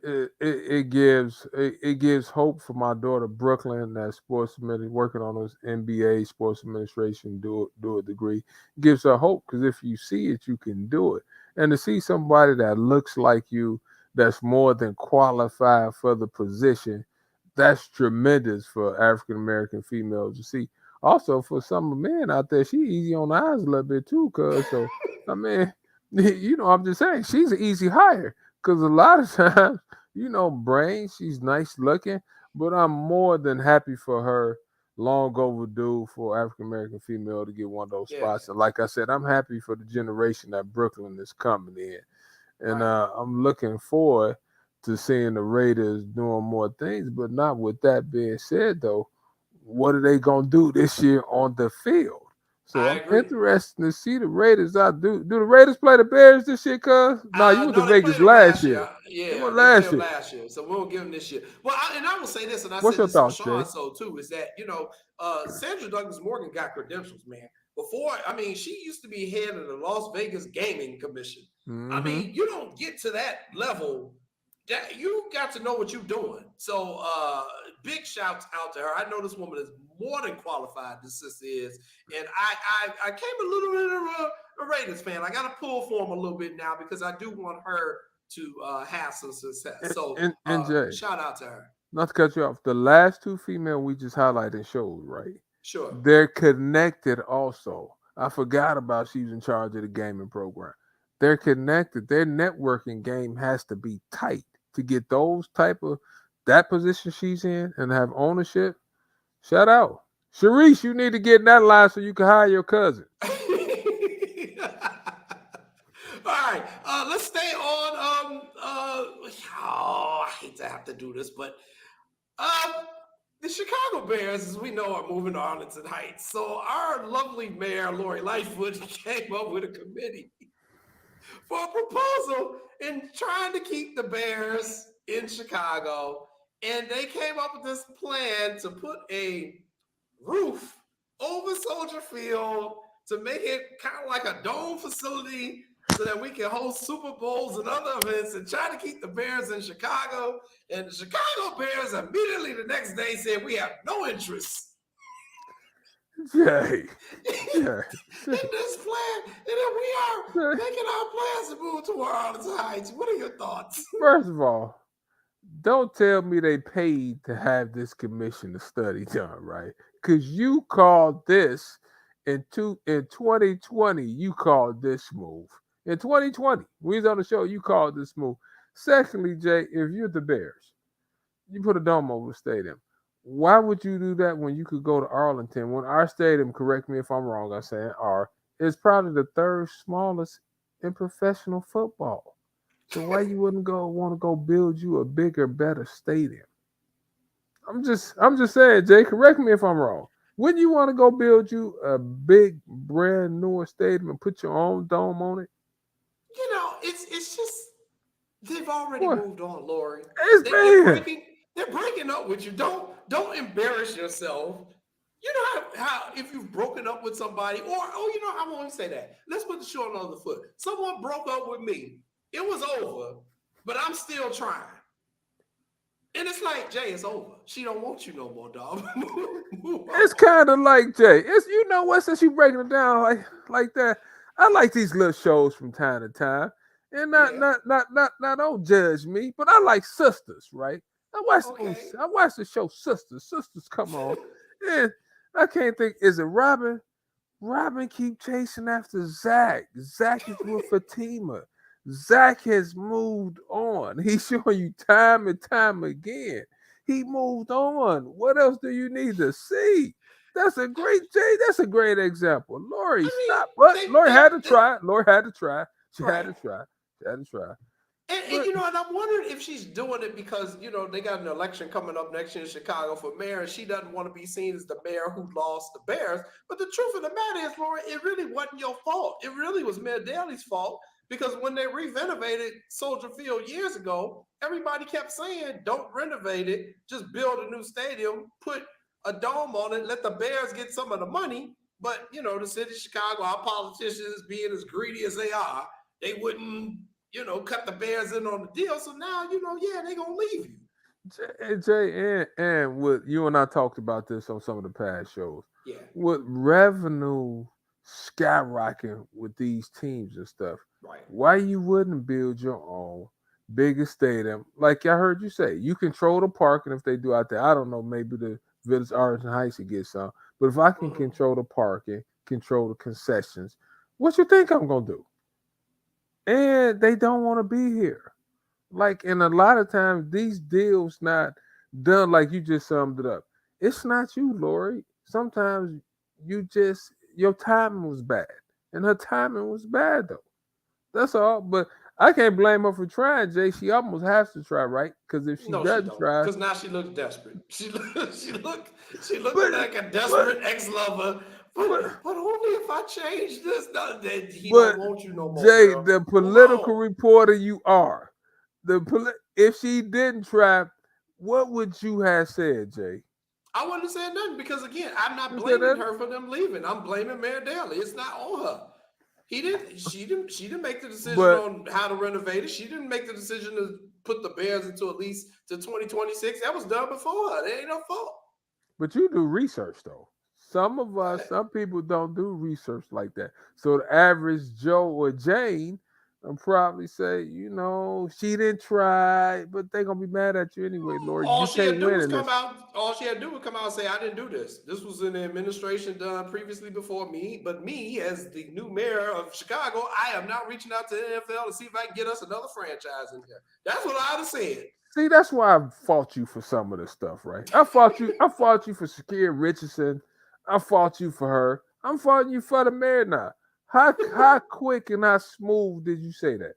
It gives hope for my daughter Brooklyn, that sports working on his MBA sports administration do a degree. It gives her hope, because if you see it, you can do it. And to see somebody that looks like you, that's more than qualified for the position, that's tremendous for African American females to see. Also, for some men out there, she easy on the eyes a little bit too, cuz. So, I mean, you know, I'm just saying, she's an easy hire, because a lot of times, you know, brain, she's nice looking, but I'm more than happy for her. Long overdue for African American female to get one of those spots. And like I said, I'm happy for the generation that Brooklyn is coming in. And I'm looking forward to seeing the Raiders doing more things. But not with that being said, though, what are they going to do this year on the field? So I'm interested to see the Raiders out. Do the Raiders play the Bears this year, cuz? No, you went to Vegas last year. Yeah, they went last year. So we'll give them this year. Well, I will say this, and I What's said your this on thoughts, Sean Jay? so too, is that, you know, Sandra Douglas Morgan got credentials, man. Before, I mean, she used to be head of the Las Vegas Gaming Commission. Mm-hmm. I mean, you don't get to that level. That you got to know what you're doing. So big shouts out to her. I know this woman is more than qualified, this sister is. And I came a little bit of a Raiders fan. I got to pull for him a little bit now, because I do want her to have some success. So and Jay, shout out to her. Not to cut you off, the last two female we just highlighted shows, right? Sure. They're connected also. I forgot about she's in charge of the gaming program. They're connected. Their networking game has to be tight to get those type of that position she's in and have ownership. Shout out. Sharice, you need to get in that line so you can hire your cousin. All right. Let's stay on I hate to have to do this, but the Chicago Bears, as we know, are moving to Arlington Heights. So our lovely mayor, Lori Lightfoot, came up with a committee for a proposal in trying to keep the Bears in Chicago. And they came up with this plan to put a roof over Soldier Field to make it kind of like a dome facility so that we can host Super Bowls and other events, and try to keep the Bears in Chicago. And the Chicago Bears immediately the next day said, we have no interest. Jay. In this plan, and then we are making our plans to move to Arlington Heights. What are your thoughts? First of all, don't tell me they paid to have this commission to study done, right? Because you called this in 2020, you called this move. In 2020, we was on the show, you called this move. Secondly, Jay, if you're the Bears, you put a dome over the stadium. Why would you do that when you could go to Arlington? When our stadium, correct me if I'm wrong, is probably the third smallest in professional football. So why you wouldn't want to go build you a bigger, better stadium? I'm just saying, Jay. Correct me if I'm wrong. Wouldn't you want to go build you a big, brand newer stadium and put your own dome on it? You know, it's just they've already What? moved on, Lori. It's man. They're breaking up with you. Don't embarrass yourself. You know how if you've broken up with somebody, or you know, I won't say that. Let's put the shoe on the other foot. Someone broke up with me. It was over, but I'm still trying. And it's like, Jay, it's over. She don't want you no more, dog. It's kind of like Jay. It's, you know what? Since you breaking it down like that, I like these little shows from time to time. And not don't judge me, but I like Sisters, right? I watched the show Sisters. Sisters come on. And I can't think, is it Robin? Robin keep chasing after Zach. Zach is with Fatima. Zach has moved on. He's showing you time and time again. He moved on. What else do you need to see? That's a great example. Lori, stop. But Lori had to try. She had to try. And you know, and I'm wondering if she's doing it because, you know, they got an election coming up next year in Chicago for mayor, and she doesn't want to be seen as the mayor who lost the Bears. But the truth of the matter is, Laura, it really wasn't your fault. It really was Mayor Daley's fault, because when they renovated Soldier Field years ago, everybody kept saying, don't renovate it, just build a new stadium, put a dome on it, let the Bears get some of the money. But, you know, the city of Chicago, our politicians being as greedy as they are, they wouldn't, you know, cut the Bears in on the deal. So now, you know, yeah, they're going to leave you. Jay, and what you and I talked about this on some of the past shows. Yeah. With revenue skyrocketing with these teams and stuff, right? Why you wouldn't build your own bigger stadium? Like I heard you say, you control the parking if they do out there. I don't know, maybe the Village Arlington Heights should get some. But if I can control the parking, control the concessions, what you think I'm going to do? And they don't want to be here. Like, and a lot of times these deals not done like you just summed it up. It's not you, Lori. Sometimes your timing was bad. And her timing was bad, though. That's all. But I can't blame her for trying, Jay. She almost has to try, right? Because if she doesn't try, because now she looks desperate. She looked like a desperate ex-lover. But only if I change this, then he don't want you no more. Jay, girl. the political reporter you are, if she didn't try, what would you have said, Jay? I wouldn't have said nothing because, again, I'm not blaming her for them leaving. I'm blaming Mayor Daley. It's not on her. She didn't make the decision on how to renovate it. She didn't make the decision to put the Bears into at least to 2026. That was done before her. It ain't her fault. But you do research, though. Some people don't do research like that. So the average Joe or Jane will probably say, you know, she didn't try, but they're going to be mad at you anyway, Lord. All she had to do was come out and say, I didn't do this. This was an administration done previously before me. But me, as the new mayor of Chicago, I am now reaching out to the NFL to see if I can get us another franchise in here. That's what I would have said. See, that's why I fought you for some of this stuff, right? I fought you for Shakira Richardson. I fought you for her. I'm fighting you for the mayor now. How quick and how smooth did you say that?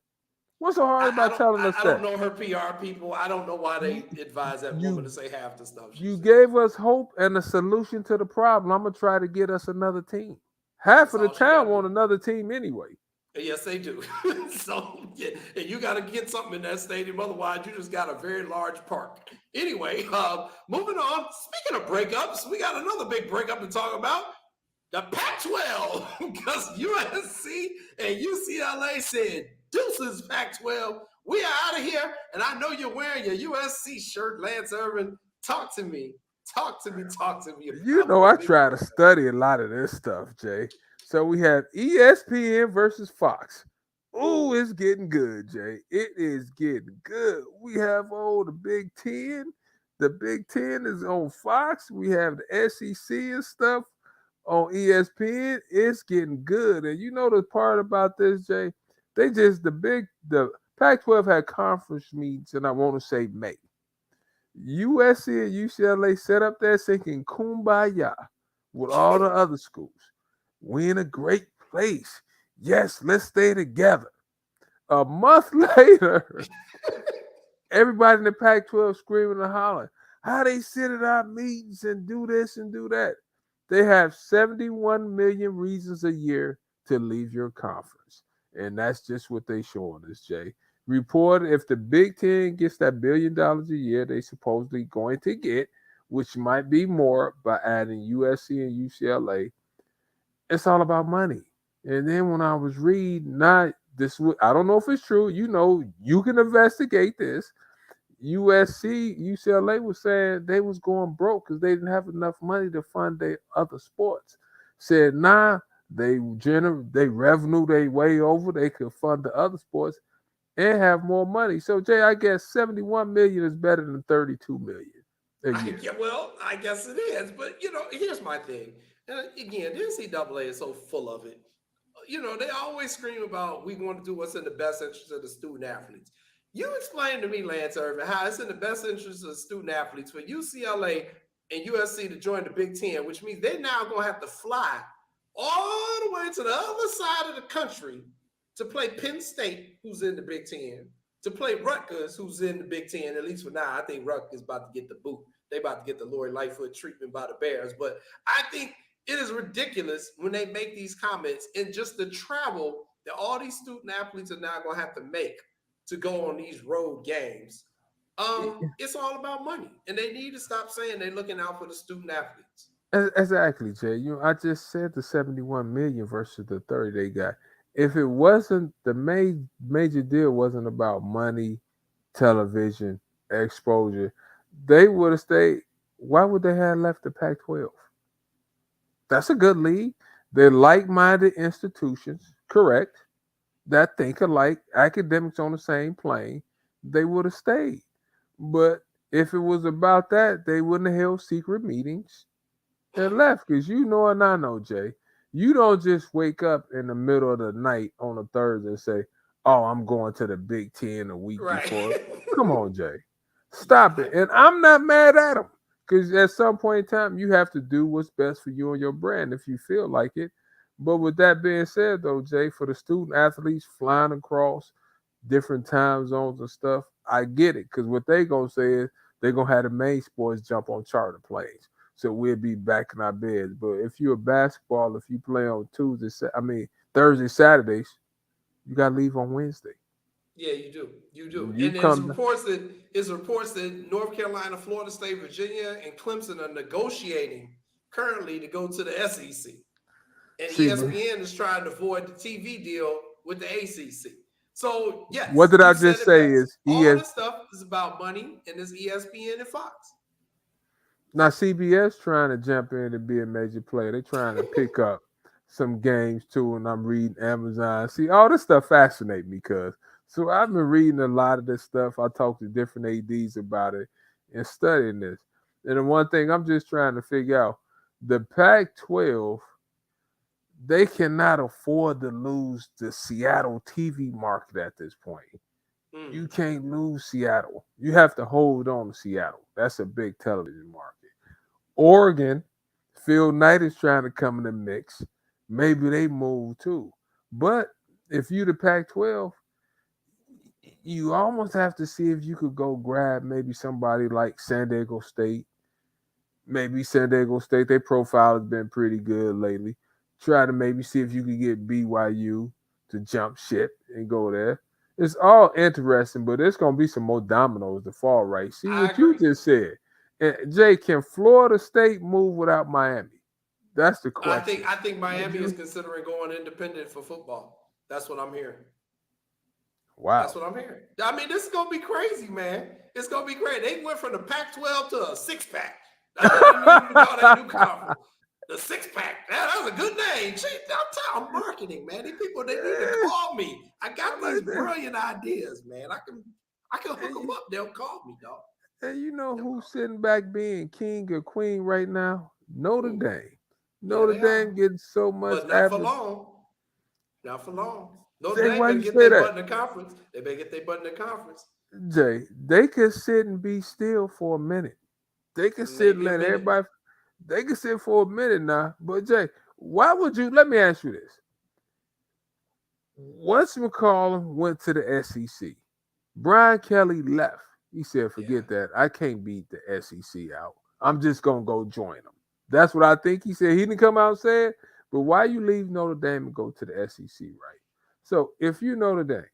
What's so hard about telling us that? I don't know her PR people. I don't know why they advise that woman to say half the stuff. You gave us hope and a solution to the problem. I'm going to try to get us another team. Half of the town want another team anyway. Yes, they do. So, yeah, and you got to get something in that stadium. Otherwise, you just got a very large park. Anyway, moving on. Speaking of breakups, we got another big breakup to talk about. The Pac-12, because USC and UCLA said, deuces, Pac-12, we are out of here. And I know you're wearing your USC shirt, Lance Irvin. Talk to me. You know, I try to study a lot of this stuff, Jay. So we have ESPN versus Fox. Ooh, it's getting good, Jay. It is getting good. We have the Big Ten. The Big Ten is on Fox. We have the SEC and stuff on ESPN. It's getting good. And you know the part about this, Jay? The Pac-12 had conference meetings, and I want to say May. USC and UCLA set up there thinking kumbaya with all the other schools. We in a great place. Yes, let's stay together. A month later, everybody in the Pac-12 screaming and hollering, how they sit at our meetings and do this and do that. They have 71 million reasons a year to leave your conference. And that's just what they showing us, Jay. Report if the Big Ten gets that $1 billion a year they supposedly going to get, which might be more by adding USC and UCLA, it's all about money. And then when I was reading, not this, I don't know if it's true. You know, you can investigate this. USC, UCLA was saying they was going broke because they didn't have enough money to fund their other sports. Said, nah, they revenue they way over. They could fund the other sports and have more money. So, Jay, I guess 71 million is better than 32 million a year. Well, I guess it is. But, here's my thing. And again, the NCAA is so full of it. They always scream about we want to do what's in the best interest of the student athletes. You explain to me, Lance Irvin, how it's in the best interest of student athletes for UCLA and USC to join the Big Ten, which means they're now going to have to fly all the way to the other side of the country to play Penn State, who's in the Big Ten, to play Rutgers, who's in the Big Ten, at least for now. I think Rutgers is about to get the boot. They about to get the Lori Lightfoot treatment by the Bears. But I think it is ridiculous when they make these comments and just the travel that all these student athletes are now going to have to make to go on these road games. It's all about money, and they need to stop saying they're looking out for the student athletes. Exactly, Jay. I just said the 71 million versus the 30 they got. If it wasn't, the major deal wasn't about money, television, exposure, they would have stayed. Why would they have left the Pac-12? That's a good league. They're like-minded institutions, correct, that think alike, academics on the same plane. They would have stayed. But if it was about that, they wouldn't have held secret meetings and left. Because you know and I know, Jay, you don't just wake up in the middle of the night on a Thursday and say, oh, I'm going to the Big Ten a week before. Come on, Jay. Stop it. And I'm not mad at them. Because at some point in time, you have to do what's best for you and your brand if you feel like it. But with that being said, though, Jay, for the student athletes flying across different time zones and stuff, I get it. Because what they going to say is they're going to have the main sports jump on charter planes. So we'll be back in our beds. But if you're a basketball, if you play on Thursday, Saturdays, you got to leave on Wednesday. Yeah, you do. You do. And there's reports that North Carolina, Florida State, Virginia, and Clemson are negotiating currently to go to the SEC. And ESPN is trying to avoid the TV deal with the ACC. So, yes. What did I just say is all this stuff is about money, and it's ESPN and Fox. Now, CBS trying to jump in and be a major player. They're trying to pick up some games, too, and I'm reading Amazon. See, all this stuff fascinates me because so I've been reading a lot of this stuff. I talked to different ADs about it and studying this. And the one thing I'm just trying to figure out, the Pac-12, they cannot afford to lose the Seattle TV market at this point. You can't lose Seattle. You have to hold on to Seattle. That's a big television market. Oregon, Phil Knight is trying to come in the mix. Maybe they move too. But if you the Pac-12, you almost have to see if you could go grab maybe somebody like San Diego State. Maybe San Diego State, their profile has been pretty good lately. Try to maybe see if you could get BYU to jump ship and go there. It's all interesting, but there's going to be some more dominoes to fall, right? See what you just said. And Jay, can Florida State move without Miami? That's the question. I think Miami is considering going independent for football. That's what I'm hearing. Wow. That's what I'm hearing. I mean, this is going to be crazy, man. It's going to be great. They went from the Pac-12 to a six-pack. That's what I mean. Call that new conference. The six-pack. That was a good name. I'm marketing, man. These people, they need to call me. I got these brilliant ideas, man. I can hook them up. They'll call me, dog. And you know who's sitting back being king or queen right now? Notre Dame. Notre Dame getting so much. But not for long. Not for long. Notre Dame better get their butt in the conference. They better get their butt in the conference. Jay, they could sit and be still for a minute. They could sit and let everybody. They can sit for a minute now. But Jay, why would you? Let me ask you this. Once McCollum went to the SEC, Brian Kelly left. He said, forget that. I can't beat the SEC out. I'm just going to go join them. That's what I think he said. He didn't come out and say it, but why you leave Notre Dame and go to the SEC, right? So if you Notre Dame,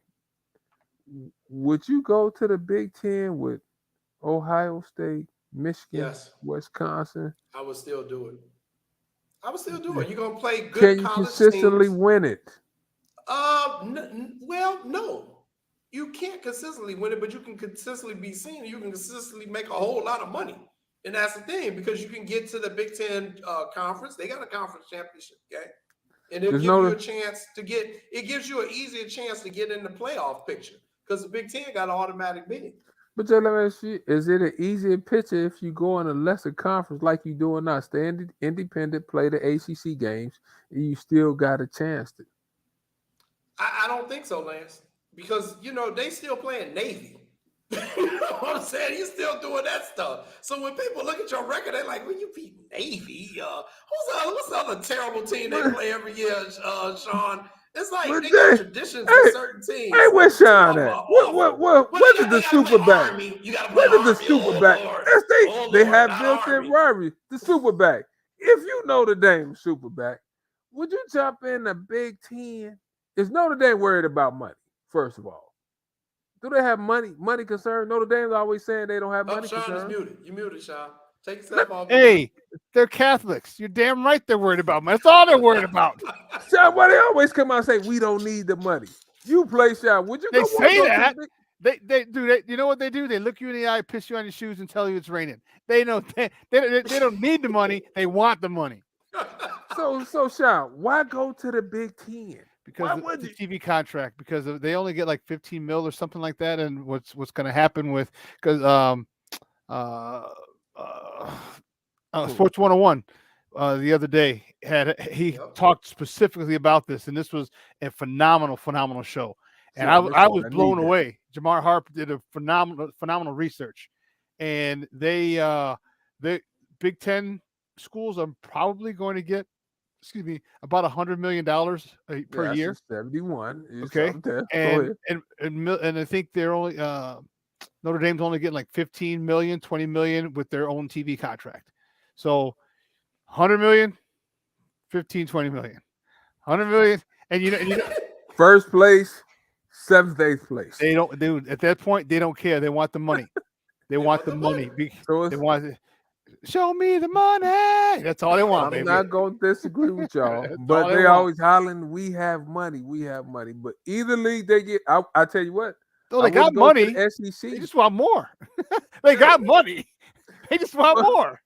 would you go to the Big Ten with Ohio State, Michigan, Wisconsin? I would still do it. You're going to play good Can you college consistently teams. win it? Well, no. You can't consistently win it, but you can consistently be seen. You can consistently make a whole lot of money. And that's the thing, because you can get to the Big Ten conference. They got a conference championship game. And it'll give you a chance to it gives you an easier chance to get in the playoff picture because the Big Ten got an automatic bid. But let me ask you, is it an easier picture if you go in a lesser conference like you doing now? Stay independent, play the ACC games, and you still got a chance to. I don't think so, Lance, because, they still playing Navy. You know what I'm saying? You're still doing that stuff. So when people look at your record, they're like, well, you beat Navy. What's the other terrible team they play every year, Sean? It's like they got traditions with certain teams. Hey, where's Sean at? What is the Super Bag? What is the Super Bag? They have built-in rivalry. The Super Bag. If you Notre Dame Super Bag, would you jump in the Big Ten? Is Notre Dame worried about money, first of all? Do they have money concern? Notre Dame's always saying they don't have money Sean concern. Is muted. You muted, Sean. Take yourself off. Hey, they're Catholics. You're damn right they're worried about money. That's all they're worried about. Sean, why they always come out and say we don't need the money? You play, Sean. Would you? They say that. They do. You know what they do? They look you in the eye, piss you on your shoes, and tell you it's raining. They know they don't need the money. They want the money. So Sean, why go to the Big Ten? Because of the TV contract, because they only get like 15 mil or something like that, and what's going to happen with because Sports 101 the other day talked specifically about this, and this was a phenomenal show, and I was blown away. Jamar Harp did a phenomenal research, and the Big Ten schools are probably going to get about $100 million per year. 71. Okay, and I think they're only Notre Dame's only getting like 15 million, 20 million with their own TV contract. So 100 million, 15, 20 million, 100 million, and you know first place, 7th, 8th place. They don't, dude. At that point, they don't care. They want the money. They want the money. They want it. Show me the money. That's all they want, baby. I'm not going to disagree with y'all, but they always hollering, we have money. But either league they get, I tell you what. Oh, they got money. The SEC. They just want more. They got money. They just want more.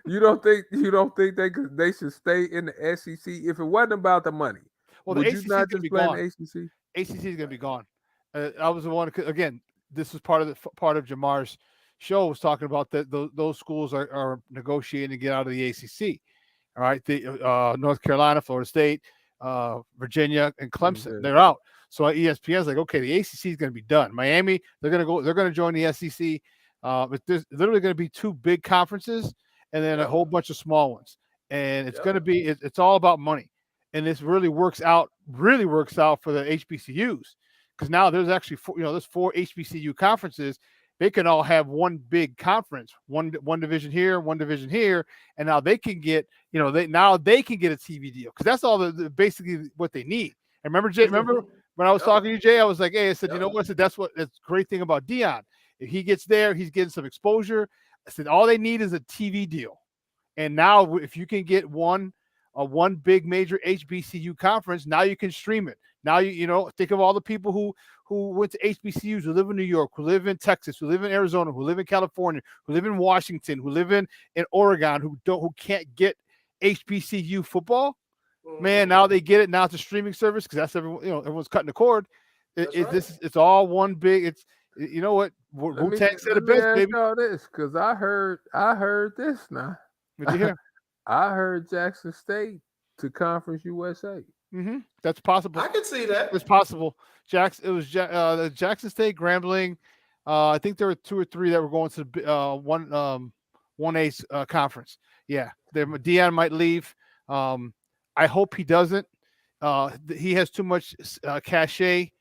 You don't think they should stay in the SEC if it wasn't about the money? Well, would the you ACC not is just going play to be in gone. ACC is going to be gone. I was the one again. This was part of Jamar's show, was talking about that those schools are negotiating to get out of the ACC. All right, the North Carolina, Florida State, Virginia, and Clemson, they're out. So ESPN is like, okay, the ACC is going to be done. Miami, they're going to join the SEC. But there's literally going to be 2 big conferences and then a whole bunch of small ones. And it's going to be it's all about money. And this really works out for the HBCUs, because now there's actually there's 4 HBCU conferences. They can all have one big conference, one division here, one division here, and now they can get they can get a TV deal, because that's all basically what they need. And remember when I was talking to you, Jay, I was like, hey, I said, you know what? I said that's the great thing about Deion. If he gets there, he's getting some exposure. I said all they need is a TV deal. And now if you can get one big major HBCU conference, now you can stream it. Now you think of all the people who went to HBCUs, who live in New York, who live in Texas, who live in Arizona, who live in California, who live in Washington, who live in Oregon, who can't get HBCU football. Man, now they get it. Now it's a streaming service, because that's everyone's cutting the cord. It's all one big. It's what Wu-Tang said it best, baby. This, because I heard this now. What'd you hear? I heard Jackson State to Conference USA. Mm-hmm. That's possible. I can see that. It's possible. It was Jackson State, Grambling. I think there were 2 or 3 that were going to 1A conference. Yeah, Deion might leave. I hope he doesn't. he has too much cachet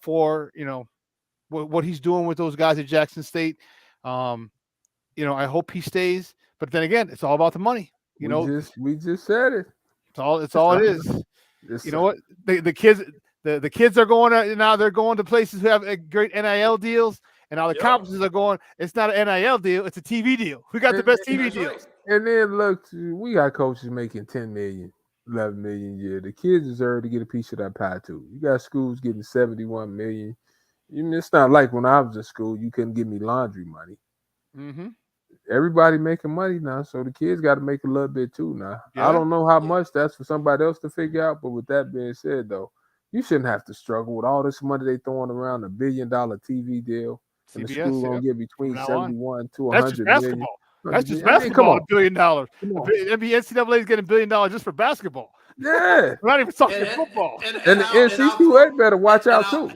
for what he's doing with those guys at Jackson State. I hope he stays, but then again, it's all about the money. We just said it. It's all it is. You know what? The kids are going now. They're going to places who have great NIL deals, and now the conferences are going. It's not an NIL deal; it's a TV deal. We got the best TV deals. And then look, we got coaches making 10 million, 11 million a year. The kids deserve to get a piece of that pie too. You got schools getting 71 million. It's not like when I was in school, you couldn't give me laundry money. Mm-hmm. Everybody making money now, so the kids got to make a little bit too now. Yeah. I don't know how much that's for somebody else to figure out, but with that being said, though, you shouldn't have to struggle with all this money they throwing around, $1 billion TV deal, and the school gonna get between 71 to 100 million. That's just basketball. $1 billion. The NCAA is getting $1 billion just for basketball. Yeah, we're not even talking football. And the NCAA better watch out too.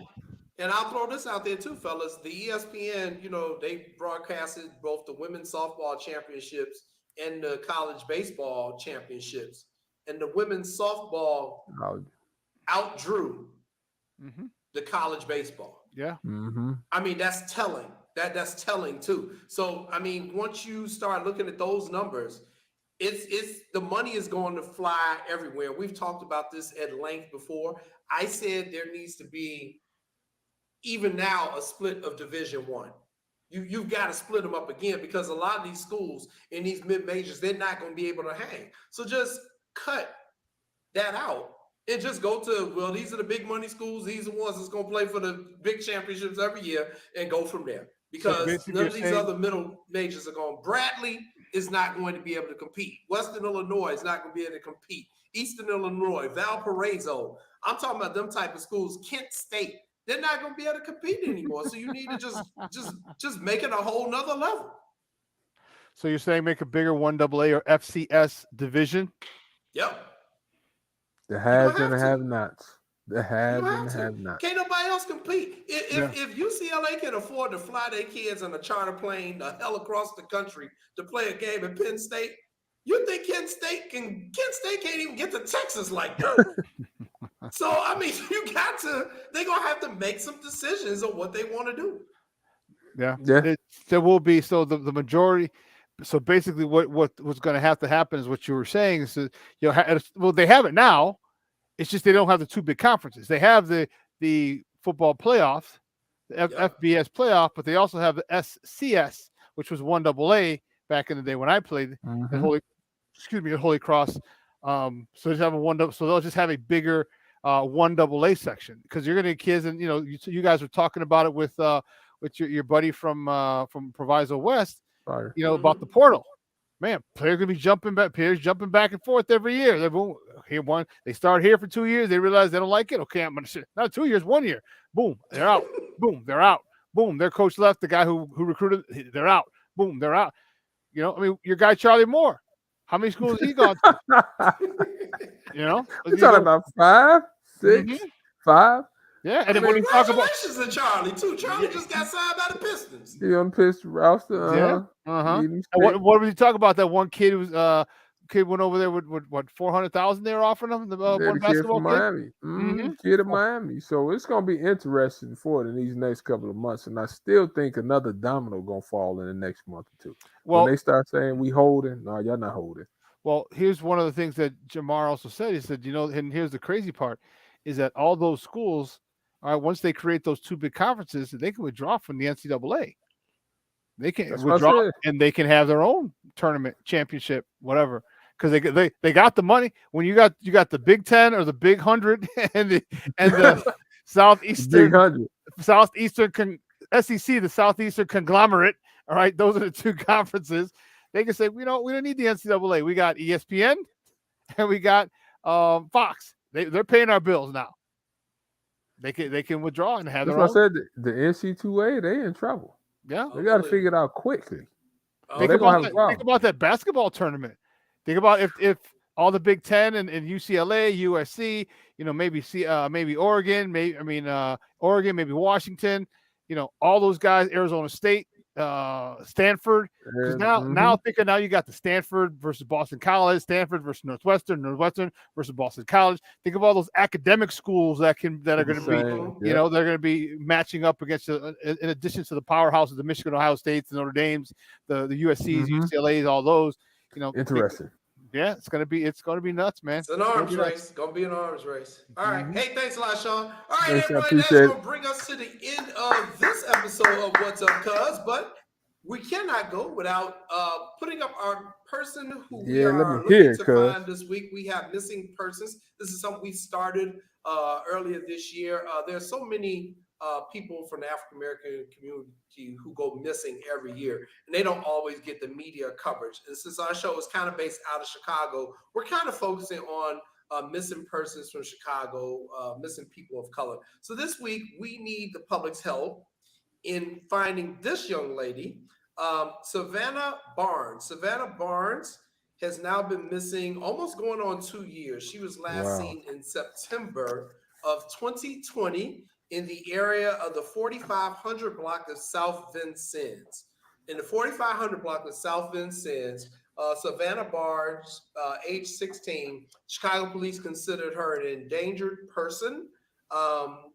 And I'll throw this out there too, fellas. The ESPN, they broadcasted both the women's softball championships and the college baseball championships. And the women's softball outdrew the college baseball. Yeah. Mm-hmm. I mean, that's telling. That's telling too. So, I mean, once you start looking at those numbers, it's the money is going to fly everywhere. We've talked about this at length before. I said there needs to be even now a split of Division I. You've got to split them up again because a lot of these schools in these mid-majors, they're not going to be able to hang. So just cut that out and just go to, well, these are the big money schools. These are the ones that's going to play for the big championships every year and go from there. Because none of these other middle majors are going. Bradley is not going to be able to compete. Western Illinois is not going to be able to compete. Eastern Illinois, Valparaiso. I'm talking about them type of schools. Kent State. They're not going to be able to compete anymore. So you need to just make it a whole nother level. So you're saying make a bigger 1AA or FCS division? Yep. The haves and the have-nots. The haves and the have-nots. Can't nobody else compete. If UCLA can afford to fly their kids on a charter plane the hell across the country to play a game at Penn State, you think Kent State can't even get to Texas like that. So, I mean, they're going to have to make some decisions on what they want to do. Yeah. There will be, so the majority, so basically what's going to happen is what you were saying is that, they have it now. It's just they don't have the two big conferences. They have the football playoffs, the FBS playoff, but they also have the SCS, which was 1AA back in the day when I played at Holy Cross. So they have so they'll just have a bigger 1AA section because you're going to get kids, and you guys were talking about it with your buddy from Proviso West, about the portal. Man, players gonna be jumping back and forth every year. They start here for 2 years, they realize they don't like it. Okay, I'm gonna sit. Not 2 years, 1 year. Boom, they're out. Boom, they're out. Boom, their coach left. The guy who recruited, they're out. Boom, they're out. Your guy Charlie Moore. How many schools has he gone to? We're talking about 5, 6, 5. Yeah, and then when you talk about congratulations to Charlie too. Charlie just got signed by the Pistons. He on the Pistons roster. Yeah. And what would you talk about? That one kid who's kid went over there with what 400,000 they were offering him. The one basketball kid from Miami. Kid of Miami. So it's gonna be interesting for it in these next couple of months, and I still think another domino gonna fall in the next month or two. Well, when they start saying we holding, no, y'all not holding. Well, here's one of the things that Jamar also said. He said, and here's the crazy part, is that all those schools, once they create those two big conferences, they can withdraw from the NCAA. They can withdraw and they can have their own tournament, championship, whatever, because they got the money. When you got the Big 10 or the Big 100 and the Southeastern SEC, the Southeastern conglomerate. All right, those are the two conferences. They can say, we don't need the NCAA. We got ESPN and we got Fox. They're paying our bills now. They can withdraw and have their own. I said the NC2A, they in trouble. Yeah, they got to figure it out quickly. Think about that basketball tournament. Think about if all the Big 10 and UCLA, USC, maybe Oregon, Oregon, maybe Washington, all those guys, Arizona State, Stanford. Because now thinking now you got the Stanford versus Boston College, Stanford versus Northwestern, Northwestern versus Boston College. Think of all those academic schools that are going to be, they're going to be matching up against, in addition to the powerhouses, the Michigan, Ohio States, the Notre Dames, the USCs, UCLAs, all those. Interesting. Yeah, it's gonna be nuts, man. It's an arms race. It's gonna be an arms race. All right. Hey, thanks a lot, Sean. All right, Thanks, everybody, that's gonna bring us to the end of this episode of What's Up, Cuz. But we cannot go without putting up our person who we are looking to find this week. We have missing persons. This is something we started earlier this year. There's so many people from the African American community who go missing every year, and they don't always get the media coverage. And since our show is kind of based out of Chicago, we're kind of focusing on missing persons from Chicago, missing people of color. So this week, we need the public's help in finding this young lady, Savannah Barnes. Savannah Barnes has now been missing almost going on 2 years. She was last seen in September of 2020 in the area of the 4500 block of South Vincennes. In the 4500 block of South Vincennes, Savannah Barnes, age 16, Chicago police considered her an endangered person.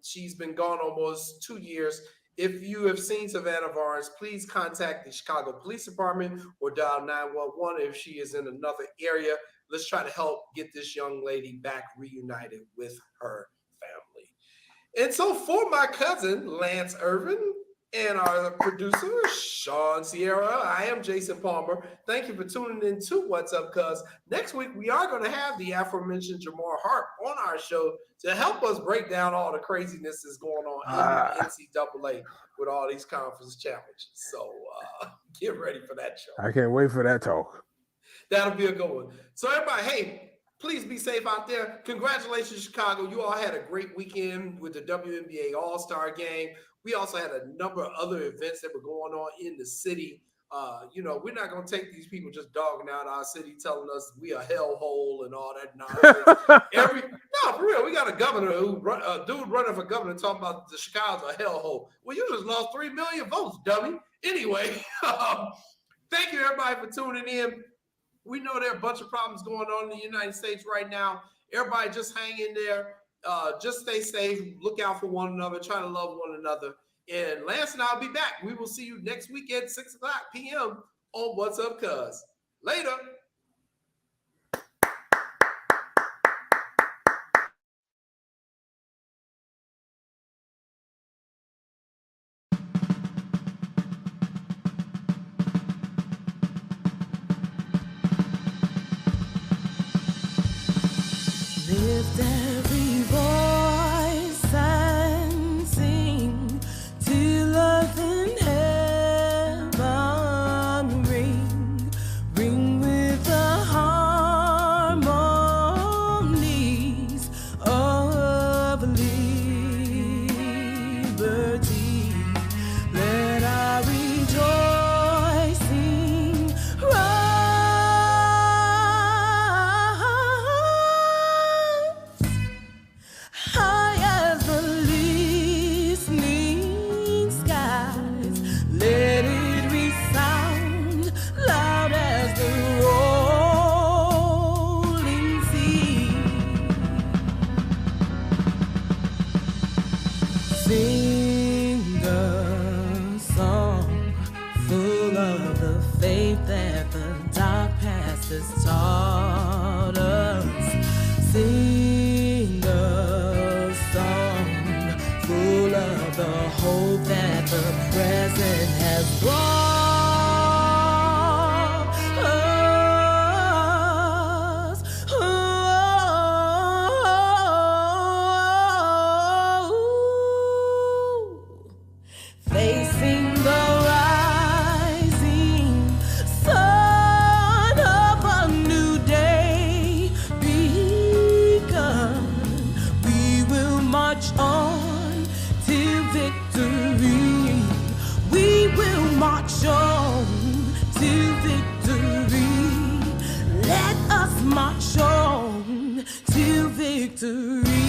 She's been gone almost 2 years. If you have seen Savannah Barnes, please contact the Chicago Police Department or dial 911 if she is in another area. Let's try to help get this young lady back reunited with her family. And so for my cousin, Lance Irvin, and our producer, Sean Sierra, I am Jason Palmer. Thank you for tuning in to What's Up, Cuz. Next week, we are going to have the aforementioned Jamar Hart on our show to help us break down all the craziness that's going on in the NCAA with all these conference challenges. So get ready for that show. I can't wait for that talk. That'll be a good one. So everybody, hey, please be safe out there. Congratulations, Chicago. You all had a great weekend with the WNBA All-Star Game. We also had a number of other events that were going on in the city. We're not going to take these people just dogging out our city, telling us we a hellhole and all that nonsense. For real, we got a governor a dude running for governor talking about the Chicago's a hellhole. Well, you just lost 3 million votes, dummy. Anyway, thank you, everybody, for tuning in. We know there are a bunch of problems going on in the United States right now. Everybody just hang in there. Just stay safe. Look out for one another. Try to love one another. And Lance and I will be back. We will see you next week at 6 o'clock p.m. on What's Up, Cuz. Later. Lift every voice and sing till earth and heaven ring with the harmonies of liberty. Let our rejoicing rise. High as the listening skies, let it resound loud as the rolling sea. Sing a song full of the faith that the dark past has taught us. Sing a song full of the hope that the present has brought us. Facing the rising sun of a new day begun. We will march on till victory. We will march on till victory. Let us march on till victory.